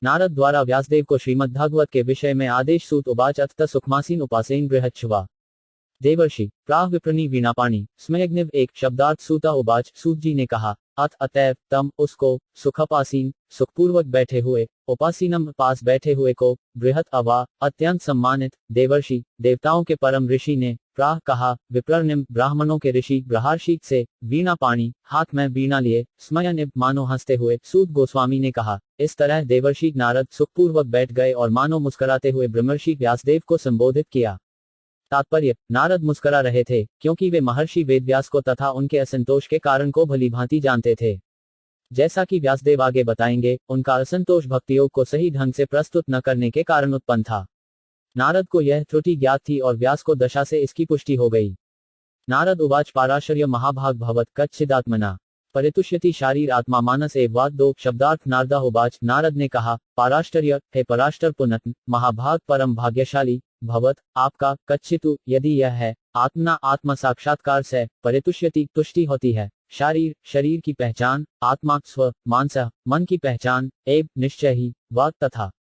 नारद द्वारा व्यासदेव को श्रीमद्भागवत के विषय में आदेश सूत उवाच अथ सुखमासीन उपासेन बृहच्छुवा देवर्षि प्राह विप्रनी वीणापाणी स्मयग्निव एक शब्दार्थ सूता उवाच सूत जी ने कहा अतएव तम उसको सुखपासीन सुखपूर्वक बैठे हुए उपासीनम पास बैठे हुए को बृहत अवा अत्यंत सम्मानित देवर्षि देवताओं के परम ऋषि ने प्राह कहा विप्रनिम ब्राह्मणों के ऋषि ब्रहार्षि से वीणा पाणी हाथ में वीणा लिए स्मयनिब मानो हंसते हुए सूत गोस्वामी ने कहा इस तरह देवर्षि नारद सुखपूर्वक बैठ गए और मानो मुस्कुराते हुए ब्रह्मर्षि व्यासदेव को संबोधित किया। तात्पर्य नारद मुस्कुरा रहे थे क्योंकि वे महर्षि वेदव्यास को तथा उनके असंतोष के कारण को भलीभांति जानते थे। जैसा कि व्यासदेव आगे बताएंगे उनका असंतोष भक्तियोग को सही ढंग से प्रस्तुत न करने के कारण उत्पन्न था। नारद को यह त्रुटि ज्ञात थी और व्यास को दशा से इसकी पुष्टि हो गई। नारद उवाच पाराशर्य महाभाग भवत कच्चिदात्मना परितुष्यति शारीर आत्मा मानस एवं दो शब्दार्थ नारदा उवाच नारद ने कहा पाराशर्य हे पराशर पुनः महाभाग परम भाग्यशाली भवत आपका कच्चितु यदि यह है आत्मना आत्म साक्षात्कार से परितुष्यति तुष्टि होती है शारीर शरीर की पहचान आत्मा स्व मानस मन की पहचान एवं निश्चय ही वाक तथा।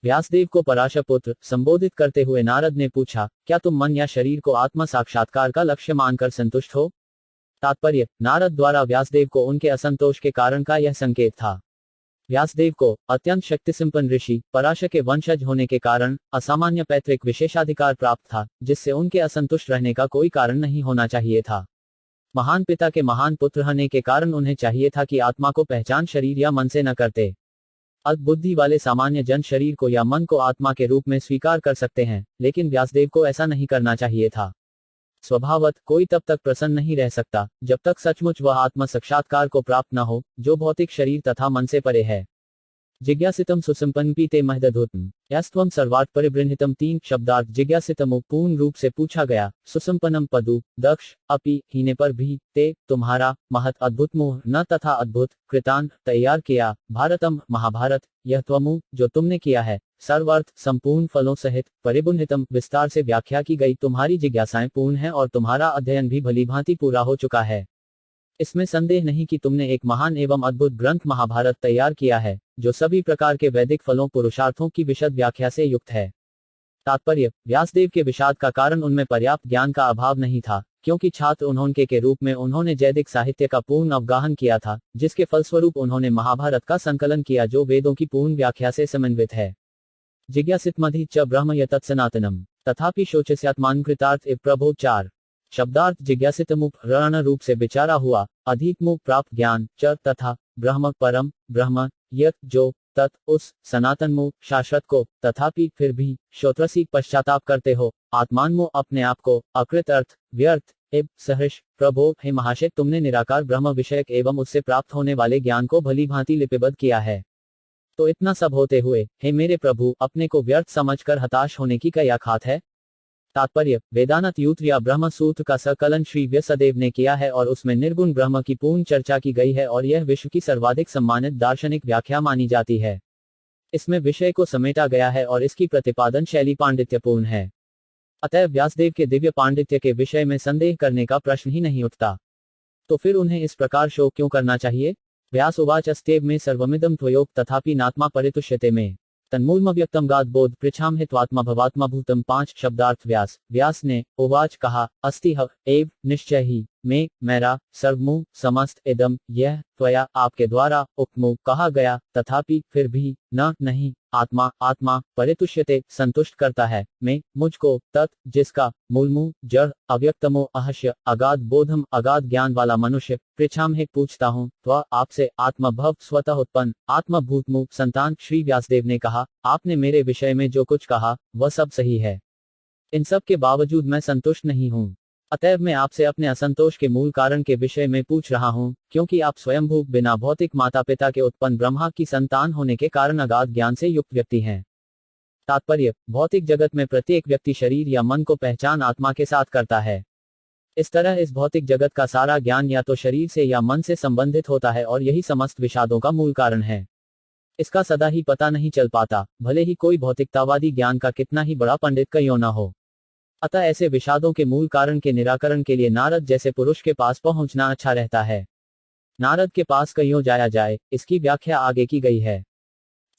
व्यासदेव को पराशर पुत्र संबोधित करते हुए नारद ने पूछा क्या तुम मन या शरीर को आत्म साक्षात्कार का लक्ष्य मानकर संतुष्ट हो। तात्पर्य नारद द्वारा व्यासदेव को उनके असंतोष के कारण का यह संकेत था। व्यासदेव को अत्यंत शक्तिसंपन्न ऋषि पराशर के वंशज होने के कारण असामान्य पैतृक विशेषाधिकार प्राप्त था जिससे उनके असंतुष्ट रहने का कोई कारण नहीं होना चाहिए था। महान पिता के महान पुत्र होने के कारण उन्हें चाहिए था कि आत्मा को पहचान शरीर या मन से न करते। अल्प बुद्धि वाले सामान्य जन शरीर को या मन को आत्मा के रूप में स्वीकार कर सकते हैं लेकिन व्यासदेव को ऐसा नहीं करना चाहिए था। स्वभावत कोई तब तक प्रसन्न नहीं रह सकता जब तक सचमुच वह आत्म साक्षात्कार को प्राप्त न हो जो भौतिक शरीर तथा मन से परे है। जिज्ञासितम सुसंपन्नपि ते महदधुतम यस्त्वम सर्वार्थ परिबृंहितम तीन शब्दार्थ जिज्ञासितम पूर्ण रूप से पूछा गया सुसंपन्नम पदु दक्ष अपि हीने पर भी ते तुम्हारा महत अद्भुत मुह न तथा अद्भुत कृतान तैयार किया भारतम महाभारत यह त्वमु जो तुमने किया है सर्वार्थ संपूर्ण फलों सहित परिबुन्हितम विस्तार से व्याख्या की गई तुम्हारी जिज्ञासाएं पूर्ण है और तुम्हारा अध्ययन भी भलीभांति पूरा हो चुका है। इसमें संदेह नहीं कि तुमने एक महान एवं अद्भुत ग्रंथ महाभारत तैयार किया है जो सभी प्रकार के वैदिक फलों पुरुषार्थों की विशद व्याख्या से युक्त है। तात्पर्य व्यासदेव के विषाद का कारण उनमें पर्याप्त ज्ञान का अभाव नहीं था क्योंकि छात्र उन्होंने के रूप में उन्होंने वैदिक साहित्य का पूर्ण अवगाहन किया था जिसके फलस्वरूप उन्होंने महाभारत का संकलन किया जो वेदों की पूर्ण व्याख्या से समन्वित है। जिज्ञासितमधि च ब्रह्म यतत् सनातनम तथापि शोचस्यात्मान कृतार्थ इव प्रभो चार शब्दार्थ जिज्ञासितमुप रण रूप से विचारा हुआ अधिकमु प्राप्त ज्ञान च तथा ब्रह्म परम ब्रह्म यत जो तत् उस सनातन मु शाश्वत को तथापि फिर भी श्रोत्रसी पश्चाताप करते हो आत्मान्मो अपने आप को अकृत अर्थ व्यर्थ एव सहर्ष प्रभो हे महाशय तुमने निराकार ब्रह्म विषयक एवं उससे प्राप्त होने वाले ज्ञान को भली भांति लिपिबद्ध किया है। तो इतना सब होते हुए हे मेरे प्रभु अपने को व्यर्थ समझकर हताश होने की क्या खात है। तात्पर्य वेदांत यूथ या ब्रह्म सूत्र का संकलन श्री व्यासदेव ने किया है और उसमें निर्गुण ब्रह्म की पूर्ण चर्चा की गई है और यह विश्व की सर्वाधिक सम्मानित दार्शनिक व्याख्या मानी जाती है। इसमें विषय को समेटा गया है और इसकी प्रतिपादन शैली पांडित्यपूर्ण है। अतः व्यासदेव के दिव्य पांडित्य के विषय में संदेह करने का प्रश्न ही नहीं उठता। तो फिर उन्हें इस प्रकार शोक क्यों करना चाहिए। व्यास उवाच अस्तेव में सर्वमिदं त्वयोग तथापि नात्मा परितुष्यते में तन्मूलम व्यक्तम गाद बोध पृछाम हित्वात्मा भवात्मा भूतम पांच शब्दार्थ व्यास ने उवाच कहा अस्ति एव निश्चय ही में मेरा सर्वमु समस्त इदम यह त्वया आपके द्वारा उक्तमु कहा गया तथापि फिर भी न नहीं आत्मा परितुष्यते संतुष्ट करता है मैं मुझको तत् जिसका मूलमु जड़ अव्यक्तमो अहस्य अगाध बोधम अगाध ज्ञान वाला मनुष्य पृछाम है पूछता हूँ त्वा आपसे आत्मभव स्वतः उत्पन्न आत्मभूतमु संतान श्री व्यासदेव ने कहा आपने मेरे विषय में जो कुछ कहा वह सब सही है। इन सब के बावजूद मैं संतुष्ट नहीं हूँ। अतएव मैं आपसे अपने असंतोष के मूल कारण के विषय में पूछ रहा हूँ क्योंकि आप स्वयंभू बिना भौतिक माता पिता के उत्पन्न ब्रह्मा की संतान होने के कारण अगाध ज्ञान से युक्त व्यक्ति हैं। तात्पर्य भौतिक जगत में प्रत्येक व्यक्ति शरीर या मन को पहचान आत्मा के साथ करता है। इस तरह इस भौतिक जगत का सारा ज्ञान या तो शरीर से या मन से संबंधित होता है और यही समस्त विषादों का मूल कारण है। इसका सदा ही पता नहीं चल पाता भले ही कोई भौतिकतावादी ज्ञान का कितना ही बड़ा पंडित क्यों न हो। अतः ऐसे विषादों के मूल कारण के निराकरण के लिए नारद जैसे पुरुष के पास पहुंचना अच्छा रहता है। नारद के पास क्यों जाया जाए इसकी व्याख्या आगे की गई है।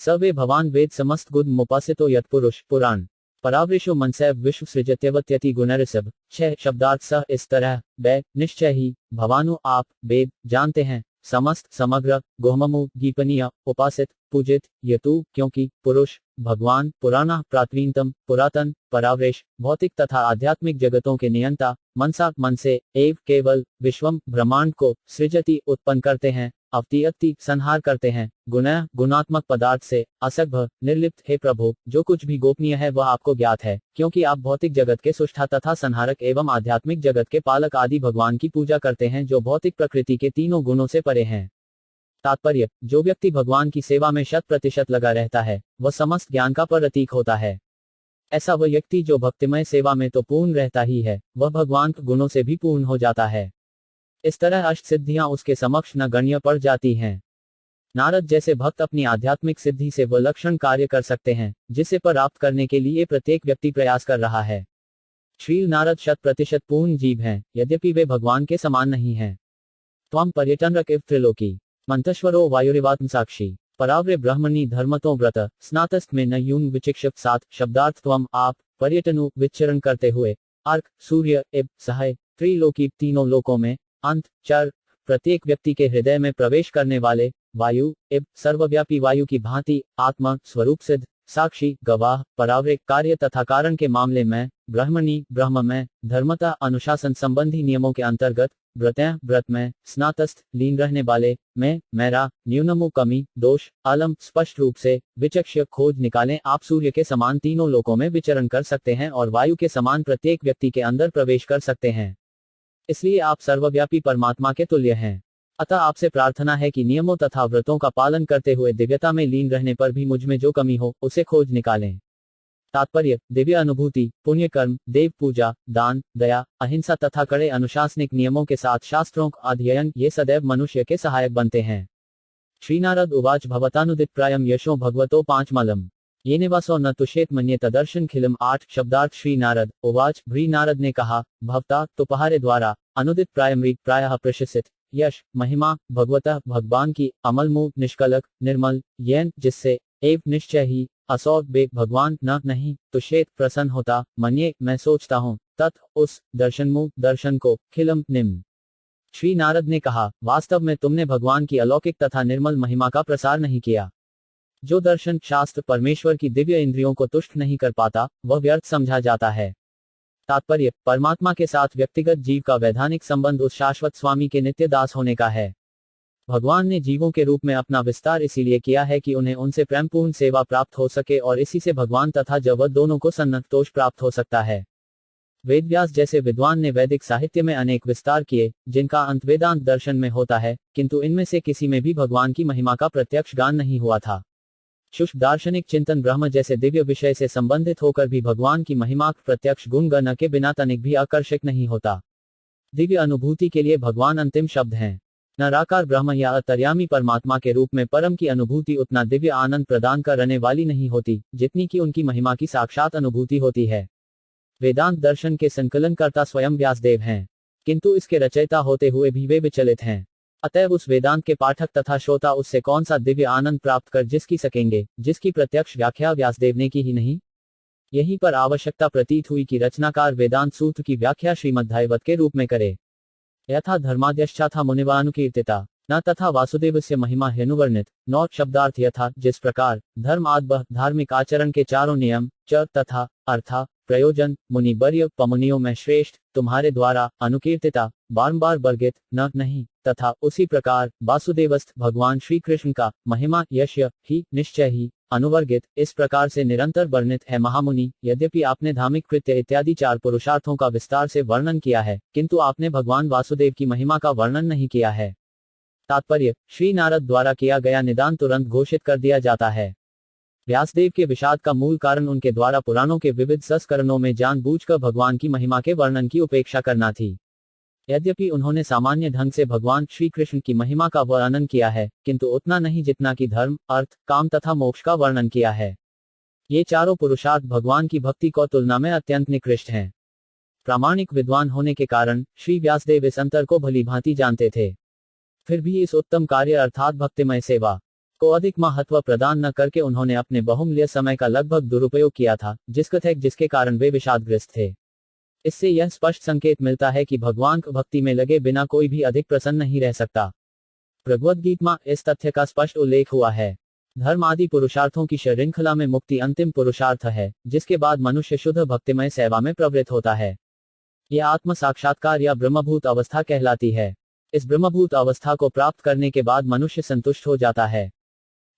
सवे भवान वेद समस्त गुद मुपासितो यत्पुरुष पुराण परावृषो मनसैव विश्व सृजत्यवत्यति गुणऋषभ 6 शब्दार्थ सह इस तरह बै निश्चय ही भवानु आप वेद जानते हैं समस्त समग्र गोहममु गीपनीय उपासित पूजित यतु क्योंकि पुरुष भगवान पुराना प्राचीनतम पुरातन परावृष भौतिक तथा आध्यात्मिक जगतों के नियंता मनसा मन से एव केवल विश्वम ब्रह्मांड को सृजति उत्पन्न करते हैं अवतीयति संहार करते हैं गुण गुणात्मक पदार्थ से असंग निर्लिप्त हे प्रभु जो कुछ भी गोपनीय है वह आपको ज्ञात है क्योंकि आप भौतिक जगत के सुष्ठा तथा संहारक एवं आध्यात्मिक जगत के पालक आदि भगवान की पूजा करते हैं जो भौतिक प्रकृति के तीनों गुणों से परे हैं। तात्पर्य जो व्यक्ति भगवान की सेवा में 100% लगा रहता है वह समस्त ज्ञान का प्रतीक होता है। ऐसा वह व्यक्ति जो भक्तिमय सेवा में तो पूर्ण रहता ही है वह भगवान के गुणों से भी पूर्ण हो जाता है। इस तरह अष्ट सिद्धियां उसके समक्ष न गण्य पड़ जाती हैं। नारद जैसे भक्त अपनी आध्यात्मिक सिद्धि से वह लक्षण कार्य कर सकते हैं जिसे प्राप्त करने के लिए प्रत्येक व्यक्ति प्रयास कर रहा है। श्री नारद 100% पूर्ण जीव हैं यद्यपि वे भगवान के समान नहीं हैं। त्वम पर्यटनरक इव त्रिलोकी मंतश्वरो वायुरिवात्म साक्षी परावरे ब्रह्मणि धर्मतो व्रत स्नातस्त में न यून विचिक्षिप 7 शब्दार्थ त्वम आप पर्यटनु विचरण करते हुए अर्क सूर्य इव सहाय त्रिलोकी तीनों लोकों में अंत चर प्रत्येक व्यक्ति के हृदय में प्रवेश करने वाले वायु इव सर्वव्यापी वायु की भांति आत्मा स्वरूप सिद्ध साक्षी गवाह परावरे कार्य तथा कारण के मामले में ब्रह्मणि ब्रह्म में धर्मता अनुशासन संबंधी नियमों के अंतर्गत व्रत में स्नातस्थ लीन रहने वाले में मेरा न्यूनमु कमी दोष आलम स्पष्ट रूप से विचक्ष्य खोज निकालें। आप सूर्य के समान तीनों लोकों में विचरण कर सकते हैं और वायु के समान प्रत्येक व्यक्ति के अंदर प्रवेश कर सकते हैं, इसलिए आप सर्वव्यापी परमात्मा के तुल्य हैं। अतः आपसे प्रार्थना है कि नियमों तथा व्रतों का पालन करते हुए दिव्यता में लीन रहने पर भी मुझ में जो कमी हो उसे खोज निकालें। तात्पर्य दिव्य अनुभूति पुण्य कर्म देव पूजा दान दया अहिंसा तथा कड़े अनुशासनिक नियमों के साथ शास्त्रों का अध्ययन ये सदैव मनुष्य के सहायक बनते हैं। श्रीनारद उवाच भवतानुदित प्रायम यशो भगवतो 5 मलम ये निवासो न तुषेत मन्ये तदर्शन खिलम 8 शब्दार्थ श्री नारद उवाच भ्री नारद ने कहा भवता तुम्हारे द्वारा अनुदित प्रायमृत प्रायः प्रशंसित यश महिमा भगवतः भगवान की अमलमु निष्कलक निर्मल यैन जिससे एव निश्चय ही असौ बे भगवान न नहीं तुषेत प्रसन्न होता मन्ये मैं सोचता हूँ तत् उस दर्शनमु दर्शन को खिलम निम्न। श्री नारद ने कहा वास्तव में तुमने भगवान की अलौकिक तथा निर्मल महिमा का प्रसार नहीं किया। जो दर्शन शास्त्र परमेश्वर की दिव्य इंद्रियों को तुष्ट नहीं कर पाता वह व्यर्थ समझा जाता है। तात्पर्य परमात्मा के साथ व्यक्तिगत जीव का वैधानिक संबंध उस शाश्वत स्वामी के नित्य दास होने का है। भगवान ने जीवों के रूप में अपना विस्तार इसीलिए किया है कि उन्हें उनसे प्रेमपूर्ण सेवा प्राप्त हो सके और इसी से भगवान तथा जगत दोनों को संतोष प्राप्त हो सकता है। वेदव्यास जैसे विद्वान ने वैदिक साहित्य में अनेक विस्तार किए जिनका अंत वेदांत दर्शन में होता है, किंतु इनमें से किसी में भी भगवान की महिमा का प्रत्यक्ष गान नहीं हुआ था। शुष्क दार्शनिक चिंतन ब्रह्म जैसे दिव्य विषय से संबंधित होकर भी भगवान की महिमा प्रत्यक्ष गुण गण के बिना तनिक भी आकर्षक नहीं होता। दिव्य अनुभूति के लिए भगवान अंतिम शब्द हैं। निराकार ब्रह्म या अंतर्यामी परमात्मा के रूप में परम की अनुभूति उतना दिव्य आनंद प्रदान करने वाली नहीं होती जितनी कि उनकी महिमा की साक्षात अनुभूति होती है। वेदांत दर्शन के संकलनकर्ता स्वयं व्यासदेव हैं, किंतु इसके रचयिता होते हुए भी वे विचलित हैं। अतएव उस वेदांत के पाठक तथा श्रोता उससे कौन सा दिव्य आनंद प्राप्त कर जिसकी सकेंगे जिसकी प्रत्यक्ष व्याख्या व्यासदेव ने की ही नहीं। यहीं पर आवश्यकता प्रतीत हुई कि रचनाकार वेदांत सूत्र की व्याख्या श्रीमद्भागवत के रूप में करे। यथा धर्माद्यश्चाथा मुनिवानुकीर्तिता न तथा वासुदेवस्य महिमा हेनुवर्णित 9 शब्दार्थ यथा जिस प्रकार धर्म आद्य धार्मिक आचरण के चारों नियम च तथा अर्था प्रयोजन मुनि वर्य पमुनियों में श्रेष्ठ तुम्हारे द्वारा अनुकीर्तिता बारंबार वर्गित न नहीं तथा उसी प्रकार वासुदेवस्थ भगवान श्री कृष्ण का महिमा यश ही निश्चय ही अनुवर्गित इस प्रकार से निरंतर वर्णित है। महामुनि यद्यपि आपने धार्मिक कृत्य इत्यादि 4 पुरुषार्थों का विस्तार से वर्णन किया है, किंतु आपने भगवान वासुदेव की महिमा का वर्णन नहीं किया है। तात्पर्य श्री नारद द्वारा किया गया निदान तुरंत घोषित कर दिया जाता है। व्यासदेव के विषाद का मूल कारण उनके द्वारा पुराणों के विविध संस्करणों में जानबूझकर भगवान की महिमा के वर्णन की उपेक्षा करना थी। यद्यपि उन्होंने सामान्य ढंग से भगवान श्री कृष्ण की महिमा का वर्णन किया है, किंतु उतना नहीं जितना कि धर्म अर्थ काम तथा मोक्ष का वर्णन किया है। ये चारों पुरुषार्थ भगवान की भक्ति को तुलना में अत्यंत निकृष्ट हैं। प्रामाणिक विद्वान होने के कारण श्री व्यासदेव इस अंतर को भली भांति जानते थे। फिर भी इस उत्तम कार्य अर्थात भक्तिमय सेवा को अधिक महत्व प्रदान न करके उन्होंने अपने बहुमूल्य समय का लगभग दुरुपयोग किया था, जिसके कारण वे विषादग्रस्त थे। इससे यह स्पष्ट संकेत मिलता है कि भगवान भक्ति में लगे बिना कोई भी अधिक प्रसन्न नहीं रह सकता। भगवद गीता में इस तथ्य का स्पष्ट उल्लेख हुआ है। धर्म आदि पुरुषार्थों की श्रृंखला में मुक्ति अंतिम पुरुषार्थ है, जिसके बाद मनुष्य शुद्ध भक्तिमय सेवा में प्रवृत्त होता है। यह आत्म साक्षात्कार या ब्रह्मभूत अवस्था कहलाती है। इस ब्रह्मभूत अवस्था को प्राप्त करने के बाद मनुष्य संतुष्ट हो जाता है,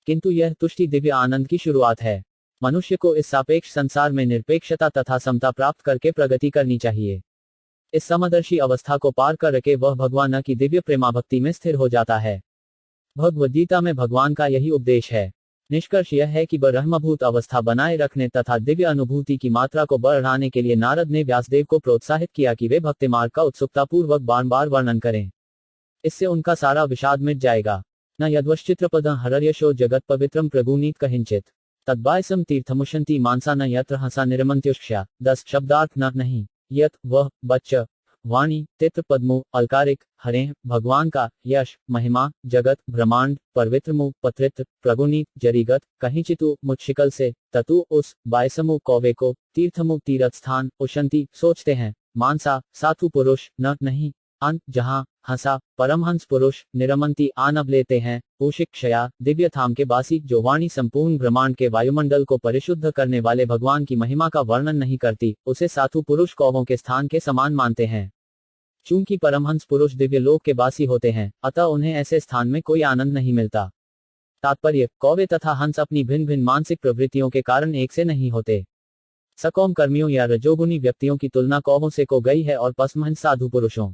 किंतु यह तुष्टि दिव्य आनंद की शुरुआत है। मनुष्य को इस सापेक्ष संसार में निरपेक्षता तथा समता प्राप्त करके प्रगति करनी चाहिए। इस समदर्शी अवस्था को पार करके वह भगवान की दिव्य प्रेमाभक्ति में स्थिर हो जाता है। भगवद गीता में भगवान का यही उपदेश है। निष्कर्ष यह है कि ब्रह्मभूत अवस्था बनाए रखने तथा दिव्य अनुभूति की मात्रा को बढ़ाने के लिए नारद ने व्यासदेव को प्रोत्साहित किया कि वे भक्ति मार्ग का उत्सुकतापूर्वक बार-बार वर्णन करें। इससे उनका सारा विषाद मिट जाएगा। न यद्वश्चित्रपदं हरर्यशो जगत पवित्रम प्रगुनीत कहिंचित तद्बायसम तीर्थमुशंति मानसा न यत्र हंसा निरमंत्युष्या। 10 शब्दार्थ न नहीं यत वह बच्च वाणी तित्र पद्मु अलकारिक हरे भगवान का यश महिमा जगत ब्रह्मांड पवित्रमु पत्रित्र प्रगुनीत जरीगत कहिंचितु मुच्छिकल से ततु उस बायसमु कौवे को तीर्थमु तीर्थ स्थान उशंति सोचते हैं मानसा साधु पुरुष न नहीं अन जहां हंसा परमहंस पुरुष निरमंती आनब लेते हैं पूषिक क्षया दिव्य धाम के बासी जो वाणी संपूर्ण ब्रह्मांड के वायुमंडल को परिशुद्ध करने वाले भगवान की महिमा का वर्णन नहीं करती, उसे साधु पुरुष कौवों के स्थान के समान मानते हैं। चूंकि परमहंस पुरुष दिव्य लोक के बासी होते हैं, अतः उन्हें ऐसे स्थान में कोई आनंद नहीं मिलता। तात्पर्य, कौवे तथा हंस अपनी भिन्न भिन्न मानसिक प्रवृत्तियों के कारण एक से नहीं होते। सकौम कर्मियों या रजोगुनी व्यक्तियों की तुलना कौवों से को गई है और पसमहंस साधु पुरुषों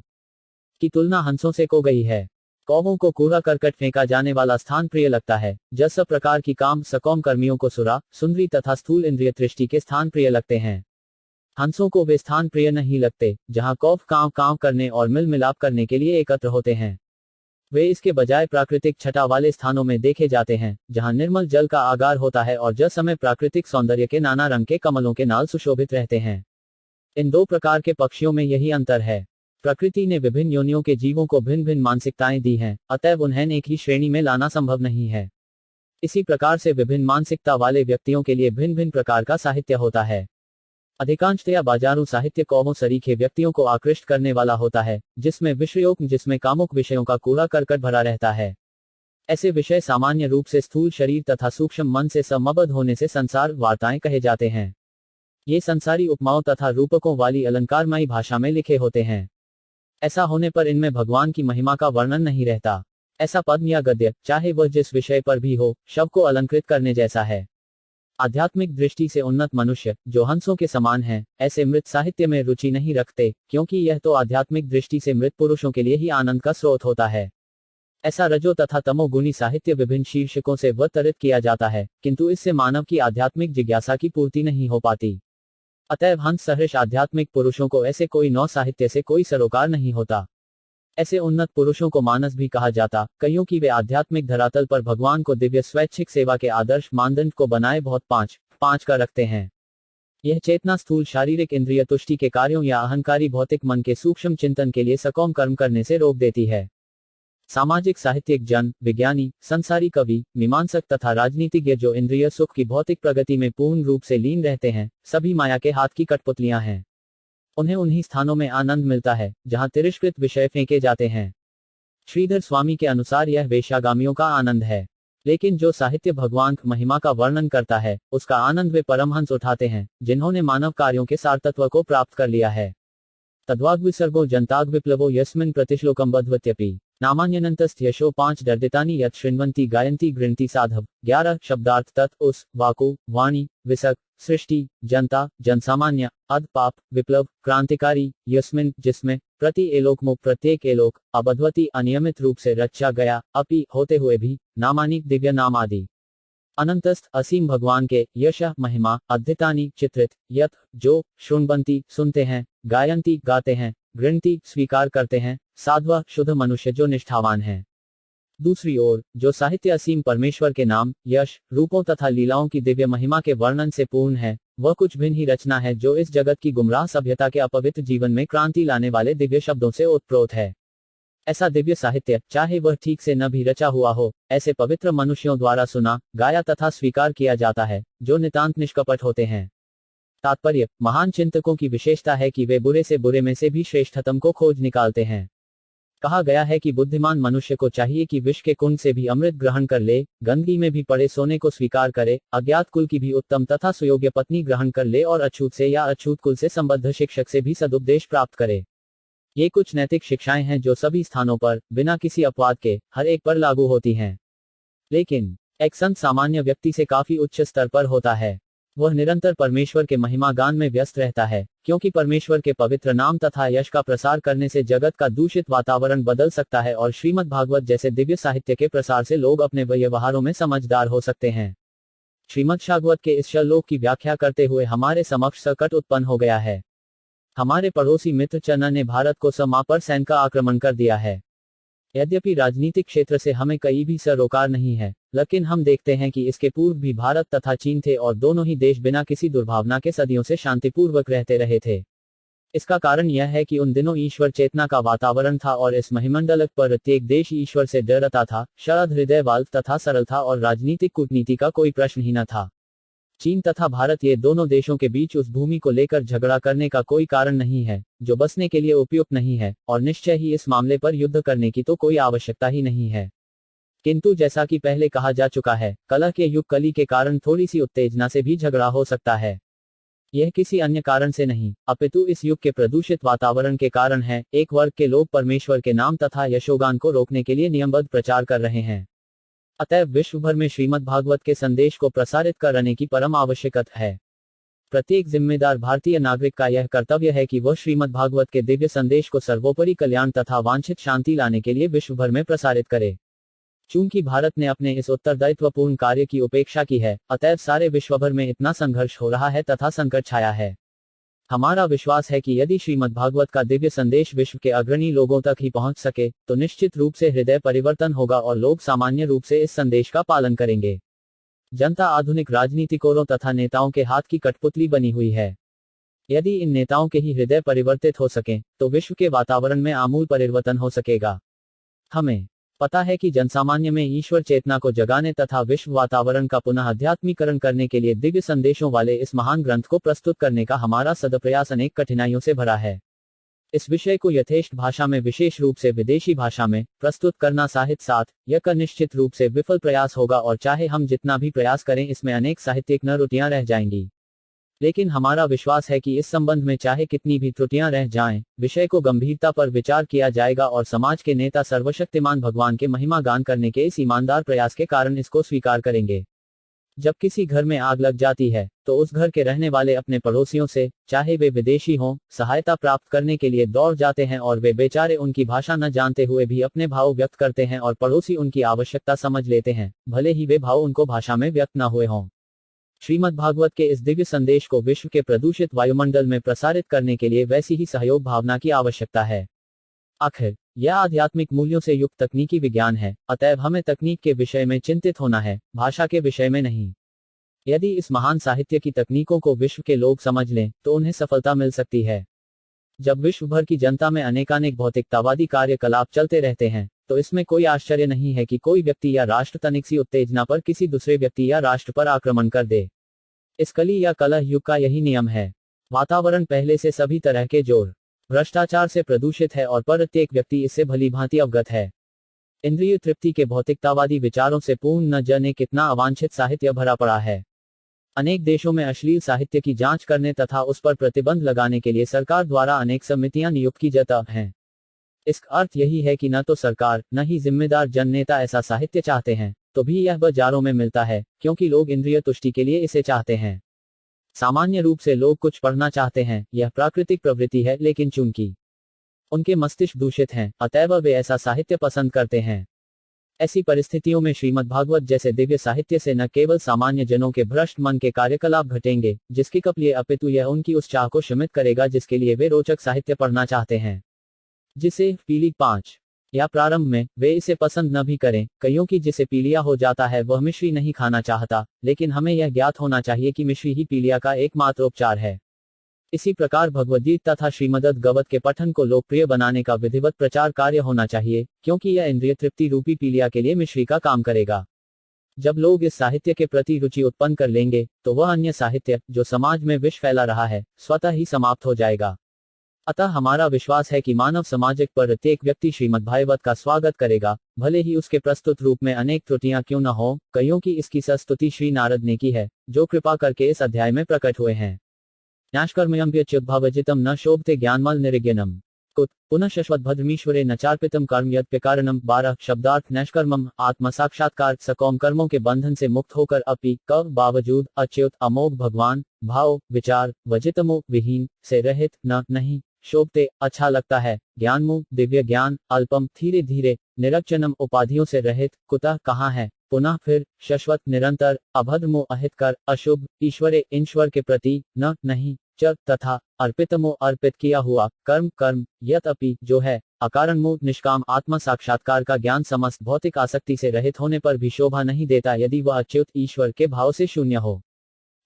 की तुलना हंसों से को गई है। कौवों को कूड़ा करकट फेंका जाने वाला स्थान प्रिय लगता है, जस सब प्रकार की काम सकौम कर्मियों को सुरा सुंदरी तथा स्थूल इंद्रिय दृष्टि के स्थान प्रिय लगते हैं। हंसों को वे स्थान प्रिय नहीं लगते जहां कौव कांव कांव करने और मिल मिलाप करने के लिए एकत्र होते हैं। वे इसके बजाय प्राकृतिक छटा वाले स्थानों में देखे जाते हैं, जहां निर्मल जल का आगार होता है और जस समय प्राकृतिक सौंदर्य के नाना रंग के कमलों के नाल सुशोभित रहते हैं। इन दो प्रकार के पक्षियों में यही अंतर है। प्रकृति ने विभिन्न योनियों के जीवों को भिन्न भिन्न मानसिकताएं दी हैं, अतएव उन्हें एक ही श्रेणी में लाना संभव नहीं है। इसी प्रकार से विभिन्न मानसिकता वाले व्यक्तियों के लिए भिन्न भिन्न प्रकार का साहित्य होता है। अधिकांशतया बाजारू साहित्य कौवों सरीखे व्यक्तियों को आकृष्ट करने वाला होता है, जिसमें कामुक विषयों का कूड़ा करकट भरा रहता है। ऐसे विषय सामान्य रूप से स्थूल शरीर तथा सूक्ष्म मन से समबद्ध होने से संसार वार्ताएं कहे जाते हैं। ये संसारी उपमाओं तथा रूपकों वाली अलंकारमयी भाषा में लिखे होते हैं। ऐसा होने पर इनमें भगवान की महिमा का वर्णन नहीं रहता। ऐसा पद्य या गद्य, चाहे वह जिस विषय पर भी हो, शव को अलंकृत करने जैसा है। आध्यात्मिक दृष्टि से उन्नत मनुष्य, जो हंसों के समान हैं, ऐसे मृत साहित्य में रुचि नहीं रखते, क्योंकि यह तो आध्यात्मिक दृष्टि से मृत पुरुषों के लिए ही आनंद का स्रोत होता है। ऐसा रजो तथा तमोगुणी साहित्य विभिन्न शीर्षकों से वर्तरित किया जाता है, किंतु इससे मानव की आध्यात्मिक जिज्ञासा की पूर्ति नहीं हो पाती। अतएव हंस सदृश आध्यात्मिक पुरुषों को ऐसे कोई नौ साहित्य से कोई सरोकार नहीं होता। ऐसे उन्नत पुरुषों को मानस भी कहा जाता, कईयों की वे आध्यात्मिक धरातल पर भगवान को दिव्य स्वैच्छिक सेवा के आदर्श मानदंड को बनाए बहुत पांच का रखते हैं। यह चेतना स्थूल शारीरिक इंद्रिय तुष्टि के कार्यों या अहंकारी भौतिक मन के सूक्ष्म चिंतन के लिए सकौम कर्म करने से रोक देती है। सामाजिक साहित्यिक जन, विज्ञानी, संसारी कवि, मीमांसक तथा राजनीतिज्ञ जो इंद्रिय सुख की भौतिक प्रगति में पूर्ण रूप से लीन रहते हैं, सभी माया के हाथ की कठपुतलियां हैं। उन्हें उन्हीं स्थानों में आनंद मिलता है जहां तिरस्कृत विषय फेंके जाते हैं। श्रीधर स्वामी के अनुसार यह वेश्यागामियों का आनंद है। लेकिन जो साहित्य भगवान की महिमा का वर्णन करता है, उसका आनंद वे परमहंस उठाते हैं, जिन्होंने मानव कार्यों के सारतत्व को प्राप्त कर लिया है। तद्वाग्विसर्गो जनताग विप्लवो यस्मिन् प्रतिश्लोकम बध्वत्यपि नामान्यनंतस्त यशो 5 दर्दितानि यत् शृण्वन्ति गायन्ति गृह्णन्ति साधव। 11 शब्दार्थ तत् उस, वाकु, वाणी, विसर्ग, सृष्टि, जनता, जनसामान्य, अध पाप, विप्लव, क्रांतिकारी, यस्मिन जिसमें, प्रति एलोक मुख प्रत्येक एलोक, अबध्वति अनियमित रूप से रचा गया, अपि होते हुए भी, नामानी दिव्य नाम आदि। अनंतस्थ असीम भगवान के, यश महिमा, अद्धितानि चित्रित, यत जो, शृण्वन्ति सुनते हैं, गायन्ति गाते हैं, गृह्णन्ति स्वीकार करते हैं, साध्व शुद्ध मनुष्य जो निष्ठावान है। दूसरी ओर, जो साहित्य असीम परमेश्वर के नाम, यश, रूपों तथा लीलाओं की दिव्य महिमा के वर्णन से पूर्ण है, वह कुछ भिन्न ही रचना है जो इस जगत की गुमराह सभ्यता के अपवित्र जीवन में क्रांति लाने वाले दिव्य शब्दों से ओतप्रोत है। ऐसा दिव्य साहित्य, चाहे वह ठीक से न भी रचा हुआ हो, ऐसे पवित्र मनुष्यों द्वारा सुना, गाया तथा स्वीकार किया जाता है, जो नितांत निष्कपट होते हैं। तात्पर्य: महान चिंतकों की विशेषता है कि वे बुरे से बुरे में से भी श्रेष्ठतम को खोज निकालते हैं। कहा गया है कि बुद्धिमान मनुष्य को चाहिए कि विष के कुंड से भी अमृत ग्रहण कर ले, गंदगी में भी पड़े सोने को स्वीकार करे, अज्ञात कुल की भी उत्तम तथा सुयोग्य पत्नी ग्रहण कर ले और अछूत से या अछूत कुल से संबद्ध शिक्षक से भी सदुपदेश प्राप्त करे। ये कुछ नैतिक शिक्षाएं हैं जो सभी स्थानों पर, बिना किसी अपवाद के, हर एक पर लागू होती हैं। लेकिन एक संत सामान्य व्यक्ति से काफी उच्च स्तर पर होता है। वह निरंतर परमेश्वर के महिमा गान में व्यस्त रहता है, क्योंकि परमेश्वर के पवित्र नाम तथा यश का प्रसार करने से जगत का दूषित वातावरण बदल सकता है और श्रीमद् भागवत जैसे दिव्य साहित्य के प्रसार से लोग अपने व्यवहारों में समझदार हो सकते हैं। श्रीमद् भागवत के इस श्लोक की व्याख्या करते हुए हमारे समक्ष संकट उत्पन्न हो गया है। हमारे पड़ोसी मित्र चाइना ने भारत को सीमा पर सैन्य का आक्रमण कर दिया है। यद्यपि राजनीतिक क्षेत्र से हमें कहीं भी सरोकार नहीं है, लेकिन हम देखते हैं कि इसके पूर्व भी भारत तथा चीन थे और दोनों ही देश बिना किसी दुर्भावना के सदियों से शांतिपूर्वक रहते रहे थे। इसका कारण यह है कि उन दिनों ईश्वर चेतना का वातावरण था और इस महिमंडल पर प्रत्येक देश ईश्वर से डरता था, शरद हृदय वाल्व तथा सरल था और राजनीतिक कूटनीति का कोई प्रश्न ही न था। चीन तथा भारत, ये दोनों देशों के बीच उस भूमि को लेकर झगड़ा करने का कोई कारण नहीं है जो बसने के लिए उपयुक्त नहीं है, और निश्चय ही इस मामले पर युद्ध करने की तो कोई आवश्यकता ही नहीं है। किंतु जैसा कि पहले कहा जा चुका है, कलह के युग कली के कारण थोड़ी सी उत्तेजना से भी झगड़ा हो सकता है। यह किसी अन्य कारण से नहीं, अपितु इस युग के प्रदूषित वातावरण के कारण है। एक वर्ग के लोग परमेश्वर के नाम तथा यशोगान को रोकने के लिए नियमबद्ध प्रचार कर रहे हैं। अतएव विश्व भर में श्रीमद् भागवत के संदेश को प्रसारित करने की परम आवश्यकता है। प्रत्येक जिम्मेदार भारतीय नागरिक का यह कर्तव्य है कि वह श्रीमद् भागवत के दिव्य संदेश को सर्वोपरि कल्याण तथा वांछित शांति लाने के लिए विश्व भर में प्रसारित करे। चूंकि भारत ने अपने इस उत्तरदायित्वपूर्ण कार्य की उपेक्षा की है, अतएव सारे विश्व भर में इतना संघर्ष हो रहा है तथा संकट छाया है। हमारा विश्वास है कि यदि श्रीमद् भागवत का दिव्य संदेश विश्व के अग्रणी लोगों तक ही पहुंच सके, तो निश्चित रूप से हृदय परिवर्तन होगा और लोग सामान्य रूप से इस संदेश का पालन करेंगे। जनता आधुनिक राजनीतिकों तथा नेताओं के हाथ की कठपुतली बनी हुई है। यदि इन नेताओं के ही हृदय परिवर्तित हो सकें, तो विश्व के वातावरण में आमूल परिवर्तन हो सकेगा। हमें पता है कि जनसामान्य में ईश्वर चेतना को जगाने तथा विश्व वातावरण का पुनः अध्यात्मीकरण करने के लिए दिव्य संदेशों वाले इस महान ग्रंथ को प्रस्तुत करने का हमारा सदप्रयास अनेक कठिनाइयों से भरा है। इस विषय को यथेष्ट भाषा में, विशेष रूप से विदेशी भाषा में, प्रस्तुत करना साहित्य साथ यह निश्चित रूप से विफल प्रयास होगा, और चाहे हम जितना भी प्रयास करें, इसमें अनेक साहित्यिक न त्रुटियां रह जाएंगी। लेकिन हमारा विश्वास है कि इस संबंध में चाहे कितनी भी त्रुटियां रह जाएं, विषय को गंभीरता पर विचार किया जाएगा और समाज के नेता सर्वशक्तिमान भगवान के महिमा गान करने के इस ईमानदार प्रयास के कारण इसको स्वीकार करेंगे। जब किसी घर में आग लग जाती है, तो उस घर के रहने वाले अपने पड़ोसियों से, चाहे वे विदेशी हों, सहायता प्राप्त करने के लिए दौड़ जाते हैं, और वे बेचारे उनकी भाषा न जानते हुए भी अपने भाव व्यक्त करते हैं और पड़ोसी उनकी आवश्यकता समझ लेते हैं, भले ही वे भाव उनको भाषा में व्यक्त न हुए हों। श्रीमद् भागवत के इस दिव्य संदेश को विश्व के प्रदूषित वायुमंडल में प्रसारित करने के लिए वैसी ही सहयोग भावना की आवश्यकता है। आखिर यह आध्यात्मिक मूल्यों से युक्त तकनीकी विज्ञान है, अतएव हमें तकनीक के विषय में चिंतित होना है, भाषा के विषय में नहीं। यदि इस महान साहित्य की तकनीकों को विश्व के लोग समझ लें, तो उन्हें सफलता मिल सकती है। जब विश्व भर की जनता में अनेकानेक भौतिकतावादी कार्यकलाप चलते रहते हैं, तो इसमें कोई आश्चर्य नहीं है कि कोई व्यक्ति या राष्ट्र तनिक सी उत्तेजना पर किसी दूसरे व्यक्ति या राष्ट्र पर आक्रमण कर दे। इस कली या कलह युग का यही नियम है। वातावरण पहले से सभी तरह के जोर भ्रष्टाचार से प्रदूषित है और प्रत्येक व्यक्ति इससे भलीभांति अवगत है। इंद्रिय तृप्ति के भौतिकतावादी विचारों से पूर्ण न जाने कितना अवांछित साहित्य भरा पड़ा है। अनेक देशों में अश्लील साहित्य की जांच करने तथा उस पर प्रतिबंध लगाने के लिए सरकार द्वारा अनेक समितियां नियुक्त की जाती हैं। इसका अर्थ यही है कि न तो सरकार, न ही जिम्मेदार जननेता ऐसा साहित्य चाहते हैं, तो भी यह बाजारों में मिलता है, क्योंकि लोग इंद्रिय तुष्टि के लिए इसे चाहते हैं। सामान्य रूप से लोग कुछ पढ़ना चाहते हैं, यह प्राकृतिक प्रवृत्ति है, लेकिन चूंकि उनके मस्तिष्क दूषित हैं, अतएव वे ऐसा साहित्य पसंद करते हैं। ऐसी परिस्थितियों में श्रीमद् भागवत जैसे दिव्य साहित्य से न केवल सामान्य जनों के भ्रष्ट मन के कार्यकलाप घटेंगे, जिसके कपलिए, अपितु यह उनकी उस चाह को शमित करेगा जिसके लिए वे रोचक साहित्य पढ़ना चाहते हैं। जिसे पीली 5 या प्रारंभ में वे इसे पसंद न भी करें, कईयों की जिसे पीलिया हो जाता है वह मिश्री नहीं खाना चाहता, लेकिन हमें यह ज्ञात होना चाहिए कि मिश्री ही पीलिया का एकमात्र उपचार है। इसी प्रकार भगवद्गीता तथा श्रीमद्भागवत के पठन को लोकप्रिय बनाने का विधिवत प्रचार कार्य होना चाहिए, क्योंकि यह इंद्रिय तृप्ति रूपी पीलिया के लिए मिश्री का काम करेगा। जब लोग इस साहित्य के प्रति रुचि उत्पन्न कर लेंगे, तो वह अन्य साहित्य, जो समाज में विष फैला रहा है, स्वतः ही समाप्त हो जाएगा। अतः हमारा विश्वास है कि मानव समाज पर प्रत्येक व्यक्ति श्रीमद्भागवत का स्वागत करेगा, भले ही उसके प्रस्तुत रूप में अनेक त्रुटियां क्यों न हो, कईयों की इसकी स्तुति श्री नारद ने की है, जो कृपा करके इस अध्याय में प्रकट हुए हैं। न्याष्कर्मयम्प्यच्युद्भावजितम न शोभते ज्ञानमल निरिज्ञनम कुत पुनः शश्वतभद्रमीश्वरे न चार्पितम कर्म यत्प्यकारणम 12 शब्दार्थ नैष्कर्मम आत्म साक्षात्कार सकौम कर्मों के बंधन से मुक्त होकर अपि क बावजूद अच्युत अमोघ भगवान भाव विचार वजितमो विहीन से रहित न नहीं शोभते अच्छा लगता है ज्ञानमु दिव्य ज्ञान अल्पम धीरे धीरे निरक्षनम उपाधियों से रहित कुतः कहाँ है पुनः फिर शाश्वत निरंतर अभद्रमो अहितकर अशुभ ईश्वरे ईश्वर के प्रति न नहीं च तथा अर्पितमो अर्पित किया हुआ कर्म कर्म यत अपि जो है अकारणमो निष्काम आत्मा साक्षात्कार का ज्ञान समस्त भौतिक आसक्ति से रहित होने पर भी शोभा नहीं देता यदि वह अच्युत ईश्वर के भाव से शून्य हो।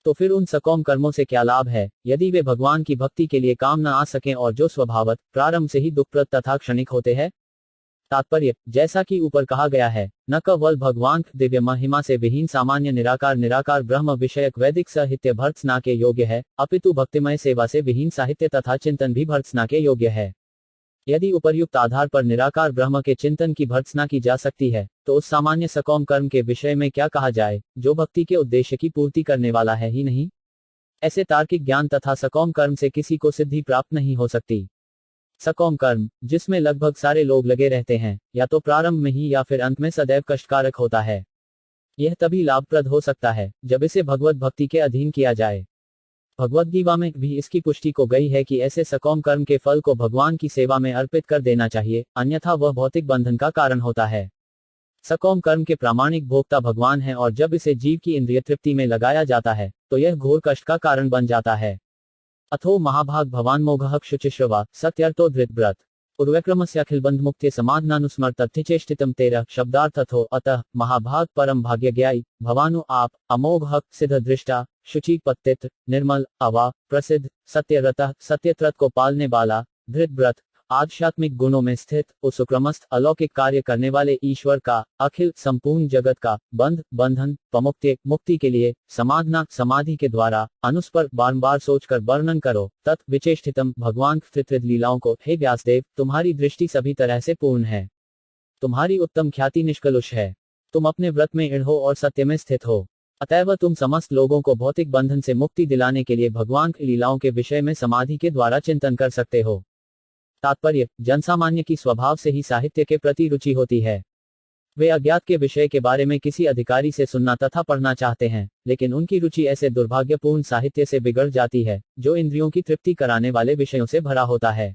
तो फिर उन सकौम कर्मों से क्या लाभ है, यदि वे भगवान की भक्ति के लिए काम न आ सकें और जो स्वभावत प्रारंभ से ही दुखप्रद तथा क्षणिक होते हैं। तात्पर्य, जैसा कि ऊपर कहा गया है, न केवल भगवान दिव्य महिमा से विहीन सामान्य निराकार निराकार ब्रह्म विषयक वैदिक साहित्य भर्त्सना के योग्य है, अपितु भक्तिमय सेवा से विहीन साहित्य तथा चिंतन भी भर्त्सना के योग्य है। यदि उपर्युक्त आधार पर निराकार ब्रह्म के चिंतन की भर्त्सना की जा सकती है, तो उस सामान्य सकौम कर्म के विषय में क्या कहा जाए, जो भक्ति के उद्देश्य की पूर्ति करने वाला है ही नहीं। ऐसे तार्किक ज्ञान तथा सकौम कर्म से किसी को सिद्धि प्राप्त नहीं हो सकती। सकौम कर्म, जिसमें लगभग सारे लोग लगे रहते हैं, या तो प्रारंभ में ही या फिर अंत में सदैव कष्टकारक होता है। यह तभी लाभप्रद हो सकता है जब इसे भगवत भक्ति के अधीन किया जाए। भगवद्गीता में भी इसकी पुष्टि को गई है कि ऐसे सकौम कर्म के फल को भगवान की सेवा में अर्पित कर देना चाहिए, अन्यथा वह भौतिक बंधन का कारण होता है। सकौम कर्म के प्रामाणिक भोक्ता भगवान है और जब इसे जीव की इंद्रिय तृप्ति में लगाया जाता है, तो यह घोर कष्ट का कारण बन जाता है। अथो महाभाग भवान मोघः शुचिश्रवा सत्यर्थो धृतव्रत उर्वक्रमस्य अखिल बंध मुक्ति समाधानुस्मर तथ्यचेष्टितम 13 शब्दार्थ अथो अतः महाभाग परम भाग्यज्ञाई भवानु आप अमोघ सिद्ध दृष्टा शुचि पत्तित निर्मल अवा प्रसिद्ध सत्यरतः सत्यत्रत को पालने वाला धृतव्रत आध्यात्मिक गुणों में स्थित उसुक्रमस्थ अलौकिक कार्य करने वाले ईश्वर का अखिल संपूर्ण जगत का बंध बंधन पमुक्ति मुक्ति के लिए समाधना समाधि के द्वारा अनुस्पर बार सोचकर वर्णन करो तत् विचेष्टितम भगवान त्रित्रिद लीलाओं को। हे व्यासदेव, तुम्हारी दृष्टि सभी तरह से पूर्ण है, तुम्हारी उत्तम ख्याति निष्कलुष है, तुम अपने व्रत में इढ़ हो और सत्य में स्थित हो, अतएव तुम समस्त लोगों को भौतिक बंधन से मुक्ति दिलाने के लिए भगवान की लीलाओं के विषय में समाधि के द्वारा चिंतन कर सकते हो। तात्पर्य, जनसामान्य की स्वभाव से ही साहित्य के प्रति रुचि होती है। वे अज्ञात के विषय के बारे में किसी अधिकारी से सुनना तथा पढ़ना चाहते हैं, लेकिन उनकी रुचि ऐसे दुर्भाग्यपूर्ण साहित्य से बिगड़ जाती है, जो इंद्रियों की तृप्ति कराने वाले विषयों से भरा होता है।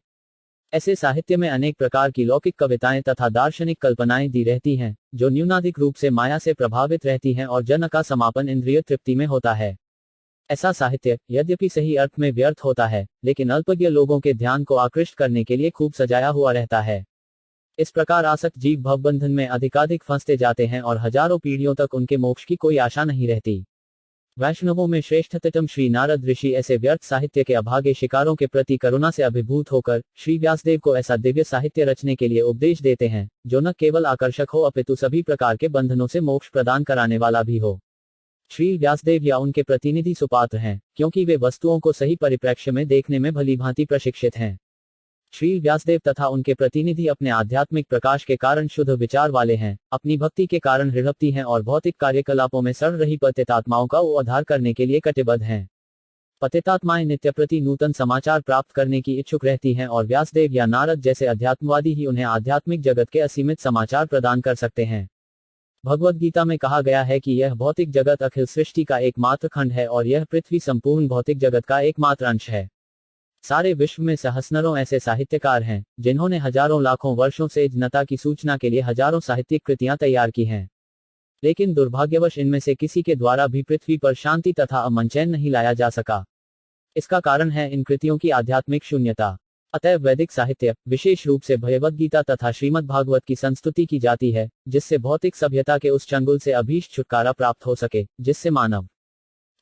ऐसे साहित्य में अनेक प्रकार की लौकिक कविताएं तथा दार्शनिक कल्पनाएं दी रहती हैं, जो न्यूनाधिक रूप से माया से प्रभावित रहती हैं और जन का समापन इंद्रिय तृप्ति में होता है। ऐसा साहित्य यद्यपि सही अर्थ में व्यर्थ होता है, लेकिन अल्पज्ञ लोगों के ध्यान को आकृष्ट करने के लिए खूब सजाया हुआ रहता है। इस प्रकार आसक्त जीव भवबंधन में अधिकाधिक फंसते जाते हैं और हजारों पीढ़ियों तक उनके मोक्ष की कोई आशा नहीं रहती। वैष्णवों में श्रेष्ठतम श्री नारद ऋषि ऐसे व्यर्थ साहित्य के अभागे शिकारों के प्रति करुणा से अभिभूत होकर श्री व्यासदेव को ऐसा दिव्य साहित्य रचने के लिए उपदेश देते हैं, जो न केवल आकर्षक हो अपितु सभी प्रकार के बंधनों से मोक्ष प्रदान कराने वाला भी हो। श्री व्यासदेव या उनके प्रतिनिधि सुपात्र हैं, क्योंकि वे वस्तुओं को सही परिप्रेक्ष्य में देखने में भलीभांति प्रशिक्षित हैं। श्री व्यासदेव तथा उनके प्रतिनिधि अपने आध्यात्मिक प्रकाश के कारण शुद्ध विचार वाले हैं, अपनी भक्ति के कारण हृदयी हैं और भौतिक कार्यकलापों में सड़ रही पतितात्माओं का उद्धार करने के लिए कटिबद्ध हैं। पतितात्माएं नित्य प्रति नूतन समाचार प्राप्त करने की इच्छुक रहती हैं और व्यासदेव या नारद जैसे अध्यात्मवादी ही उन्हें आध्यात्मिक जगत के असीमित समाचार प्रदान कर सकते हैं। भगवद्गीता में कहा गया है कि यह भौतिक जगत अखिल सृष्टि का एकमात्र खंड है और यह पृथ्वी संपूर्ण भौतिक जगत का एकमात्र अंश है। सारे विश्व में सहस्त्रों ऐसे साहित्यकार हैं, जिन्होंने हजारों लाखों वर्षों से जनता की सूचना के लिए हजारों साहित्यिक कृतियां तैयार की हैं, लेकिन दुर्भाग्यवश इनमें से किसी के द्वारा भी पृथ्वी पर शांति तथा अमन चैन नहीं लाया जा सका। इसका कारण है इन कृतियों की आध्यात्मिक शून्यता। अतएव वैदिक साहित्य, विशेष रूप से भगवद्गीता तथा श्रीमद्भागवत की संस्तुति की जाती है, जिससे भौतिक सभ्यता के उस चंगुल से अभीष्ट छुटकारा प्राप्त हो सके, जिससे मानव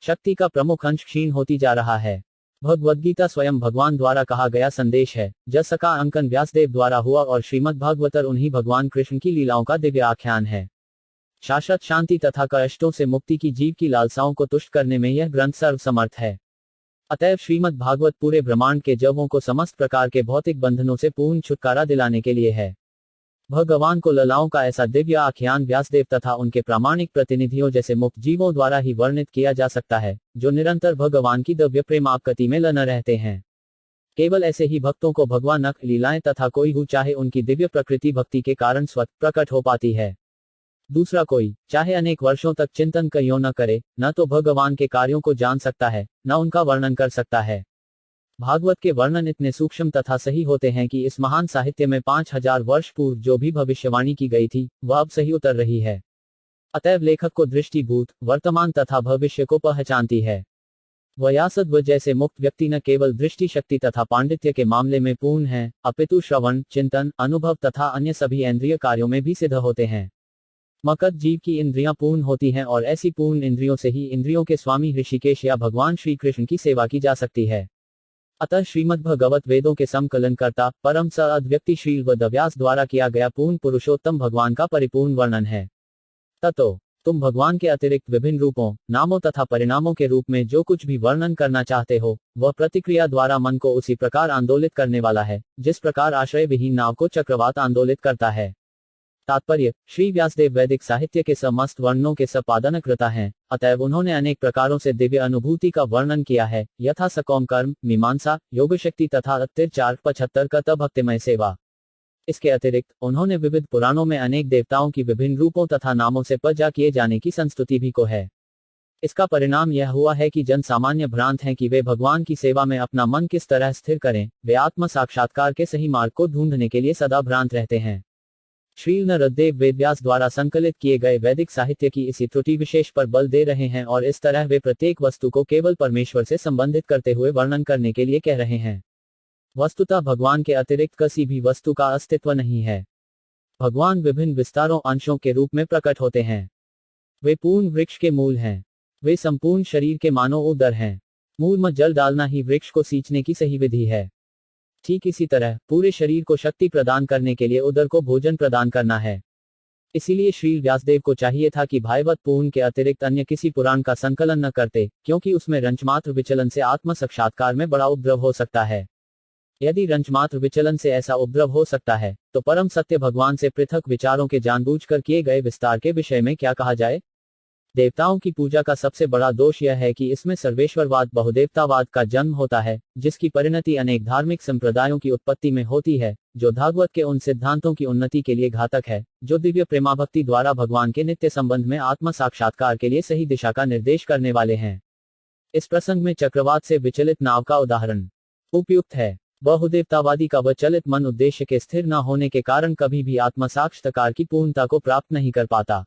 शक्ति का प्रमुख अंश क्षीण होती जा रहा है। भगवद गीता स्वयं भगवान द्वारा कहा गया संदेश है, जस का अंकन व्यासदेव द्वारा हुआ और श्रीमद् भागवतर उन्हीं भगवान कृष्ण की लीलाओं का दिव्य आख्यान है। शाश्वत शांति तथा कष्टों से मुक्ति की जीव की लालसाओं को तुष्ट करने में यह ग्रंथ सर्वसमर्थ है। अतएव श्रीमद् भागवत पूरे ब्रह्मांड के जीवों को समस्त प्रकार के भौतिक बंधनों से पूर्ण छुटकारा दिलाने के लिए है। भगवान को ललाओं का ऐसा दिव्य आख्यान व्यासदेव तथा उनके प्रामाणिक प्रतिनिधियों जैसे मुक्त जीवों द्वारा ही वर्णित किया जा सकता है, जो निरंतर भगवान की दिव्य प्रेमापकति में लीन रहते हैं। केवल ऐसे ही भक्तों को भगवान नख लीलाएं तथा कोई हो चाहे उनकी दिव्य प्रकृति भक्ति के कारण स्वतः प्रकट हो पाती है। दूसरा कोई चाहे अनेक वर्षों तक चिंतन क्यों न करे, न तो भगवान के कार्यों को जान सकता है, न उनका वर्णन कर सकता है। भागवत के वर्णन इतने सूक्ष्म तथा सही होते हैं कि इस महान साहित्य में 5000 वर्ष पूर्व जो भी भविष्यवाणी की गई थी वह अब सही उतर रही है। अतएव लेखक को दृष्टिभूत, वर्तमान तथा भविष्य को पहचानती है। व्यासदेव जैसे मुक्त व्यक्ति न केवल दृष्टि शक्ति तथा पांडित्य के मामले में पूर्ण है, अपितु श्रवण, चिंतन, अनुभव तथा अन्य सभी इंद्रिय कार्यों में भी सिद्ध होते हैं। मकत जीव की इंद्रियां पूर्ण होती हैं और ऐसी पूर्ण इंद्रियों से ही इंद्रियों के स्वामी ऋषिकेश या भगवान श्री कृष्ण की सेवा की जा सकती है। अतः श्रीमद् भगवत वेदों के संकलनकर्ता परम सद्व्यक्तिशील व व्यास द्वारा किया गया पूर्ण पुरुषोत्तम भगवान का परिपूर्ण वर्णन है। ततो तुम भगवान के अतिरिक्त विभिन्न रूपों, नामों तथा परिणामों के रूप में जो कुछ भी वर्णन करना चाहते हो, वह प्रतिक्रिया द्वारा मन को उसी प्रकार आंदोलित करने वाला है जिस प्रकार आश्रय विहीन नाव को चक्रवात आंदोलित करता है। तात्पर्य, श्री व्यासदेव वैदिक साहित्य के समस्त वर्णनों के संपादनकर्ता हैं, अतएव उन्होंने अनेक प्रकारों से दिव्य अनुभूति का वर्णन किया है, यथा सकौम कर्म, मीमांसा, योग शक्ति तथा अत्याचार 75 का भक्तिमय सेवा। इसके अतिरिक्त उन्होंने विविध पुराणों में अनेक देवताओं की विभिन्न रूपों तथा नामों से पूजा किए जाने की संस्तुति भी को है। इसका परिणाम यह हुआ है कि जन सामान्य भ्रांत हैं कि वे भगवान की सेवा में अपना मन किस तरह स्थिर करें, वे आत्म साक्षात्कार के सही मार्ग को ढूंढने के लिए सदा भ्रांत रहते हैं। श्री नरदेव वेदव्यास द्वारा संकलित किए गए वैदिक साहित्य की इसी त्रुटि विशेष पर बल दे रहे हैं और इस तरह वे प्रत्येक वस्तु को केवल परमेश्वर से संबंधित करते हुए वर्णन करने के लिए कह रहे हैं। वस्तुतः भगवान के अतिरिक्त किसी भी वस्तु का अस्तित्व नहीं है। भगवान विभिन्न विस्तारों अंशों के रूप में प्रकट होते हैं। वे पूर्ण वृक्ष के मूल हैं। वे संपूर्ण शरीर के मानो उदर हैं। मूल में जल डालना ही वृक्ष को सींचने की सही विधि है। ठीक इसी तरह पूरे शरीर को शक्ति प्रदान करने के लिए उदर को भोजन प्रदान करना है। इसीलिए श्री व्यासदेव को चाहिए था कि भागवत पूर्ण के अतिरिक्त अन्य किसी पुराण का संकलन न करते, क्योंकि उसमें रंचमात्र विचलन से आत्म साक्षात्कार में बड़ा उपद्रव हो सकता है। यदि रंचमात्र विचलन से ऐसा उपद्रव हो सकता है, तो परम सत्य भगवान से पृथक विचारों के जानबूझकर किए गए विस्तार के विषय में क्या कहा जाए। देवताओं की पूजा का सबसे बड़ा दोष यह है कि इसमें सर्वेश्वरवाद, बहुदेवतावाद का जन्म होता है, जिसकी परिणति अनेक धार्मिक संप्रदायों की उत्पत्ति में होती है, जो भागवत के उन सिद्धांतों की उन्नति के लिए घातक है, जो दिव्य प्रेमाभक्ति द्वारा भगवान के नित्य संबंध में आत्म साक्षात्कार के लिए सही दिशा का निर्देश करने वाले हैं। इस प्रसंग में चक्रवात से विचलित नाव का उदाहरण उपयुक्त है। बहुदेवतावादी का वचलित मन उद्देश्य के स्थिर न होने के कारण कभी भी आत्म साक्षात्कार की पूर्णता को प्राप्त नहीं कर पाता।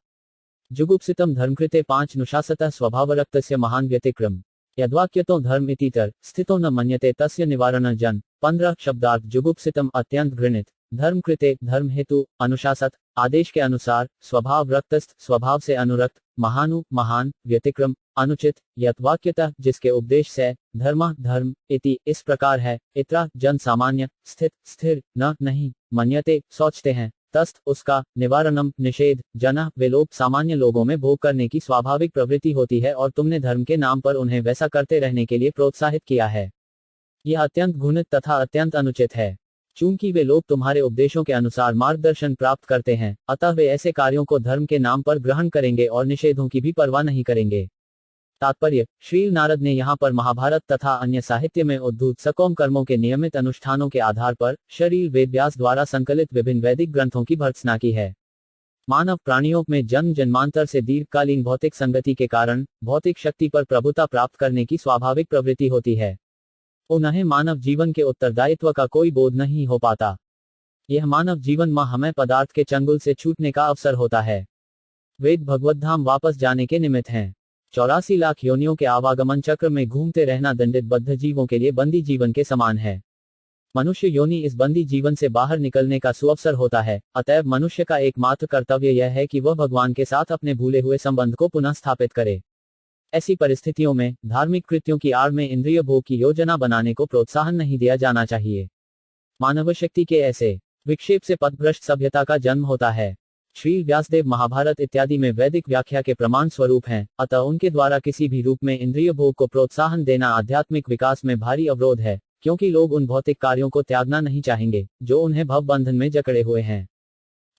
जुगुप्सितम धर्मकृते 5 नुशासतः स्वभावरक्तस्य महान व्यतिक्रम यद्वाक्यतो धर्म इतितर स्थितो न मन्यते तस्य निवारण जन 15 शब्दार्थ जुगुप्सितम अत्यंत घृणित, धर्मकृते धर्म हेतु, अनुशासत आदेश के अनुसार, स्वभाव रक्तस्थ स्वभाव से अनुरक्त, महानु महान, व्यतिक्रम अनुचित, यद्वाक्यतः जिसके उपदेश से, धर्म धर्म इति इस प्रकार है, इतरा जन सामान्य, स्थित स्थिर, न नहीं, मन्यते सोचते हैं, तस्त उसका, निवारणम निषेध, जना वे लोग सामान्य लोगों में भोग करने की स्वाभाविक प्रवृत्ति होती है और तुमने धर्म के नाम पर उन्हें वैसा करते रहने के लिए प्रोत्साहित किया है। यह अत्यंत घृणित तथा अत्यंत अनुचित है। चूंकि वे लोग तुम्हारे उपदेशों के अनुसार मार्गदर्शन प्राप्त करते हैं, अतः वे ऐसे कार्यों को धर्म के नाम पर ग्रहण करेंगे और निषेधों की भी परवाह नहीं करेंगे। तात्पर्य, श्री नारद ने यहाँ पर महाभारत तथा अन्य साहित्य में उद्धृत सकौम कर्मों के नियमित अनुष्ठानों के आधार पर शरीर वेदव्यास द्वारा संकलित विभिन्न वैदिक ग्रंथों की भर्त्सना की है। मानव प्राणियों में जन्म जन्मांतर से दीर्घकालीन भौतिक संगति के कारण भौतिक शक्ति पर प्रभुता प्राप्त करने की स्वाभाविक प्रवृत्ति होती है। उन्हें मानव जीवन के उत्तरदायित्व का कोई बोध नहीं हो पाता। यह मानव जीवन में हमें पदार्थ के चंगुल से छूटने का अवसर होता है। वेद भगवद्धाम वापस जाने के निमित्त हैं। 84 लाख योनियों के आवागमन चक्र में घूमते रहना दंडित बद्ध जीवों के लिए बंदी जीवन के समान है। मनुष्य योनि इस बंदी जीवन से बाहर निकलने का सुअवसर होता है। अतएव मनुष्य का एकमात्र कर्तव्य यह है कि वह भगवान के साथ अपने भूले हुए संबंध को पुनः स्थापित करे। ऐसी परिस्थितियों में धार्मिक कृत्यों की आड़ में इंद्रिय भोग की योजना बनाने को प्रोत्साहन नहीं दिया जाना चाहिए। मानव शक्ति के ऐसे विक्षेप से पथभ्रष्ट सभ्यता का जन्म होता है। श्री व्यासदेव महाभारत इत्यादि में वैदिक व्याख्या के प्रमाण स्वरूप हैं, अतः उनके द्वारा किसी भी रूप में इंद्रिय भोग को प्रोत्साहन देना आध्यात्मिक विकास में भारी अवरोध है, क्योंकि लोग उन भौतिक कार्यों को त्यागना नहीं चाहेंगे जो उन्हें भव बंधन में जकड़े हुए हैं।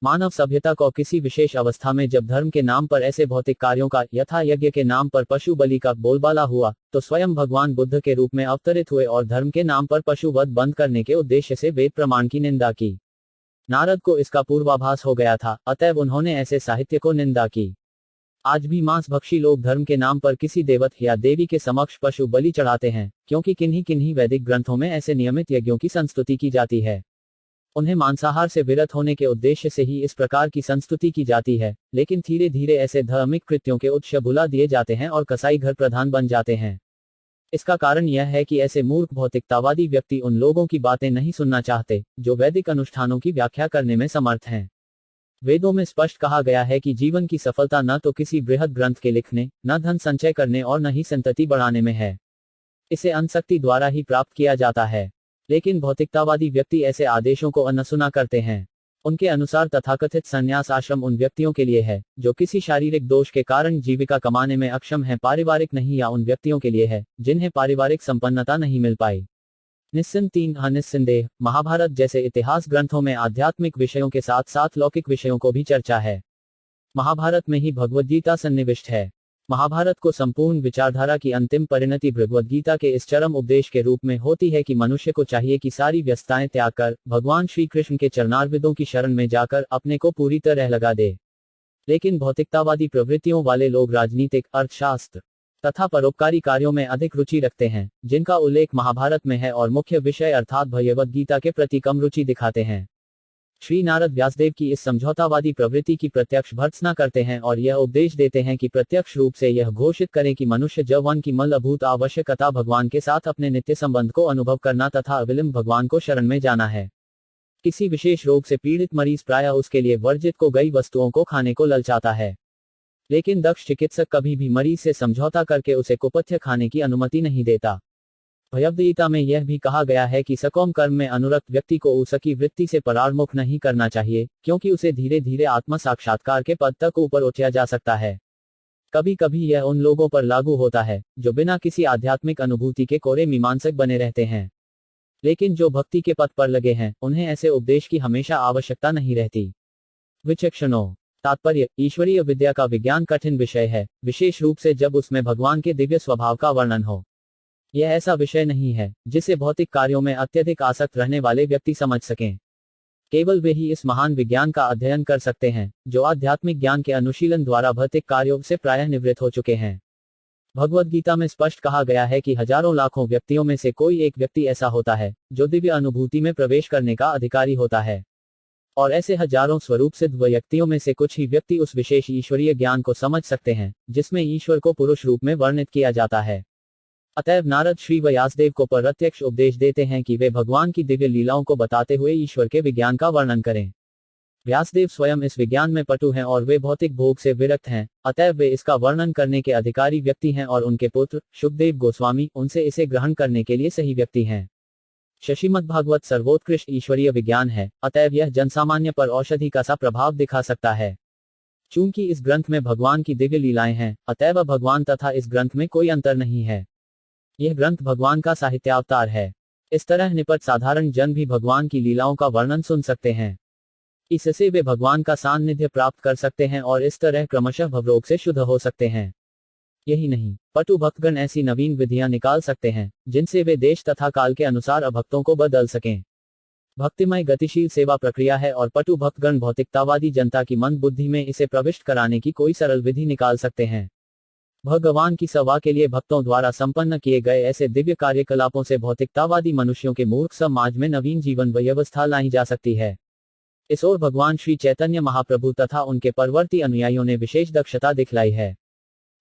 मानव सभ्यता को किसी विशेष अवस्था में जब धर्म के नाम पर ऐसे भौतिक कार्यों का यथा यज्ञ के नाम पर पशु बलि का बोलबाला हुआ, तो स्वयं भगवान बुद्ध के रूप में अवतरित हुए और धर्म के नाम पर पशु वध बंद करने के उद्देश्य से वेद प्रमाण की निंदा की। नारद को इसका पूर्वाभास हो गया था, अतएव उन्होंने ऐसे साहित्य को निंदा की। आज भी मांसभक्षी लोग धर्म के नाम पर किसी देवत या देवी के समक्ष पशु बलि चढ़ाते हैं, क्योंकि किन्हीं किन्हीं वैदिक ग्रंथों में ऐसे नियमित यज्ञों की संस्तुति की जाती है। उन्हें मांसाहार से विरत होने के उद्देश्य से ही इस प्रकार की संस्तुति की जाती है, लेकिन धीरे धीरे ऐसे धार्मिक कृत्यों के उत्स भुला दिए जाते हैं और कसाई घर प्रधान बन जाते हैं। इसका कारण यह है कि ऐसे मूर्ख भौतिकतावादी व्यक्ति उन लोगों की बातें नहीं सुनना चाहते जो वैदिक अनुष्ठानों की व्याख्या करने में समर्थ हैं। वेदों में स्पष्ट कहा गया है कि जीवन की सफलता न तो किसी बृहद ग्रंथ के लिखने, न धन संचय करने और न ही संतति बढ़ाने में है। इसे अनशक्ति द्वारा ही प्राप्त किया जाता है। लेकिन भौतिकतावादी व्यक्ति ऐसे आदेशों को अनसुना करते हैं। उनके अनुसार तथाकथित संन्यास आश्रम उन व्यक्तियों के लिए है जो किसी शारीरिक दोष के कारण जीविका कमाने में अक्षम है, पारिवारिक नहीं, या उन व्यक्तियों के लिए है जिन्हें पारिवारिक संपन्नता नहीं मिल पाई। निस्संदेह महाभारत जैसे इतिहास ग्रंथों में आध्यात्मिक विषयों के साथ साथ लौकिक विषयों को भी चर्चा है। महाभारत में ही भगवद्गीता सन्निविष्ट है। महाभारत को संपूर्ण विचारधारा की अंतिम परिणति भगवद्गीता के इस चरम उपदेश के रूप में होती है कि मनुष्य को चाहिए कि सारी व्यस्तताएं त्याग कर भगवान श्री कृष्ण के चरणारविंदों की शरण में जाकर अपने को पूरी तरह लगा दे। लेकिन भौतिकतावादी प्रवृत्तियों वाले लोग राजनीतिक, अर्थशास्त्र तथा परोपकारी कार्यों में अधिक रुचि रखते हैं, जिनका उल्लेख महाभारत में है, और मुख्य विषय अर्थात भगवद्गीता के प्रति कम रुचि दिखाते हैं। श्री नारद व्यासदेव की इस समझौतावादी प्रवृत्ति की प्रत्यक्ष भर्त्सना करते हैं और यह उपदेश देते हैं कि प्रत्यक्ष रूप से यह घोषित करें कि मनुष्य जवन की मूलभूत आवश्यकता भगवान के साथ अपने नित्य संबंध को अनुभव करना तथा अविलंब भगवान को शरण में जाना है। किसी विशेष रोग से पीड़ित मरीज प्रायः उसके लिए वर्जित को गई वस्तुओं को खाने को ललचाता है, लेकिन दक्ष चिकित्सक कभी भी मरीज से समझौता करके उसे कुपथ्य खाने की अनुमति नहीं देता। भगवद्गीता में यह भी कहा गया है कि सकाम कर्म में अनुरक्त व्यक्ति को उसकी वृत्ति से परार्मुख नहीं करना चाहिए, क्योंकि उसे धीरे धीरे आत्म साक्षात्कार के पद तक ऊपर उठाया जा सकता है। कभी कभी यह उन लोगों पर लागू होता है जो बिना किसी आध्यात्मिक अनुभूति के कोरे मीमांसक बने रहते हैं, लेकिन जो भक्ति के पथ पर लगे हैं उन्हें ऐसे उपदेश की हमेशा आवश्यकता नहीं रहती। विचक्षणों, तात्पर्य, ईश्वरीय विद्या का विज्ञान कठिन विषय है, विशेष रूप से जब उसमें भगवान के दिव्य स्वभाव का वर्णन हो। यह ऐसा विषय नहीं है जिसे भौतिक कार्यों में अत्यधिक आसक्त रहने वाले व्यक्ति समझ सकें। केवल वे ही इस महान विज्ञान का अध्ययन कर सकते हैं जो आध्यात्मिक ज्ञान के अनुशीलन द्वारा भौतिक कार्यों से प्रायः निवृत्त हो चुके हैं। भगवद्गीता में स्पष्ट कहा गया है कि हजारों लाखों व्यक्तियों में से कोई एक व्यक्ति ऐसा होता है जो दिव्य अनुभूति में प्रवेश करने का अधिकारी होता है, और ऐसे हजारों स्वरूप सिद्ध व्यक्तियों में से कुछ ही व्यक्ति उस विशेष ईश्वरीय ज्ञान को समझ सकते हैं जिसमें ईश्वर को पुरुष रूप में वर्णित किया जाता है। अतएव नारद श्री व्यासदेव को प्रत्यक्ष उपदेश देते हैं कि वे भगवान की दिव्य लीलाओं को बताते हुए ईश्वर के विज्ञान का वर्णन करें। व्यासदेव स्वयं इस विज्ञान में पटु हैं और वे भौतिक भोग से विरक्त हैं, अतएव वे इसका वर्णन करने के अधिकारी व्यक्ति हैं और उनके पुत्र शुकदेव गोस्वामी उनसे इसे ग्रहण करने के लिए सही व्यक्ति हैं। श्रीमद्भागवत सर्वोत्कृष्ट ईश्वरीय विज्ञान है, अतएव यह जनसामान्य पर औषधि का सा प्रभाव दिखा सकता है। चूंकि इस ग्रंथ में भगवान की दिव्य लीलाएं हैं, अतएव भगवान तथा इस ग्रंथ में कोई अंतर नहीं है। यह ग्रंथ भगवान का साहित्यावतार है। इस तरह निपट साधारण जन भी भगवान की लीलाओं का वर्णन सुन सकते हैं। इससे वे भगवान का सान्निध्य प्राप्त कर सकते हैं और इस तरह क्रमशः भवरोग से शुद्ध हो सकते हैं। यही नहीं, पटु भक्तगण ऐसी नवीन विधियां निकाल सकते हैं जिनसे वे देश तथा काल के अनुसार अभक्तों को बदल सकें। भक्तिमय गतिशील सेवा प्रक्रिया है और पटु भक्तगण भौतिकतावादी जनता की मंद बुद्धि में इसे प्रविष्ट कराने की कोई सरल विधि निकाल सकते हैं। भगवान की सेवा के लिए भक्तों द्वारा संपन्न किए गए ऐसे दिव्य कार्यकलापों से भौतिकतावादी मनुष्यों के मूर्ख समाज में नवीन जीवन व्यवस्था लाई जा सकती है। इस ओर भगवान श्री चैतन्य महाप्रभु तथा उनके परवर्ती अनुयायियों ने विशेष दक्षता दिखलाई है।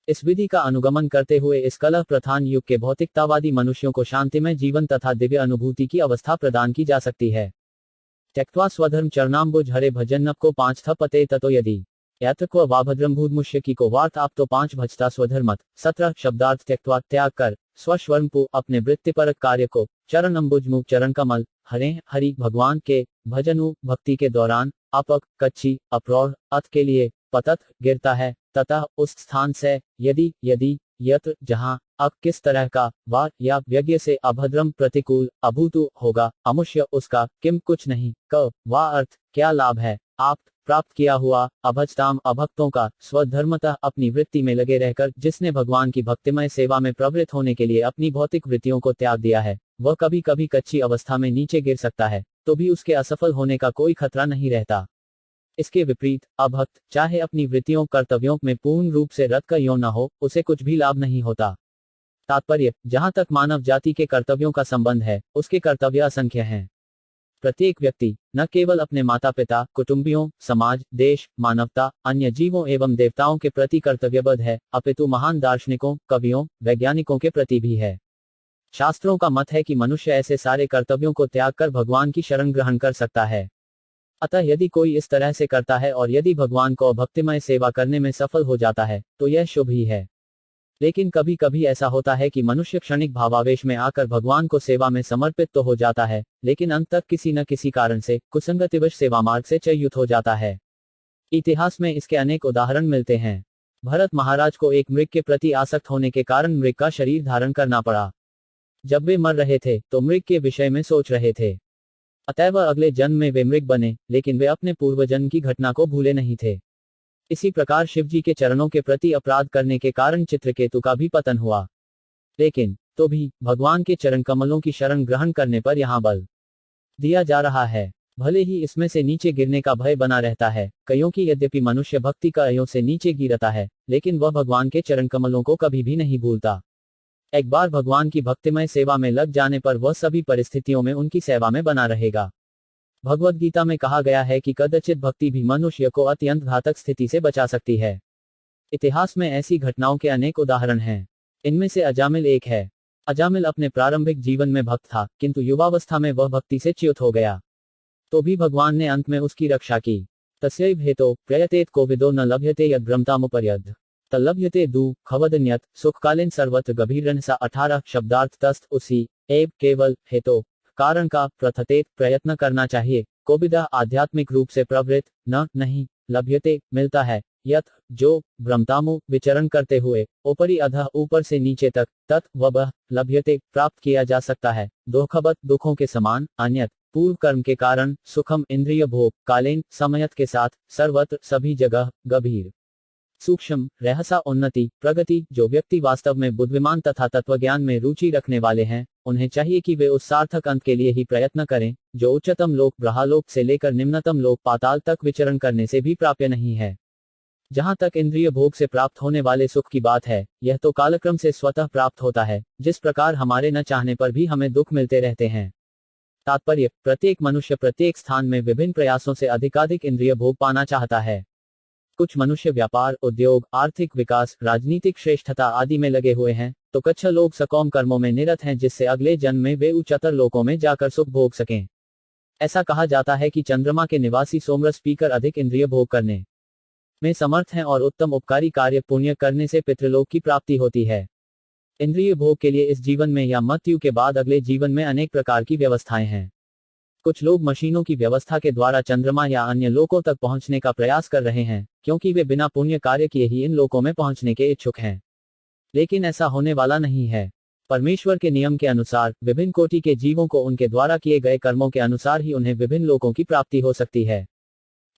इस विधि का अनुगमन करते हुए इस कलह प्रधान युग के भौतिकतावादी मनुष्यों को शांतिमय जीवन तथा दिव्य अनुभूति की अवस्था प्रदान की जा सकती है। त्यक्त्वा स्वधर्म चरणाम्बुज हरे भजन्नप को 5 पते ततो यदि यात्रक्व वाभद्रम भूदमुष्यकी को वार्थ आप तो 5 भजता स्वधर्मत 17 शब्दार्थ त्यक्त्वा त्याग कर स्वश्वर्मपु अपने वृत्तिपरक कार्य को चरण अम्बुजमुख चरण कमल हरे हरि भगवान के भजनु भक्ति के दौरान अपक कच्ची अप्रौढ़ अत के लिए पतत गिरता है तथा उस स्थान से यदि यदि यत्र जहां अब किस तरह का वा या व्यज्ञ से अभद्रम प्रतिकूल अभूतु होगा अमुष्य उसका किम कुछ नहीं क वा अर्थ क्या लाभ है आप प्राप्त किया हुआ अभजताम अभक्तों का स्वधर्मतः अपनी वृत्ति में लगे रहकर जिसने भगवान की भक्तिमय सेवा में प्रवृत्त होने के लिए अपनी भौतिक वृत्तियों को त्याग दिया है वह कभी कभी कच्ची अवस्था में नीचे गिर सकता है तो भी उसके असफल होने का कोई खतरा नहीं रहता। इसके विपरीत अभक्त चाहे अपनी वृत्तियों कर्तव्यों में पूर्ण रूप से रत का यों न हो उसे कुछ भी लाभ नहीं होता। तात्पर्य जहां तक मानव जाति के कर्तव्यों का संबंध है उसके कर्तव्य असंख्य हैं। प्रत्येक व्यक्ति न केवल अपने माता पिता कुटुंबियों समाज देश मानवता अन्य जीवों एवं देवताओं के प्रति कर्तव्यबद्ध है अपितु महान दार्शनिकों कवियों वैज्ञानिकों के प्रति भी है। शास्त्रों का मत है कि मनुष्य ऐसे सारे कर्तव्यों को त्याग कर भगवान की शरण ग्रहण कर सकता है। अतः यदि कोई इस तरह से करता है और यदि भगवान को भक्तिमय सेवा करने में सफल हो जाता है तो यह शुभ ही है। लेकिन कभी कभी ऐसा होता है कि मनुष्य क्षणिक भावावेश में आकर भगवान को सेवा में समर्पित तो हो जाता है लेकिन अंत तक किसी न किसी कारण से कुसंगतिवश सेवा मार्ग से च्युत हो जाता है। इतिहास में इसके अनेक उदाहरण मिलते हैं। भरत महाराज को एक मृग के प्रति आसक्त होने के कारण मृग का शरीर धारण करना पड़ा। जब वे मर रहे थे तो मृग के विषय में सोच रहे थे, अतएव अगले जन्म में वे मृग बने लेकिन वे अपने पूर्वजन्म की घटना को भूले नहीं थे। इसी प्रकार शिवजी के चरणों के प्रति अपराध करने के कारण चित्रकेतु का भी पतन हुआ। लेकिन तो भी भगवान के चरण कमलों की शरण ग्रहण करने पर यहाँ बल दिया जा रहा है। भले ही इसमें से नीचे गिरने का भय बना रहता है कईयों की यद्यपि मनुष्य भक्ति का अयों से नीचे गिरता है लेकिन वह भगवान के चरण कमलों को कभी भी नहीं भूलता। एक बार भगवान की भक्तिमय सेवा में लग जाने पर वह सभी परिस्थितियों में उनकी सेवा में बना रहेगा। भगवद गीता में कहा गया है कि कदाचित भक्ति भी मनुष्य को अत्यंत घातक स्थिति से बचा सकती है। इतिहास में ऐसी घटनाओं के अनेक उदाहरण हैं। इनमें से अजामिल एक है। अजामिल अपने प्रारंभिक जीवन में भक्त था किंतु युवावस्था में वह भक्ति से च्युत हो गया। तो भी भगवान ने अंत में उसकी रक्षा की। तस्यैव हेतो प्रयतेत कोविदो न लभ्यते यद भ्रमतामुपर्यद्ध तलभ्यते दु खवदन्यत सुखकालीन सर्वत्र गभीरनसा 18 शब्दार्थ तस्त उसी एव केवल हेतो कारण का प्रथतेत प्रयत्न करना चाहिए कोविदा आध्यात्मिक रूप से प्रवृत्त न नहीं लभ्यते मिलता है यत जो भ्रमतामु विचरण करते हुए ऊपरी अधः ऊपर से नीचे तक तत् वह लभ्यते प्राप्त किया जा सकता है दुखबत दुखों के समान अन्यत पूर्व कर्म के कारण सुखम इंद्रिय भोग कालीन समयत के साथ सर्वत्र सभी जगह गंभीर सूक्ष्म रहसा उन्नति प्रगति। जो व्यक्ति वास्तव में बुद्धिमान तथा तत्वज्ञान में रुचि रखने वाले हैं उन्हें चाहिए कि वे उस सार्थक अंत के लिए ही प्रयत्न करें जो उच्चतम लोक ब्रह्मलोक से लेकर निम्नतम लोक पाताल तक विचरण करने से भी प्राप्य नहीं है। जहां तक इंद्रिय भोग से प्राप्त होने वाले सुख की बात है यह तो कालक्रम से स्वतः प्राप्त होता है जिस प्रकार हमारे न चाहने पर भी हमें दुख मिलते रहते हैं। तात्पर्य प्रत्येक मनुष्य प्रत्येक स्थान में विभिन्न प्रयासों से अधिकाधिक इंद्रिय भोग पाना चाहता है। कुछ मनुष्य व्यापार उद्योग आर्थिक विकास राजनीतिक श्रेष्ठता आदि में लगे हुए हैं तो कुछ लोग सकौम कर्मों में निरत हैं जिससे अगले जन्म में वे उच्चतर लोकों में जाकर सुख भोग सकें। ऐसा कहा जाता है कि चंद्रमा के निवासी सोमरस पीकर अधिक इंद्रिय भोग करने में समर्थ हैं और उत्तम उपकारी कार्य पुण्य करने से पितृलोक की प्राप्ति होती है। इंद्रिय भोग के लिए इस जीवन में या मृत्यु के बाद अगले जीवन में अनेक प्रकार की व्यवस्थाएं हैं। कुछ लोग मशीनों की व्यवस्था के द्वारा चंद्रमा या अन्य लोकों तक पहुंचने का प्रयास कर रहे हैं क्योंकि वे बिना पुण्य कार्य किए ही इन लोकों में पहुंचने के इच्छुक हैं। लेकिन ऐसा होने वाला नहीं है। परमेश्वर के नियम के अनुसार विभिन्न कोटि के जीवों को उनके द्वारा किए गए कर्मों के अनुसार ही उन्हें विभिन्न लोकों की प्राप्ति हो सकती है।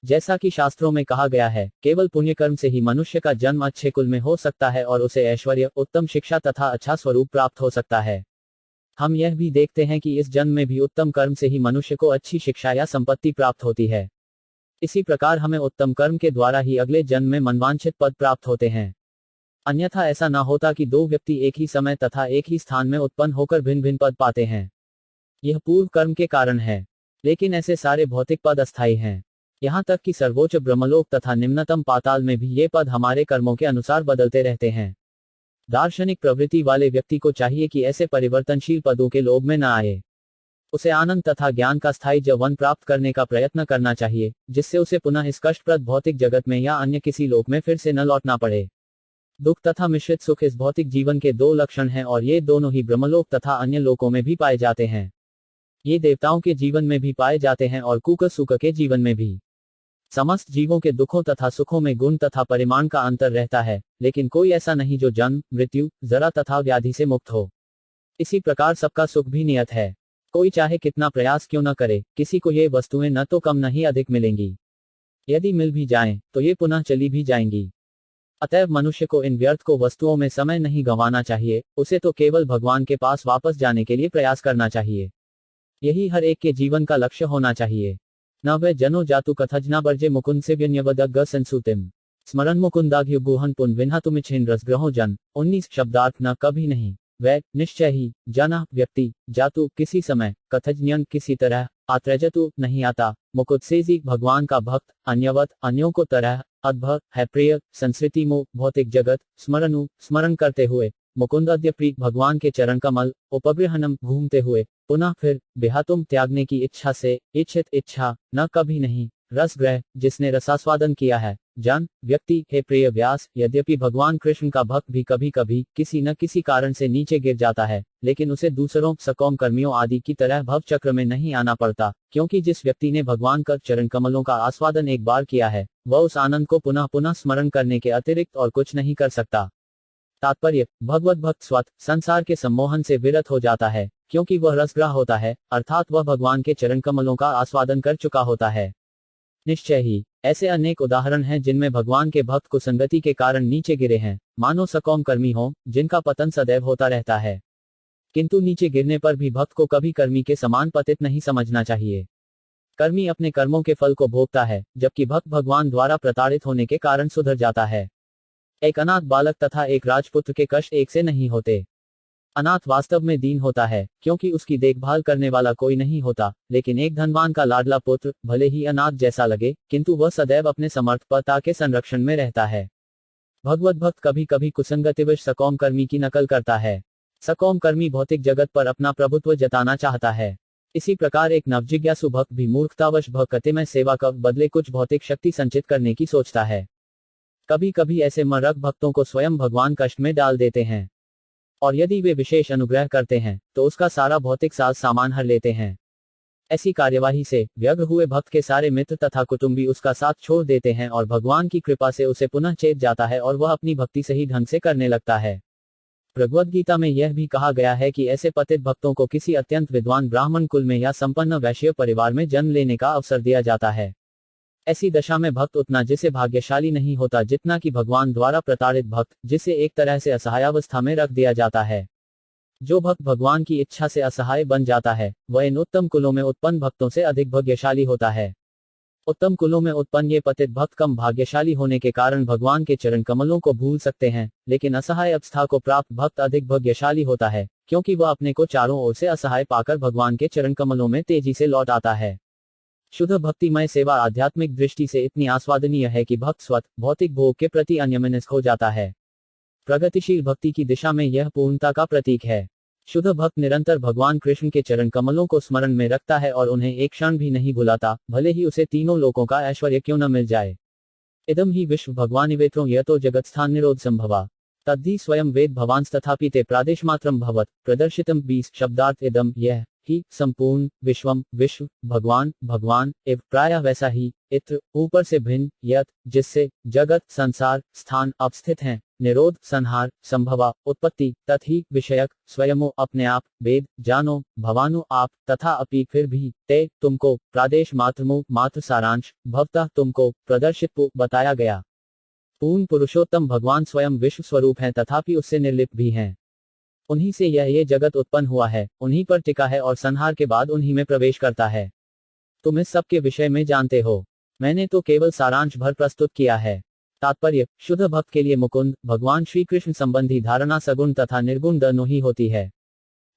जैसा कि शास्त्रों में कहा गया है केवल पुण्य कर्म से ही मनुष्य का जन्म अच्छे कुल में हो सकता है और उसे ऐश्वर्य उत्तम शिक्षा तथा अच्छा स्वरूप प्राप्त हो सकता है। हम यह भी देखते हैं कि इस जन्म में भी उत्तम कर्म से ही मनुष्य को अच्छी शिक्षा या संपत्ति प्राप्त होती है। इसी प्रकार हमें उत्तम कर्म के द्वारा ही अगले जन्म में मनवांछित पद प्राप्त होते हैं। अन्यथा ऐसा न होता कि दो व्यक्ति एक ही समय तथा एक ही स्थान में उत्पन्न होकर भिन्न भिन्न पद पाते हैं। यह पूर्व कर्म के कारण है। लेकिन ऐसे सारे भौतिक पद अस्थायी हैं। यहाँ तक कि सर्वोच्च ब्रह्मलोक तथा निम्नतम पाताल में भी ये पद हमारे कर्मों के अनुसार बदलते रहते हैं। दार्शनिक प्रवृत्ति वाले व्यक्ति को चाहिए कि ऐसे परिवर्तनशील पदों के लोभ में न आए। उसे आनंद तथा ज्ञान का स्थायी जीवन प्राप्त करने का प्रयत्न करना चाहिए, जिससे उसे पुनः इस कष्टप्रद भौतिक जगत में या अन्य किसी लोक में फिर से न लौटना पड़े। दुख तथा मिश्रित सुख इस भौतिक जीवन के दो लक्षण हैं और ये दोनों ही ब्रह्मलोक तथा अन्य लोकों में भी पाए जाते हैं। ये देवताओं के जीवन में भी पाए जाते हैं और कुक सुक के जीवन में भी। समस्त जीवों के दुखों तथा सुखों में गुण तथा परिमाण का अंतर रहता है, लेकिन कोई ऐसा नहीं जो जन्म, मृत्यु, जरा तथा व्याधि से मुक्त हो। इसी प्रकार सबका सुख भी नियत है। कोई चाहे कितना प्रयास क्यों न करे, किसी को ये वस्तुएं न तो कम न ही अधिक मिलेंगी। यदि मिल भी जाएं, तो ये पुनः चली भी जाएंगी। अतएव मनुष्य को इन व्यर्थ को वस्तुओं में समय नहीं गंवाना चाहिए, उसे तो केवल भगवान के पास वापस जाने के लिए प्रयास करना चाहिए। यही हर एक के जीवन का लक्ष्य होना चाहिए। न वह जनो जातु कथजना बर्जे मुकुंद से व्यन्यवदग्ग संसूतिम स्मरण मुकुंदाघ्युगुहन पुन विन्हा तुमिच्छिन रसग्रहो जन। 19 शब्दार्थ न कभी नहीं, वह निश्चय ही, जना व्यक्ति, जातु किसी समय, कथज्ञन किसी तरह, आत्रजतु नहीं आता, मुकुद सेजी भगवान का भक्त, अन्यवत अन्यों को तरह, अद्भुत है प्रिय, संस्कृति मो भौतिक जगत, स्मरणु स्मरण करते हुए, मुकुंद अद्य प्रीत भगवान के चरण कमल, उपग्रहणम घूमते हुए, पुनः फिर बेहातुम त्यागने की इच्छा से, इच्छित इच्छा, न कभी नहीं, रसग्रह जिसने रसास्वादन किया है, जन व्यक्ति हे प्रिय व्यास। यद्यपि भगवान कृष्ण का भक्त भी कभी कभी किसी न किसी कारण से नीचे गिर जाता है, लेकिन उसे दूसरों सकौम कर्मियों आदि की तरह भव चक्र में नहीं आना पड़ता, क्योंकि जिस व्यक्ति ने भगवान का चरण कमलों का आस्वादन एक बार किया है, वह उस आनंद को पुनः पुनः स्मरण करने के अतिरिक्त और कुछ नहीं कर सकता। तात्पर्य, भगवत भक्त स्वत संसार के सम्मोहन से विरत हो जाता है, क्योंकि वह रसग्रह होता है, अर्थात वह भगवान के चरण कमलों का आस्वादन कर चुका होता है। निश्चय ही, ऐसे अनेक उदाहरण हैं जिनमें भगवान के भक्त कुसंगति के कारण नीचे गिरे हैं, मानो सकौम कर्मी हो, जिनका पतन सदैव होता रहता है। किंतु नीचे गिरने पर भी भक्त को कभी कर्मी के समान पतित नहीं समझना चाहिए। कर्मी अपने कर्मों के फल को भोगता है, जबकि भक्त भगवान द्वारा प्रताड़ित होने के कारण सुधर जाता है। एक अनाथ बालक तथा एक राजपुत्र के कष्ट एक से नहीं होते। अनाथ वास्तव में दीन होता है, क्योंकि उसकी देखभाल करने वाला कोई नहीं होता, लेकिन एक धनवान का लाडला पुत्र भले ही अनाथ जैसा लगे, किंतु वह सदैव अपने समर्थ पिता के संरक्षण में रहता है। भगवत भक्त कभी कभी कुसंगतिवश सकौम कर्मी की नकल करता है। सकौम कर्मी भौतिक जगत पर अपना प्रभुत्व जताना चाहता है। इसी प्रकार एक नवजिज्ञासु भक्त भी मूर्खतावश भक्तिमय सेवा का बदले कुछ भौतिक शक्ति संचित करने की सोचता है। कभी कभी ऐसे मरक भक्तों को स्वयं भगवान कष्ट में डाल देते हैं, और यदि वे विशेष अनुग्रह करते हैं, तो उसका सारा भौतिक साज सामान हर लेते हैं। ऐसी कार्यवाही से व्यग्र हुए भक्त के सारे मित्र तथा कुटुंबी उसका साथ छोड़ देते हैं और भगवान की कृपा से उसे पुनः चेत जाता है और वह अपनी भक्ति सही ढंग से करने लगता है। भगवद गीता में यह भी कहा गया है कि ऐसे पतित भक्तों को किसी अत्यंत विद्वान ब्राह्मण कुल में या संपन्न वैश्य परिवार में जन्म लेने का अवसर दिया जाता है। ऐसी दशा में भक्त उतना जिसे भाग्यशाली नहीं होता जितना कि भगवान द्वारा प्रताड़ित भक्त, जिसे एक तरह से असहायावस्था में रख दिया जाता है। जो भक्त भगवान की इच्छा से असहाय बन जाता है, वह इन उत्तम कुलों में उत्पन्न भक्तों से अधिक भाग्यशाली होता है। उत्तम कुलों में उत्पन्न ये पतित भक्त कम भाग्यशाली होने के कारण भगवान के चरण कमलों को भूल सकते हैं, लेकिन असहाय अवस्था को प्राप्त भक्त अधिक भाग्यशाली होता है, क्योंकि वह अपने को चारों ओर से असहाय पाकर भगवान के चरण कमलों में तेजी से लौट आता है। शुद्ध भक्तिमय सेवा आध्यात्मिक दृष्टि से इतनी आस्वादनीय है कि भक्त स्वत भौतिक भोग के प्रति अन्यमनस्क हो जाता है। प्रगतिशील भक्ति की दिशा में यह पूर्णता का प्रतीक है। शुद्ध भक्त निरंतर भगवान कृष्ण के चरण कमलों को स्मरण में रखता है और उन्हें एक क्षण भी नहीं भुलाता, भले ही उसे तीनों लोकों का ऐश्वर्य क्यों न मिल जाए। इदम ही विश्व भगवानिवेत्रो यतो जगत्स्थान निरोध संभवा तद्धि स्वयं वेद भवांस तथापि ते प्रादेश मात्रम भवत प्रदर्शितम 20 शब्दार्थ इदम यह ही संपूर्ण विश्वम विश्व भगवान भगवान एव प्रायः वैसा ही इत्र ऊपर से भिन्न यत जिससे जगत संसार स्थान अवस्थित हैं निरोध संहार संभवा उत्पत्ति तथी विषयक स्वयं अपने आप वेद जानो भवानु आप तथा अपि फिर भी ते तुमको प्रादेश मात्रमु मात्र सारांश भवतः तुमको प्रदर्शित बताया गया। पूर्ण पुरुषोत्तम भगवान स्वयं विश्व स्वरूप हैं तथापि उससे निर्लिप्त भी हैं। उन्हीं से ये जगत उत्पन्न हुआ है, उन्हीं पर टिका है और संहार के बाद उन्हीं में प्रवेश करता है। तुम इस सब के विषय में जानते हो, मैंने तो केवल सारांश भर प्रस्तुत किया है। तात्पर्य, शुद्ध भक्त के लिए मुकुंद भगवान श्री कृष्ण संबंधी धारणा सगुण तथा निर्गुण दोनों ही होती है।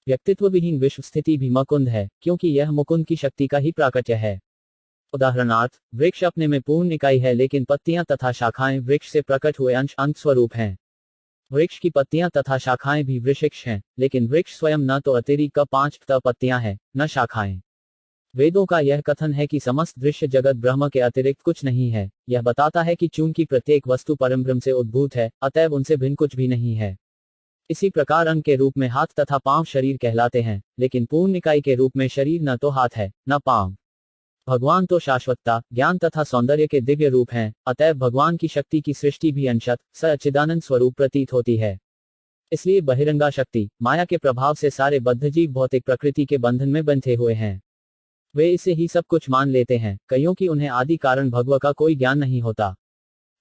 व्यक्तित्व विहीन विश्व स्थिति भी मुकुंद है, क्योंकि यह मुकुंद की शक्ति का ही प्राकट्य है। उदाहरणार्थ, वृक्ष अपने में पूर्ण इकाई है, लेकिन पत्तियां तथा शाखाएं वृक्ष से प्रकट हुए अंश अंग स्वरूप हैं। वृक्ष की पत्तियां तथा शाखाएं भी वृक्षिक्ष हैं, लेकिन वृक्ष स्वयं न तो अतिरिक्त 5 पत्तियां हैं, न शाखाएं। वेदों का यह कथन है कि समस्त दृश्य जगत ब्रह्म के अतिरिक्त कुछ नहीं है। यह बताता है कि चूंकि प्रत्येक वस्तु परमब्रह्म से उद्भूत है, अतएव उनसे भिन्न कुछ भी नहीं है। इसी प्रकार अंग के रूप में हाथ तथा पांव शरीर कहलाते हैं, लेकिन पूर्ण इकाई के रूप में शरीर न तो हाथ है, न पांव। भगवान तो शाश्वतता, ज्ञान तथा सौंदर्य के दिव्य रूप हैं, अतएव भगवान की शक्ति की सृष्टि भी अंशतः सच्चिदानंद स्वरूप प्रतीत होती है। इसलिए बहिरंगा शक्ति, माया के प्रभाव से सारे बद्ध जीव भौतिक प्रकृति के बंधन में बंधे हुए हैं। वे इसे ही सब कुछ मान लेते हैं, कईयों की उन्हें आदि कारण भगव का कोई ज्ञान नहीं होता।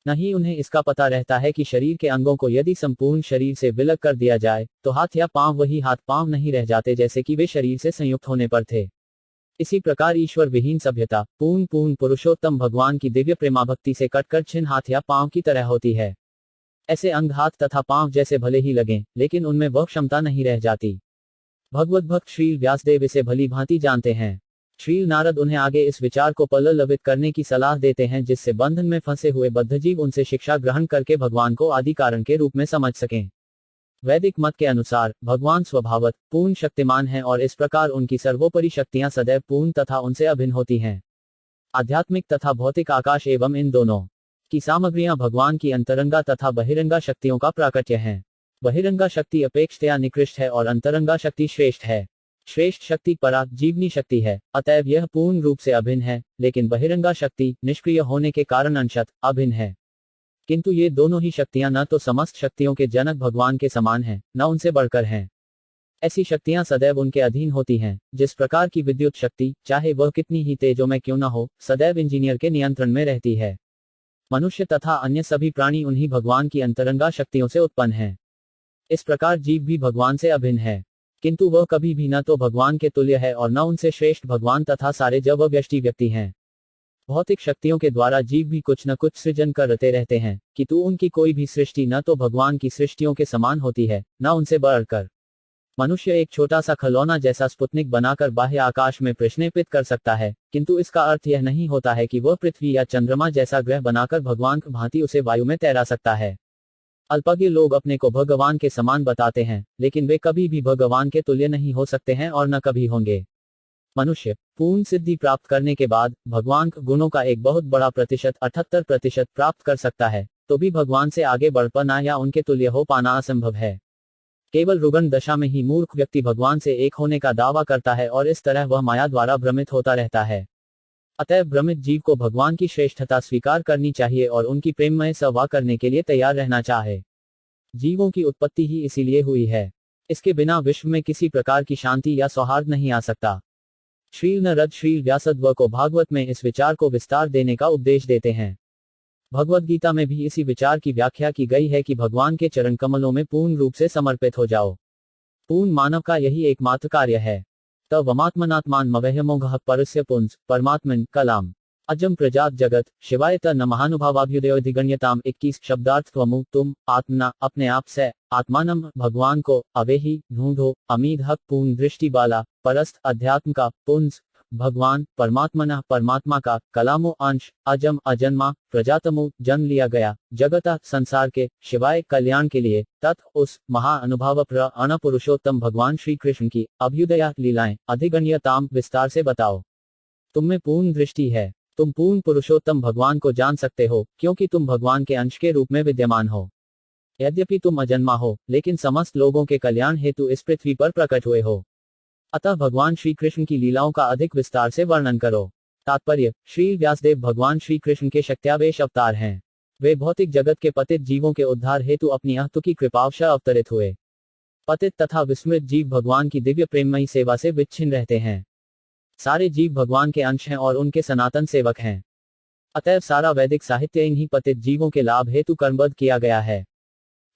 न ही उन्हें इसका पता रहता है कि शरीर के अंगों को यदि संपूर्ण शरीर से विलग कर दिया जाए, तो हाथ या पांव वही हाथ पांव नहीं रह जाते जैसे कि वे शरीर से संयुक्त होने पर थे। इसी प्रकार ईश्वर विहीन सभ्यता, पूर्ण पुरुषोत्तम भगवान की दिव्य प्रेमाभक्ति से कटकर छिन्न हाथ या पांव की तरह होती है। ऐसे अंग हाथ तथा पांव जैसे भले ही लगें, लेकिन उनमें वह क्षमता नहीं रह जाती। भगवत भक्त श्री व्यासदेव इसे भली भांति जानते हैं। श्री नारद उन्हें आगे इस विचार को पल्लवित करने की सलाह देते हैं, जिससे बंधन में फंसे हुए बद्धजीव उनसे शिक्षा ग्रहण करके भगवान को आदि कारण के रूप में समझ सकें। वैदिक मत के अनुसार भगवान स्वभावत पूर्ण शक्तिमान हैं और इस प्रकार उनकी सर्वोपरि शक्तियां सदैव पूर्ण तथा उनसे अभिन्न होती हैं। आध्यात्मिक तथा भौतिक आकाश एवं इन दोनों की सामग्रियां भगवान की अंतरंगा तथा बहिरंगा शक्तियों का प्राकट्य हैं। बहिरंगा शक्ति अपेक्षतया निकृष्ट है और अंतरंगा शक्ति श्रेष्ठ है। श्रेष्ठ शक्ति परा जीवनी शक्ति है, अतएव यह पूर्ण रूप से अभिन्न है, लेकिन बहिरंगा शक्ति निष्क्रिय होने के कारण अंशतः अभिन्न है। किंतु ये दोनों ही शक्तियां न तो समस्त शक्तियों के जनक भगवान के समान हैं, न उनसे बढ़कर हैं। ऐसी शक्तियां सदैव उनके अधीन होती हैं। जिस प्रकार की विद्युत शक्ति, चाहे वह कितनी ही तेजोमय क्यों न हो, सदैव इंजीनियर के नियंत्रण में रहती है। मनुष्य तथा अन्य सभी प्राणी उन्हीं भगवान की अंतरंगा शक्तियों से उत्पन्न हैं। इस प्रकार जीव भी भगवान से अभिन्न है, किंतु वह कभी भी न तो भगवान के तुल्य है और न उनसे श्रेष्ठ भगवान तथा सारे जब व्यष्टि व्यक्ति हैं। भौतिक शक्तियों के द्वारा जीव भी कुछ न कुछ सृजन करते रहते हैं, किंतु उनकी कोई भी सृष्टि न तो भगवान की सृष्टियों के समान होती है, न उनसे बढ़कर। मनुष्य एक छोटा सा खिलौना जैसा स्पुतनिक बनाकर बाह्य आकाश में प्रक्षेपित कर सकता है, किंतु इसका अर्थ यह नहीं होता है कि वह पृथ्वी या चंद्रमा जैसा ग्रह बनाकर भगवान की भांति उसे वायु में तैरा सकता है। अल्पज्ञ लोग अपने को भगवान के समान बताते हैं, लेकिन वे कभी भी भगवान के तुल्य नहीं हो सकते हैं और न कभी होंगे। मनुष्य पूर्ण सिद्धि प्राप्त करने के बाद भगवान के गुणों का एक बहुत बड़ा प्रतिशत 78% प्राप्त कर सकता है, तो भी भगवान से आगे बढ़ पाना या उनके तुल्य हो पाना असंभव है। केवल रुग्ण दशा में ही मूर्ख व्यक्ति भगवान से एक होने का दावा करता है और इस तरह वह माया द्वारा भ्रमित होता रहता है। अतः भ्रमित जीव को भगवान की श्रेष्ठता स्वीकार करनी चाहिए और उनकी प्रेममय सेवा करने के लिए तैयार रहना चाहे। जीवों की उत्पत्ति ही इसीलिए हुई है। इसके बिना विश्व में किसी प्रकार की शांति या सौहार्द नहीं आ सकता। श्री नारद श्री व्यासदेव को भागवत में इस विचार को विस्तार देने का उपदेश देते हैं। भगवद गीता में भी इसी विचार की व्याख्या की गई है कि भगवान के चरण कमलों में पूर्ण रूप से समर्पित हो जाओ। पूर्ण मानव का यही एकमात्र कार्य है। तवमात्मनात्मान मवह्यमोघः परस्य पुंस परमात्मन कलाम अजम प्रजात जगत शिवाय त नमहानुभावाभ्युदयोधिगण्यताम 21 शब्दार्थ त्वमु तुम आत्मना अपने आप से आत्मानम भगवान को अवेही ढूंढो अमीद हक पूर्ण दृष्टि वाला परस्त अध्यात्म का पुंस भगवान परमात्मना परमात्मा का कलामो अंश अजम अजन्मा प्रजातमु जन्म लिया गया जगता संसार के शिवाय कल्याण के लिए तत् उस महाअनुभाव प्र पुरुषोत्तम भगवान श्री कृष्ण की अभ्युदया लीलाएं अधिगण्यताम विस्तार से बताओ। तुम में पूर्ण दृष्टि है, तुम पूर्ण पुरुषोत्तम भगवान को जान सकते हो, क्योंकि तुम भगवान के अंश के रूप में विद्यमान हो। यद्यपि तुम अजन्मा हो, लेकिन समस्त लोगों के कल्याण हेतु इस पृथ्वी पर प्रकट हुए हो। अतः भगवान श्री कृष्ण की लीलाओं का अधिक विस्तार से वर्णन करो। तात्पर्य, श्री व्यासदेव भगवान श्री कृष्ण के शक्त्यावेश अवतार हैं। वे भौतिक जगत के पतित जीवों के उद्धार हेतु अपनी अहतुकी कृपावश अवतरित हुए। पतित तथा विस्मृत जीव भगवान की दिव्य प्रेममयी सेवा से विच्छिन्न रहते हैं। सारे जीव भगवान के अंश हैं और उनके सनातन सेवक हैं। अतएव सारा वैदिक साहित्य इन्हीं पतित जीवों के लाभ हेतु क्रमबद्ध किया गया है।